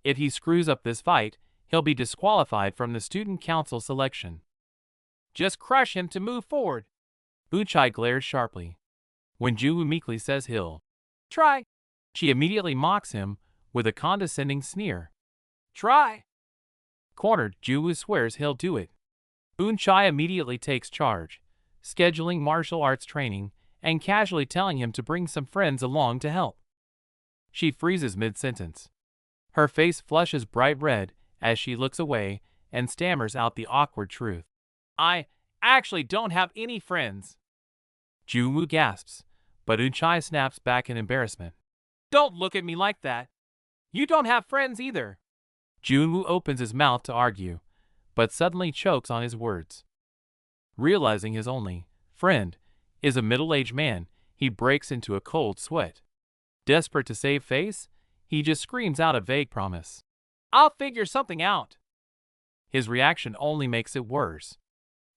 A: If he screws up this fight, he'll be disqualified from the student council selection. Just crush him to move forward. Eun-chai glares sharply. When Jun-woo meekly says he'll try, she immediately mocks him with a condescending sneer. Try. Cornered, Jun-woo swears he'll do it. Eun-chai immediately takes charge, scheduling martial arts training and casually telling him to bring some friends along to help. She freezes mid-sentence. Her face flushes bright red as she looks away and stammers out the awkward truth. I actually don't have any friends. Jun-woo gasps, but Eun-chai snaps back in embarrassment. Don't look at me like that. You don't have friends either. Jun-woo opens his mouth to argue, but suddenly chokes on his words. Realizing his only friend is a middle-aged man, he breaks into a cold sweat. Desperate to save face, he just screams out a vague promise. I'll figure something out. His reaction only makes it worse.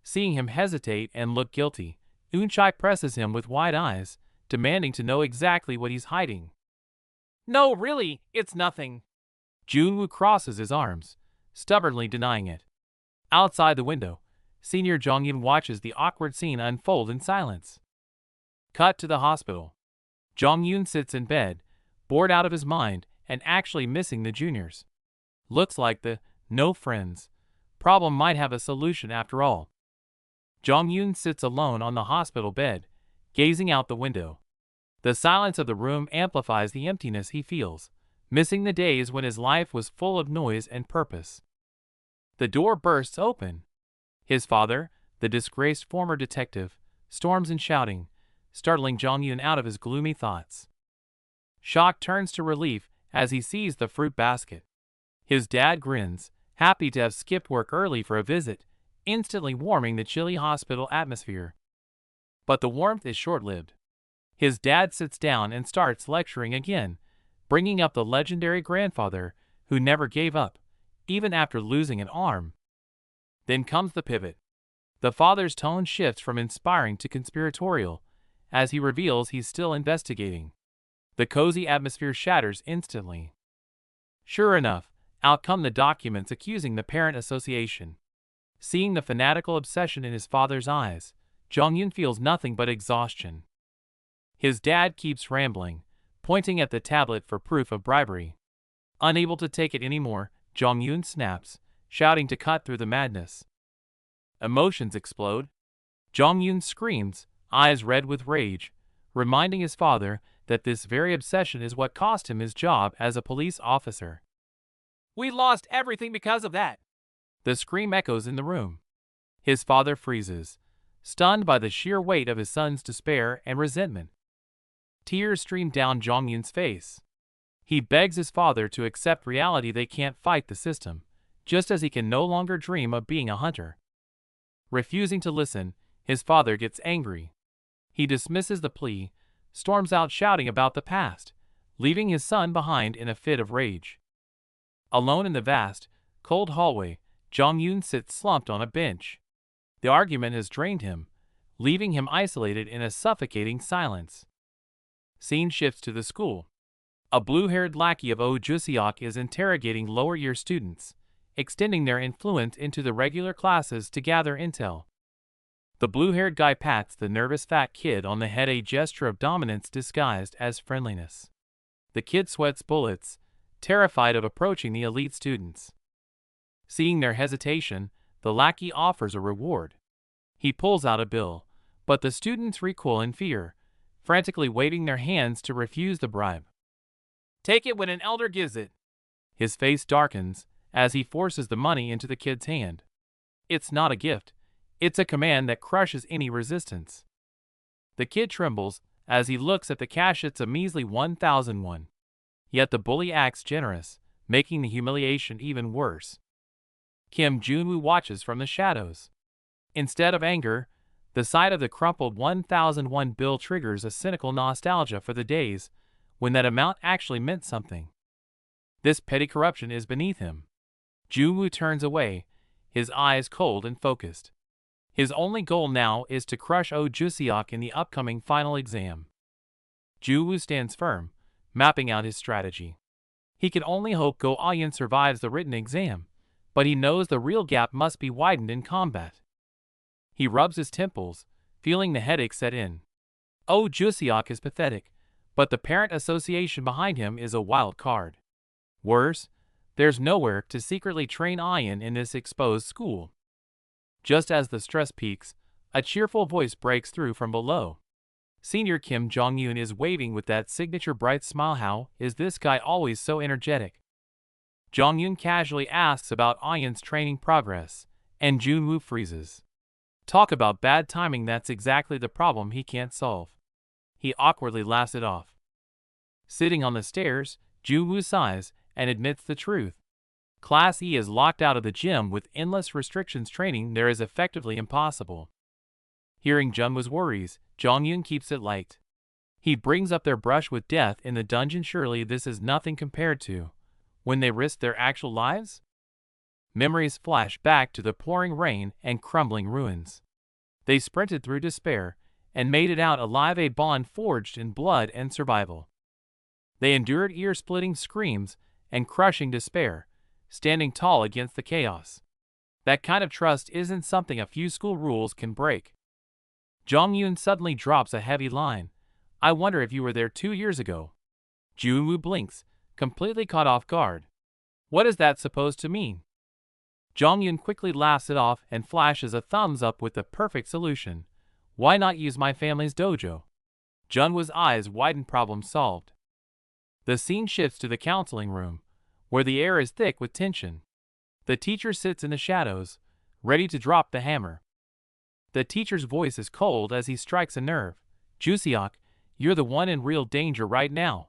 A: Seeing him hesitate and look guilty, Eun-chai presses him with wide eyes, demanding to know exactly what he's hiding. No, really, it's nothing. Jun-woo crosses his arms, stubbornly denying it. Outside the window, Senior Jong-yun watches the awkward scene unfold in silence. Cut to the hospital. Jong-yun sits in bed, bored out of his mind and actually missing the juniors. Looks like the no friends problem might have a solution after all. Jong-yun sits alone on the hospital bed, gazing out the window. The silence of the room amplifies the emptiness he feels, missing the days when his life was full of noise and purpose. The door bursts open. His father, the disgraced former detective, storms in shouting, startling Jong-yun out of his gloomy thoughts. Shock turns to relief as he sees the fruit basket. His dad grins, happy to have skipped work early for a visit, instantly warming the chilly hospital atmosphere. But the warmth is short-lived. His dad sits down and starts lecturing again, bringing up the legendary grandfather who never gave up, even after losing an arm. Then comes the pivot. The father's tone shifts from inspiring to conspiratorial, as he reveals he's still investigating. The cozy atmosphere shatters instantly. Sure enough, out come the documents accusing the parent association. Seeing the fanatical obsession in his father's eyes, Jong-yun feels nothing but exhaustion. His dad keeps rambling, pointing at the tablet for proof of bribery. Unable to take it anymore, Jong-yun snaps, shouting to cut through the madness. Emotions explode. Jong-yun screams, eyes red with rage, reminding his father that this very obsession is what cost him his job as a police officer. We lost everything because of that. The scream echoes in the room. His father freezes, stunned by the sheer weight of his son's despair and resentment. Tears stream down Jong-yun's face. He begs his father to accept reality. They can't fight the system, just as he can no longer dream of being a hunter. Refusing to listen, his father gets angry. He dismisses the plea, storms out shouting about the past, leaving his son behind in a fit of rage. Alone in the vast, cold hallway, Jong-yoon sits slumped on a bench. The argument has drained him, leaving him isolated in a suffocating silence. Scene shifts to the school. A blue-haired lackey of Oh Juseok is interrogating lower-year students, extending their influence into the regular classes to gather intel. The blue-haired guy pats the nervous fat kid on the head, a gesture of dominance disguised as friendliness. The kid sweats bullets, terrified of approaching the elite students. Seeing their hesitation, the lackey offers a reward. He pulls out a bill, but the students recoil in fear, frantically waving their hands to refuse the bribe. "Take it when an elder gives it." His face darkens as he forces the money into the kid's hand. It's not a gift, it's a command that crushes any resistance. The kid trembles as he looks at the cash. It's a measly 1,001. Yet the bully acts generous, making the humiliation even worse. Kim Jun-woo watches from the shadows. Instead of anger, the sight of the crumpled 1,001 bill triggers a cynical nostalgia for the days when that amount actually meant something. This petty corruption is beneath him. Jun-woo turns away, his eyes cold and focused. His only goal now is to crush Oh Juseok in the upcoming final exam. Jun-woo stands firm, mapping out his strategy. He can only hope Go Ayan survives the written exam, but he knows the real gap must be widened in combat. He rubs his temples, feeling the headache set in. Oh Juseok is pathetic, but the parent association behind him is a wild card. Worse, there's nowhere to secretly train Ayan in this exposed school. Just as the stress peaks, a cheerful voice breaks through from below. Senior Kim Jong-yoon is waving with that signature bright smile. How is this guy always so energetic? Jong-yoon casually asks about Ayan's training progress, and Jun-woo freezes. Talk about bad timing, that's exactly the problem he can't solve. He awkwardly laughs it off. Sitting on the stairs, Jun-woo sighs and admits the truth. Class E is locked out of the gym with endless restrictions. Training there is effectively impossible. Hearing Jun-woo's worries, Jong-yoon keeps it light. He brings up their brush with death in the dungeon. Surely this is nothing compared to when they risked their actual lives? Memories flash back to the pouring rain and crumbling ruins. They sprinted through despair and made it out alive, a bond forged in blood and survival. They endured ear-splitting screams and crushing despair, standing tall against the chaos. That kind of trust isn't something a few school rules can break. Jong-yoon suddenly drops a heavy line. I wonder if you were there 2 years ago. Jun-woo blinks, completely caught off guard. What is that supposed to mean? Jong-yoon quickly laughs it off and flashes a thumbs up with the perfect solution. Why not use my family's dojo? Jun-woo's eyes widen. Problem solved. The scene shifts to the counseling room, where the air is thick with tension. The teacher sits in the shadows, ready to drop the hammer. The teacher's voice is cold as he strikes a nerve. Juseok, you're the one in real danger right now.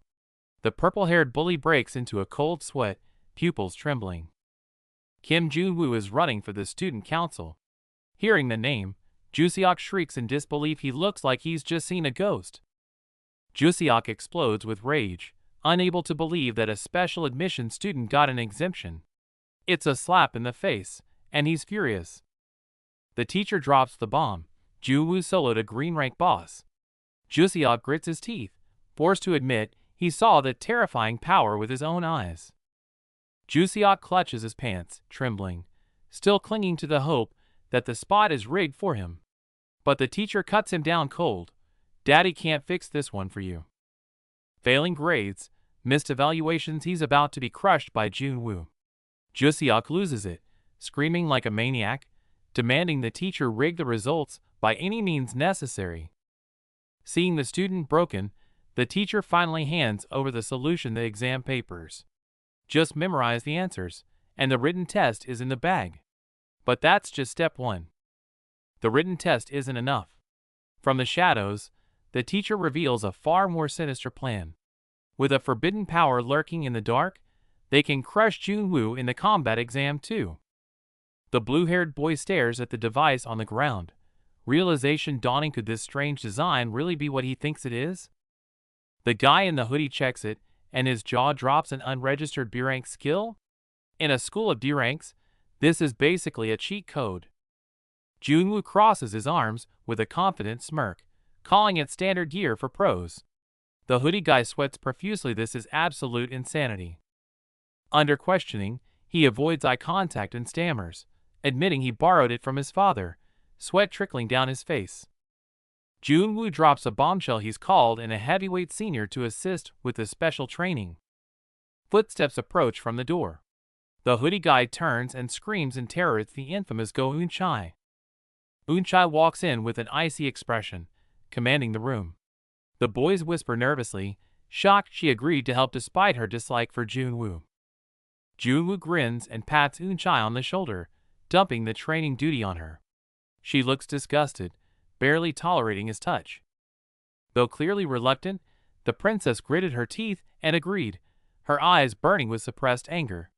A: The purple-haired bully breaks into a cold sweat, pupils trembling. Kim Jun-woo is running for the student council. Hearing the name, Juseok shrieks in disbelief. He looks like he's just seen a ghost. Juseok explodes with rage, unable to believe that a special admission student got an exemption. It's a slap in the face, and he's furious. The teacher drops the bomb. Jun-woo soloed a green rank boss. Juseok grits his teeth, forced to admit he saw the terrifying power with his own eyes. Juseok clutches his pants, trembling, still clinging to the hope that the spot is rigged for him. But the teacher cuts him down cold. Daddy can't fix this one for you. Failing grades, missed evaluations, he's about to be crushed by Jun-woo. Juseok loses it, screaming like a maniac, demanding the teacher rig the results by any means necessary. Seeing the student broken, the teacher finally hands over the solution, the exam papers. Just memorize the answers, and the written test is in the bag. But that's just step 1. The written test isn't enough. From the shadows, the teacher reveals a far more sinister plan. With a forbidden power lurking in the dark, they can crush Jun-woo in the combat exam too. The blue-haired boy stares at the device on the ground, realization dawning. Could this strange design really be what he thinks it is? The guy in the hoodie checks it, and his jaw drops. An unregistered B-rank skill? In a school of D-ranks, This is basically a cheat code. Junwoo crosses his arms with a confident smirk, calling it standard gear for pros. The hoodie guy sweats profusely. This is absolute insanity. Under questioning, he avoids eye contact and stammers, admitting he borrowed it from his father, sweat trickling down his face. Junwoo drops a bombshell. He's called in a heavyweight senior to assist with the special training. Footsteps approach from the door. The hoodie guy turns and screams in terror. It's the infamous Go Eun-chai. Eun-chai walks in with an icy expression, commanding the room. The boys whisper nervously, shocked she agreed to help despite her dislike for Junwoo. Junwoo grins and pats Eun-chai on the shoulder, dumping the training duty on her. She looks disgusted, barely tolerating his touch. Though clearly reluctant, the princess gritted her teeth and agreed, her eyes burning with suppressed anger.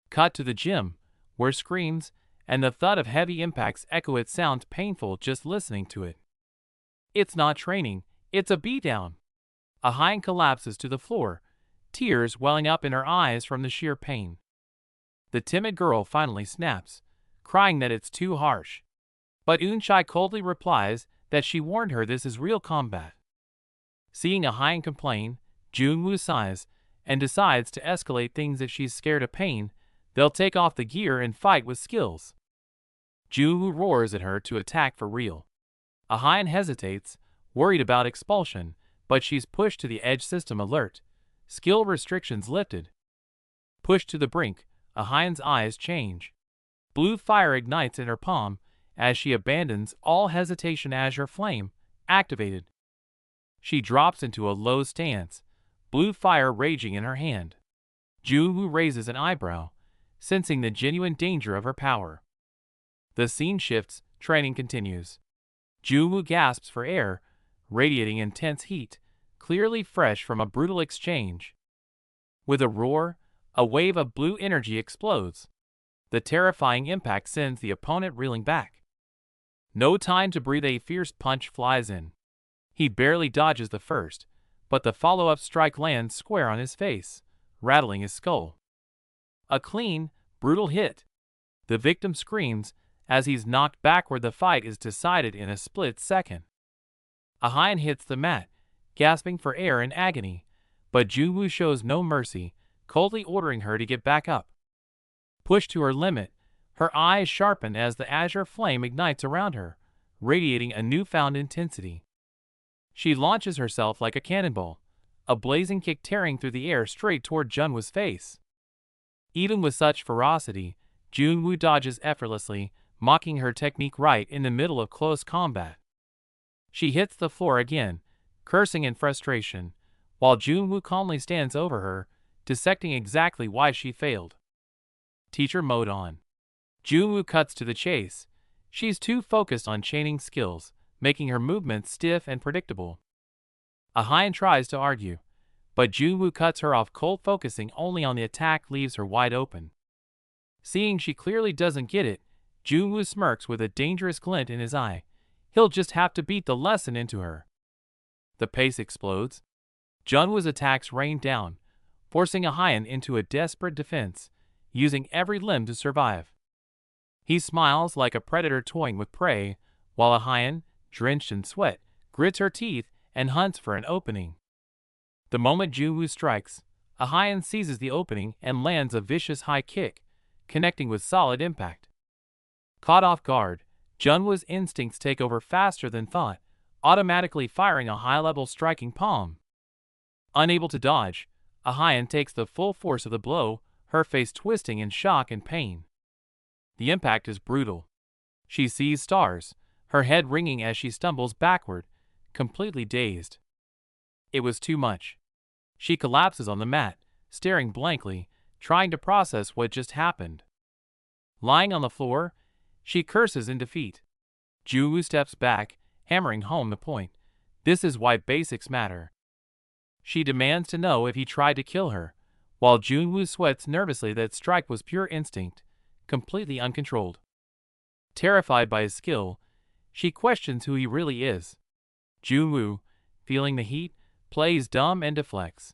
A: Cut to the gym, where screams and the thud of heavy impacts echo. It sounds painful just listening to it. It's not training, it's a beatdown. Ahyun collapses to the floor, tears welling up in her eyes from the sheer pain. The timid girl finally snaps, crying that it's too harsh. But Eun-chai coldly replies that she warned her this is real combat. Seeing Ahyun complain, Junwoo sighs and decides to escalate things. If she's scared of pain, they'll take off the gear and fight with skills. Junwoo roars at her to attack for real. Ahyun hesitates, worried about expulsion, but she's pushed to the edge. System alert. Skill restrictions lifted. Pushed to the brink, Ahyun's eyes change. Blue fire ignites in her palm as she abandons all hesitation. Azure flame activated. She drops into a low stance, blue fire raging in her hand. Junwoo raises an eyebrow, sensing the genuine danger of her power. The scene shifts, training continues. Junwoo gasps for air, radiating intense heat, clearly fresh from a brutal exchange. With a roar, a wave of blue energy explodes. The terrifying impact sends the opponent reeling back. No time to breathe. A fierce punch flies in. He barely dodges the first, but the follow-up strike lands square on his face, rattling his skull. A clean, brutal hit. The victim screams as he's knocked backward. The fight is decided in a split second. Ahyun hits the mat, gasping for air in agony, but Junwoo shows no mercy, coldly ordering her to get back up. Pushed to her limit, her eyes sharpen as the azure flame ignites around her, radiating a newfound intensity. She launches herself like a cannonball, a blazing kick tearing through the air straight toward Junwoo's face. Even with such ferocity, Junwoo dodges effortlessly, mocking her technique right in the middle of close combat. She hits the floor again, cursing in frustration, while Junwoo calmly stands over her, dissecting exactly why she failed. Teacher mode on. Junwoo cuts to the chase. She's too focused on chaining skills, making her movements stiff and predictable. Ahyun tries to argue, but Junwoo cuts her off cold. Focusing only on the attack leaves her wide open. Seeing she clearly doesn't get it, Junwoo smirks with a dangerous glint in his eye. He'll just have to beat the lesson into her. The pace explodes. Junwoo's attacks rain down, forcing Ahyun into a desperate defense, using every limb to survive. He smiles like a predator toying with prey, while Ahyun, drenched in sweat, grits her teeth and hunts for an opening. The moment Junwoo strikes, Ahyun seizes the opening and lands a vicious high kick, connecting with solid impact. Caught off guard, Junwoo's instincts take over faster than thought, automatically firing a high-level striking palm. Unable to dodge, Ahyun takes the full force of the blow, her face twisting in shock and pain. The impact is brutal. She sees stars, her head ringing as she stumbles backward, completely dazed. It was too much. She collapses on the mat, staring blankly, trying to process what just happened. Lying on the floor, she curses in defeat. Junwoo steps back, hammering home the point. This is why basics matter. She demands to know if he tried to kill her, while Junwoo sweats nervously. That strike was pure instinct, completely uncontrolled. Terrified by his skill, she questions who he really is. Junwoo, feeling the heat, plays dumb and deflects.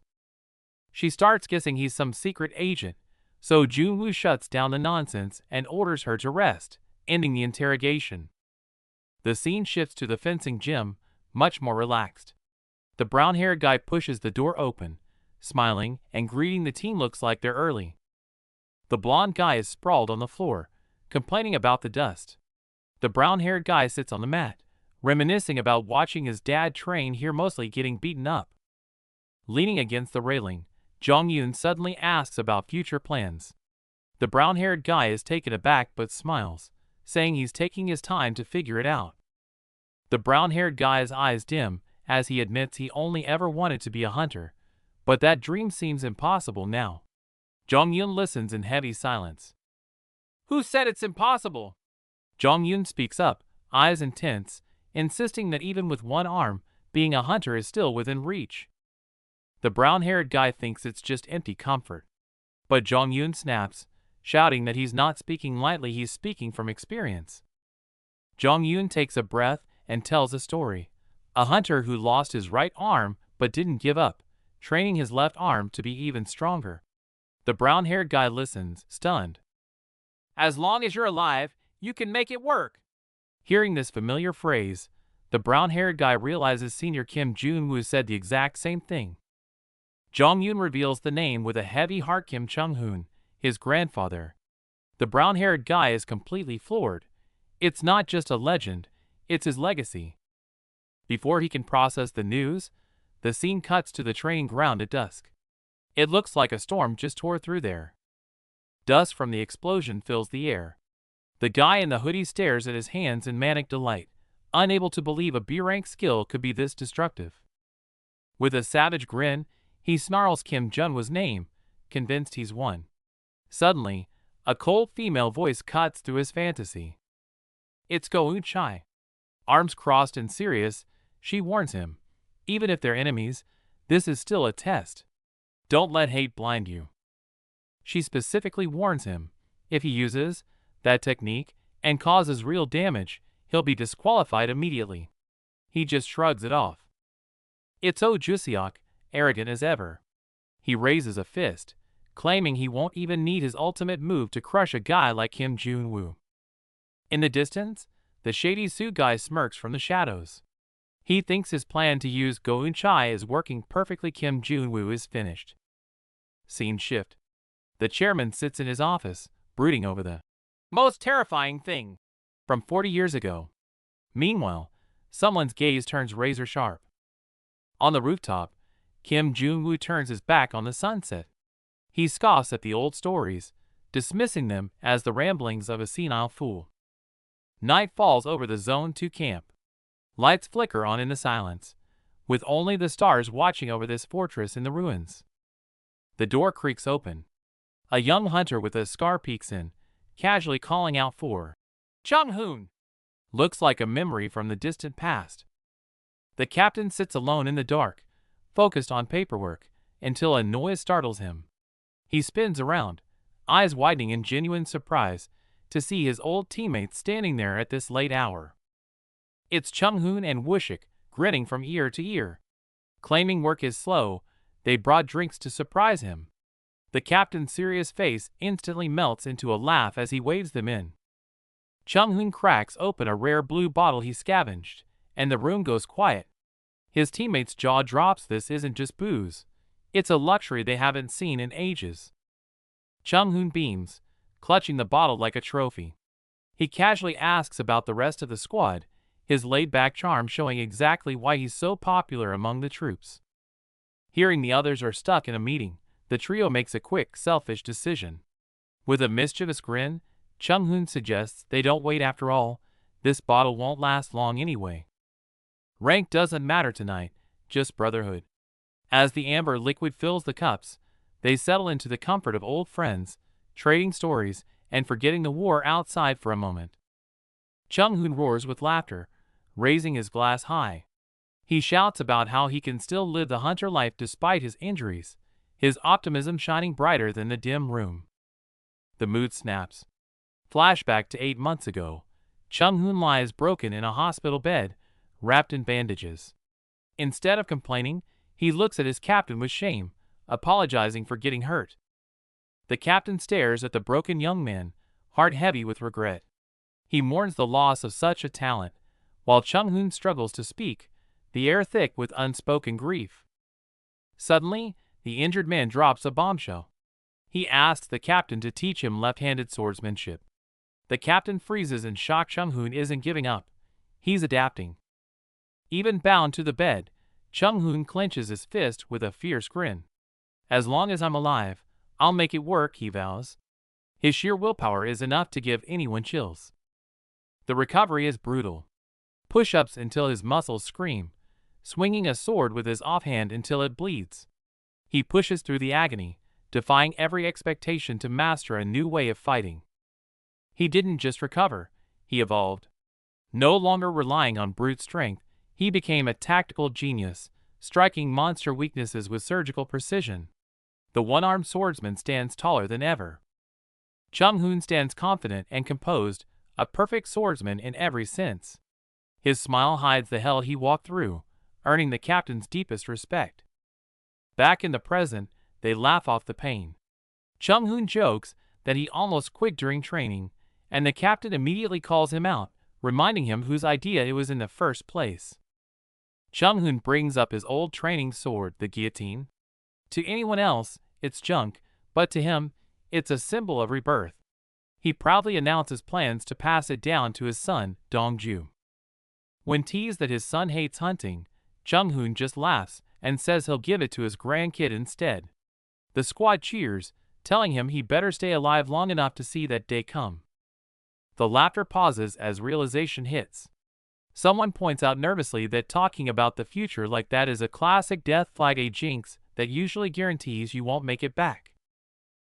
A: She starts guessing he's some secret agent, So Junwoo shuts down the nonsense and orders her to rest, ending the interrogation. The scene shifts to the fencing gym, much more relaxed. The brown-haired guy pushes the door open, smiling and greeting the team. Looks like they're early. The blonde guy is sprawled on the floor, complaining about the dust. The brown-haired guy sits on the mat, reminiscing about watching his dad train here, mostly getting beaten up. Leaning against the railing, Jong-yoon suddenly asks about future plans. The brown-haired guy is taken aback but smiles, saying he's taking his time to figure it out. The brown-haired guy's eyes dim as he admits he only ever wanted to be a hunter, but that dream seems impossible now. Jong-yoon listens in heavy silence. "Who said it's impossible?" Jong-yoon speaks up, eyes intense, insisting that even with one arm, being a hunter is still within reach. The brown-haired guy thinks it's just empty comfort. But Jong-yoon snaps, shouting that he's not speaking lightly, he's speaking from experience. Jong-yoon takes a breath and tells a story. A hunter who lost his right arm but didn't give up, training his left arm to be even stronger. The brown-haired guy listens, stunned. "As long as you're alive, you can make it work." Hearing this familiar phrase, the brown-haired guy realizes Senior Kim Jun-woo said the exact same thing. Jong-yoon reveals the name with a heavy heart: Kim Chung-hoon, his grandfather. The brown-haired guy is completely floored. It's not just a legend, it's his legacy. Before he can process the news, the scene cuts to the training ground at dusk. It looks like a storm just tore through there. Dust from the explosion fills the air. The guy in the hoodie stares at his hands in manic delight, unable to believe a B-rank skill could be this destructive. With a savage grin, he snarls Kim Jun-woo's name, convinced he's won. Suddenly, a cold female voice cuts through his fantasy. It's Go Eun-chai. Arms crossed and serious, she warns him. Even if they're enemies, this is still a test. Don't let hate blind you. She specifically warns him, if he uses that technique and causes real damage, he'll be disqualified immediately. He just shrugs it off. It's Oh Juseok, arrogant as ever. He raises a fist, claiming he won't even need his ultimate move to crush a guy like Kim Jun-woo. In the distance, the shady Sue guy smirks from the shadows. He thinks his plan to use Go Eun-chai is working perfectly. Kim Jun-woo is finished. Scene shift. The chairman sits in his office, brooding over the most terrifying thing from 40 years ago. Meanwhile, someone's gaze turns razor sharp. On the rooftop, Kim Jun-woo turns his back on the sunset. He scoffs at the old stories, dismissing them as the ramblings of a senile fool. Night falls over the Zone 2 camp. Lights flicker on in the silence, with only the stars watching over this fortress in the ruins. The door creaks open. A young hunter with a scar peeks in, casually calling out for Chung-hoon. Looks like a memory from the distant past. The captain sits alone in the dark, focused on paperwork, until a noise startles him. He spins around, eyes widening in genuine surprise, to see his old teammates standing there at this late hour. It's Chung-hoon and Woo-shik, grinning from ear to ear. Claiming work is slow, they brought drinks to surprise him. The captain's serious face instantly melts into a laugh as he waves them in. Chung-hoon cracks open a rare blue bottle he scavenged, and the room goes quiet. His teammates' jaw drops. This isn't just booze. It's a luxury they haven't seen in ages. Chung-hoon beams, clutching the bottle like a trophy. He casually asks about the rest of the squad, his laid-back charm showing exactly why he's so popular among the troops. Hearing the others are stuck in a meeting, the trio makes a quick, selfish decision. With a mischievous grin, Chung-hoon suggests they don't wait after all. This bottle won't last long anyway. Rank doesn't matter tonight, just brotherhood. As the amber liquid fills the cups, they settle into the comfort of old friends, trading stories and forgetting the war outside for a moment. Chung-hoon roars with laughter, raising his glass high. He shouts about how he can still live the hunter life despite his injuries, his optimism shining brighter than the dim room. The mood snaps. Flashback to 8 months ago. Chung-hoon lies broken in a hospital bed, wrapped in bandages. Instead of complaining, he looks at his captain with shame, apologizing for getting hurt. The captain stares at the broken young man, heart heavy with regret. He mourns the loss of such a talent, while Chung-hoon struggles to speak, the air thick with unspoken grief. Suddenly, the injured man drops a bombshell. He asks the captain to teach him left-handed swordsmanship. The captain freezes in shock. Chung-hoon isn't giving up. He's adapting. Even bound to the bed, Chung-hoon clenches his fist with a fierce grin. As long as I'm alive, I'll make it work, he vows. His sheer willpower is enough to give anyone chills. The recovery is brutal. Push-ups until his muscles scream, swinging a sword with his offhand until it bleeds. He pushes through the agony, defying every expectation to master a new way of fighting. He didn't just recover, he evolved. No longer relying on brute strength, he became a tactical genius, striking monster weaknesses with surgical precision. The one-armed swordsman stands taller than ever. Chung-hoon stands confident and composed, a perfect swordsman in every sense. His smile hides the hell he walked through, earning the captain's deepest respect. Back in the present, they laugh off the pain. Chung-hoon jokes that he almost quit during training, and the captain immediately calls him out, reminding him whose idea it was in the first place. Chung-hoon brings up his old training sword, the guillotine. To anyone else, it's junk, but to him, it's a symbol of rebirth. He proudly announces plans to pass it down to his son, Dongju. When teased that his son hates hunting, Chung-hoon just laughs and says he'll give it to his grandkid instead. The squad cheers, telling him he better stay alive long enough to see that day come. The laughter pauses as realization hits. Someone points out nervously that talking about the future like that is a classic death flag, a jinx that usually guarantees you won't make it back.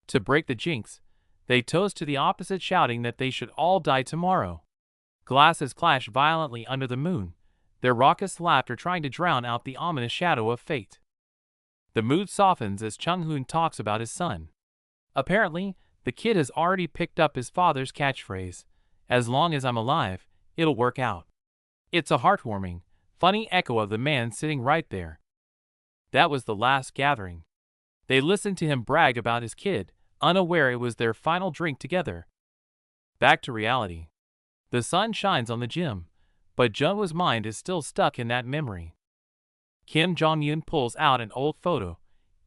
A: To break the jinx, they toast to the opposite, shouting that they should all die tomorrow. Glasses clash violently under the moon, their raucous laughter trying to drown out the ominous shadow of fate. The mood softens as Chung-hoon talks about his son. Apparently, the kid has already picked up his father's catchphrase, "As long as I'm alive, it'll work out." It's a heartwarming, funny echo of the man sitting right there. That was the last gathering. They listened to him brag about his kid, unaware it was their final drink together. Back to reality. The sun shines on the gym, but Jungwoo's mind is still stuck in that memory. Kim Jong-un pulls out an old photo,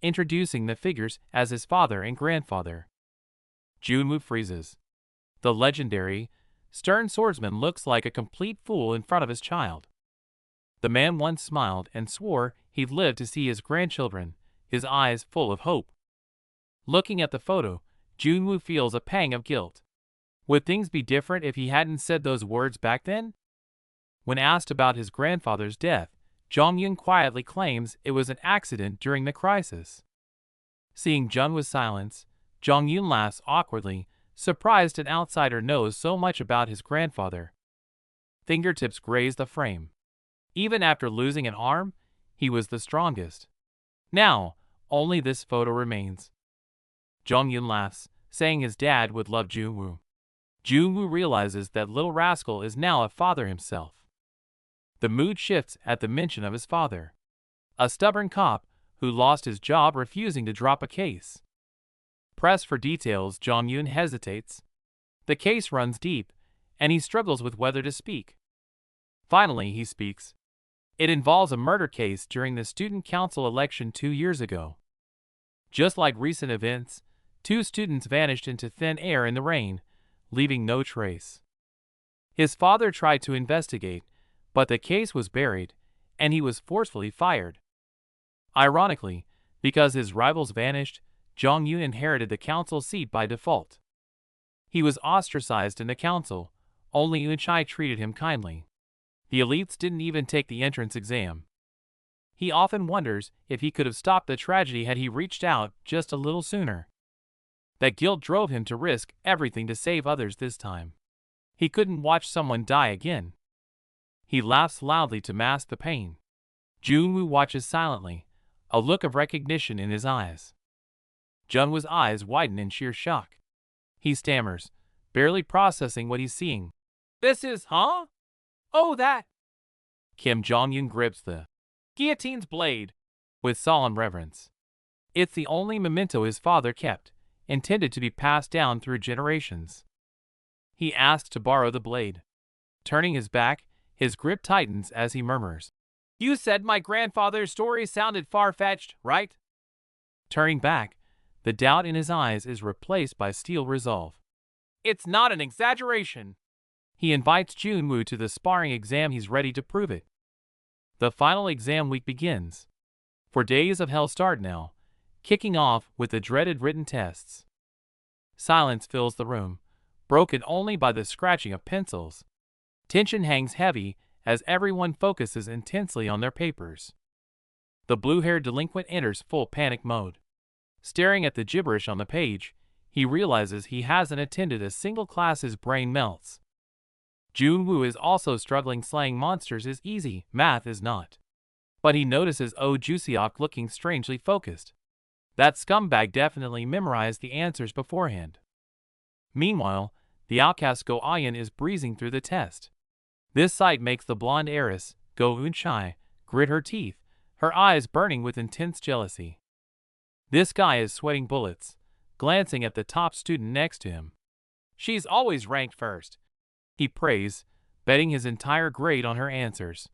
A: introducing the figures as his father and grandfather. Junwoo freezes. The legendary, stern swordsman looks like a complete fool in front of his child. The man once smiled and swore he'd live to see his grandchildren, his eyes full of hope. Looking at the photo, Junwoo feels a pang of guilt. Would things be different if he hadn't said those words back then? When asked about his grandfather's death, Jong-un quietly claims it was an accident during the crisis. Seeing Junwoo's silence, Jong-un laughs awkwardly, surprised an outsider knows so much about his grandfather. Fingertips graze the frame. Even after losing an arm, he was the strongest. Now, only this photo remains. Jong-un laughs, saying his dad would love Junwoo. Junwoo realizes that little rascal is now a father himself. The mood shifts at the mention of his father. A stubborn cop who lost his job refusing to drop a case. Pressed for details, Jong-un hesitates. The case runs deep, and he struggles with whether to speak. Finally, he speaks. It involves a murder case during the student council election 2 years ago. Just like recent events, 2 students vanished into thin air in the rain, leaving no trace. His father tried to investigate, but the case was buried, and he was forcefully fired. Ironically, because his rivals vanished, Jong-un inherited the council seat by default. He was ostracized in the council, only Eun-chae treated him kindly. The elites didn't even take the entrance exam. He often wonders if he could have stopped the tragedy had he reached out just a little sooner. That guilt drove him to risk everything to save others this time. He couldn't watch someone die again. He laughs loudly to mask the pain. Junwoo watches silently, a look of recognition in his eyes. Junwoo's eyes widen in sheer shock. He stammers, barely processing what he's seeing. "This is, huh? Oh, that." Kim Jong-un grips the guillotine's blade with solemn reverence. It's the only memento his father kept, intended to be passed down through generations. He asks to borrow the blade. Turning his back, his grip tightens as he murmurs, "You said my grandfather's story sounded far-fetched, right?" Turning back, the doubt in his eyes is replaced by steel resolve. "It's not an exaggeration." He invites Junwoo to the sparring exam. He's ready to prove it. The final exam week begins. For days of hell start now, kicking off with the dreaded written tests. Silence fills the room, broken only by the scratching of pencils. Tension hangs heavy as everyone focuses intensely on their papers. The blue-haired delinquent enters full panic mode. Staring at the gibberish on the page, he realizes he hasn't attended a single class. His brain melts. Junwoo is also struggling. Slaying monsters is easy, math is not. But he notices Oh Juseok looking strangely focused. That scumbag definitely memorized the answers beforehand. Meanwhile, the outcast Go Ayan is breezing through the test. This sight makes the blonde heiress, Go Eunchai, grit her teeth, her eyes burning with intense jealousy. This guy is sweating bullets, glancing at the top student next to him. "She's always ranked first," he prays, betting his entire grade on her answers.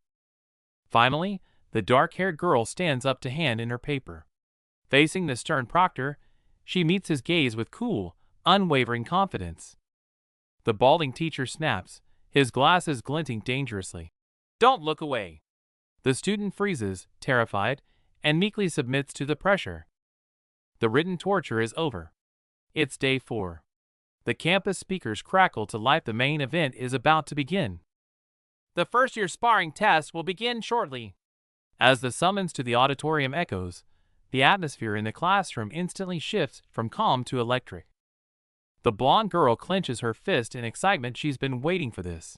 A: Finally, the dark-haired girl stands up to hand in her paper. Facing the stern proctor, she meets his gaze with cool, unwavering confidence. The balding teacher snaps, his glasses glinting dangerously. "Don't look away." The student freezes, terrified, and meekly submits to the pressure. The written torture is over. It's day 4. The campus speakers crackle to life. The main event is about to begin. "The first-year sparring test will begin shortly." As the summons to the auditorium echoes, the atmosphere in the classroom instantly shifts from calm to electric. The blonde girl clenches her fist in excitement. She's been waiting for this.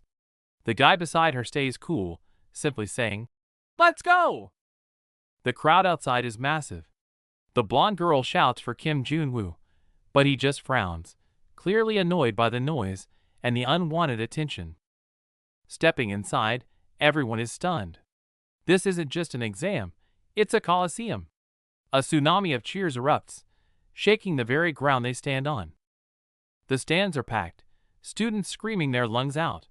A: The guy beside her stays cool, simply saying, "Let's go!" The crowd outside is massive. The blonde girl shouts for Kim Junwoo, but he just frowns, clearly annoyed by the noise and the unwanted attention. Stepping inside, everyone is stunned. This isn't just an exam, it's a coliseum. A tsunami of cheers erupts, shaking the very ground they stand on. The stands are packed, students screaming their lungs out.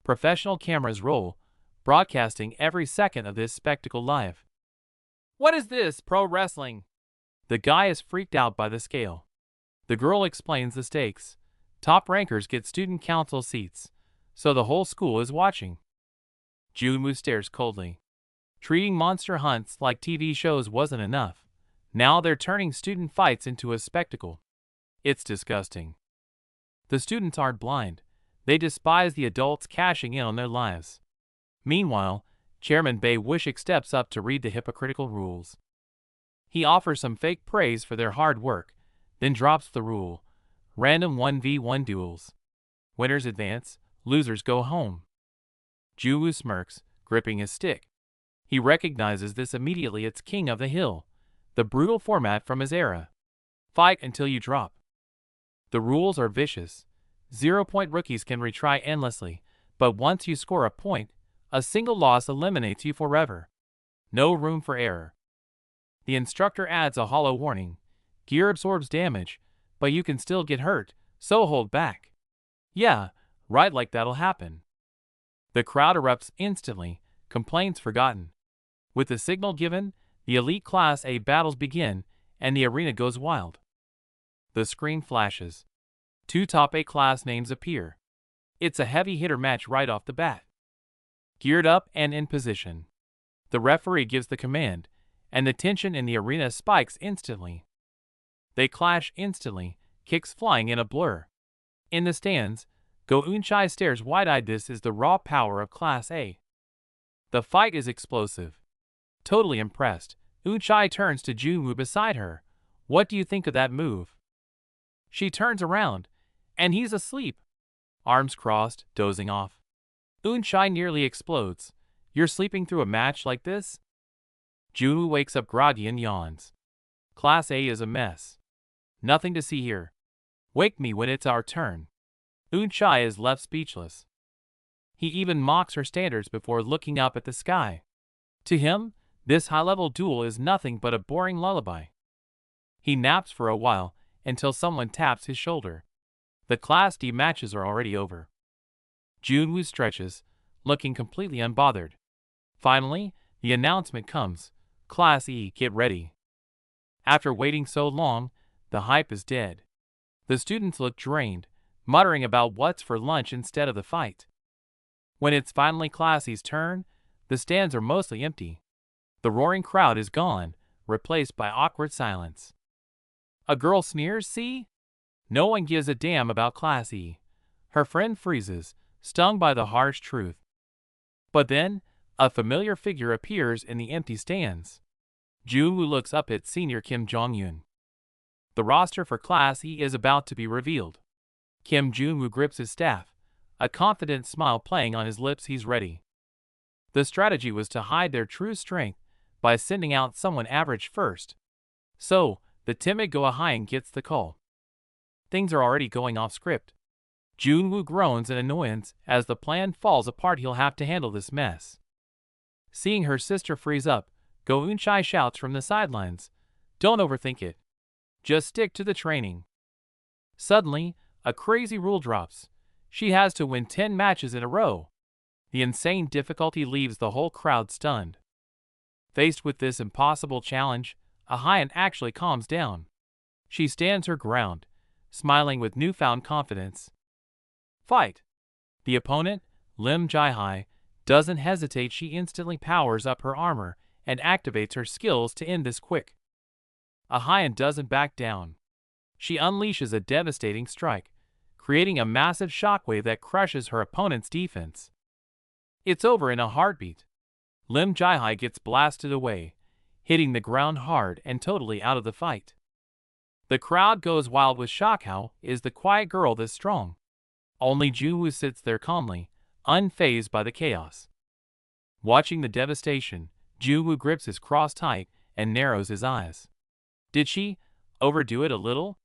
A: Professional cameras roll, broadcasting every second of this spectacle live. "What is this, pro wrestling?" The guy is freaked out by the scale. The girl explains the stakes. Top rankers get student council seats, so the whole school is watching. Junwoo stares coldly. Treating monster hunts like TV shows wasn't enough. Now they're turning student fights into a spectacle. It's disgusting. The students aren't blind. They despise the adults cashing in on their lives. Meanwhile, Chairman Bae Wishik steps up to read the hypocritical rules. He offers some fake praise for their hard work, then drops the rule: random 1v1 duels. Winners advance, losers go home. Junwoo smirks, gripping his stick. He recognizes this immediately. It's King of the Hill, the brutal format from his era. Fight until you drop. The rules are vicious. 0-point rookies can retry endlessly, but once you score a point, a single loss eliminates you forever. No room for error. The instructor adds a hollow warning: gear absorbs damage, but you can still get hurt, so hold back. Yeah, right, like that'll happen. The crowd erupts instantly, complaints forgotten. With the signal given, the elite Class A battles begin, and the arena goes wild. The screen flashes. 2 top A class names appear. It's a heavy hitter match right off the bat. Geared up and in position. The referee gives the command, and the tension in the arena spikes instantly. They clash instantly, kicks flying in a blur. In the stands, Go Eunchai stares wide-eyed. This is the raw power of Class A. The fight is explosive. Totally impressed, Eunchai turns to Junwoo beside her. "What do you think of that move?" She turns around, and he's asleep. Arms crossed, dozing off. Eunchai nearly explodes. "You're sleeping through a match like this?" Junwoo wakes up groggy and yawns. Class A is a mess. Nothing to see here. Wake me when it's our turn. Eunchai is left speechless. He even mocks her standards before looking up at the sky. To him, this high-level duel is nothing but a boring lullaby. He naps for a while, until someone taps his shoulder. The Class D matches are already over. Junwoo stretches, looking completely unbothered. Finally, the announcement comes. Class E, get ready. After waiting so long, the hype is dead. The students look drained, muttering about what's for lunch instead of the fight. When it's finally Class E's turn, the stands are mostly empty. The roaring crowd is gone, replaced by awkward silence. A girl sneers, see? No one gives a damn about Class E. Her friend freezes, stung by the harsh truth. But then, a familiar figure appears in the empty stands. Junwoo looks up at senior Kim Jong-un. The roster for Class E is about to be revealed. Kim Junwoo grips his staff, a confident smile playing on his lips. He's ready. The strategy was to hide their true strength by sending out someone average first. So, the timid Go-Ahyang gets the call. Things are already going off script. Junwoo groans in annoyance as the plan falls apart. He'll have to handle this mess. Seeing her sister freeze up, Go-Eunchai shouts from the sidelines, "Don't overthink it. Just stick to the training." Suddenly, a crazy rule drops. She has to win 10 matches in a row. The insane difficulty leaves the whole crowd stunned. Faced with this impossible challenge, Ahyang actually calms down. She stands her ground, smiling with newfound confidence. Fight! The opponent, Lim Jae-hai, doesn't hesitate. She instantly powers up her armor and activates her skills to end this quick. Ahyang doesn't back down. She unleashes a devastating strike, creating a massive shockwave that crushes her opponent's defense. It's over in a heartbeat. Lim Jae-hai gets blasted away, hitting the ground hard and totally out of the fight. The crowd goes wild with shock. How is the quiet girl this strong? Only Junwoo sits there calmly, unfazed by the chaos. Watching the devastation, Junwoo grips his cross tight and narrows his eyes. Did she overdo it a little?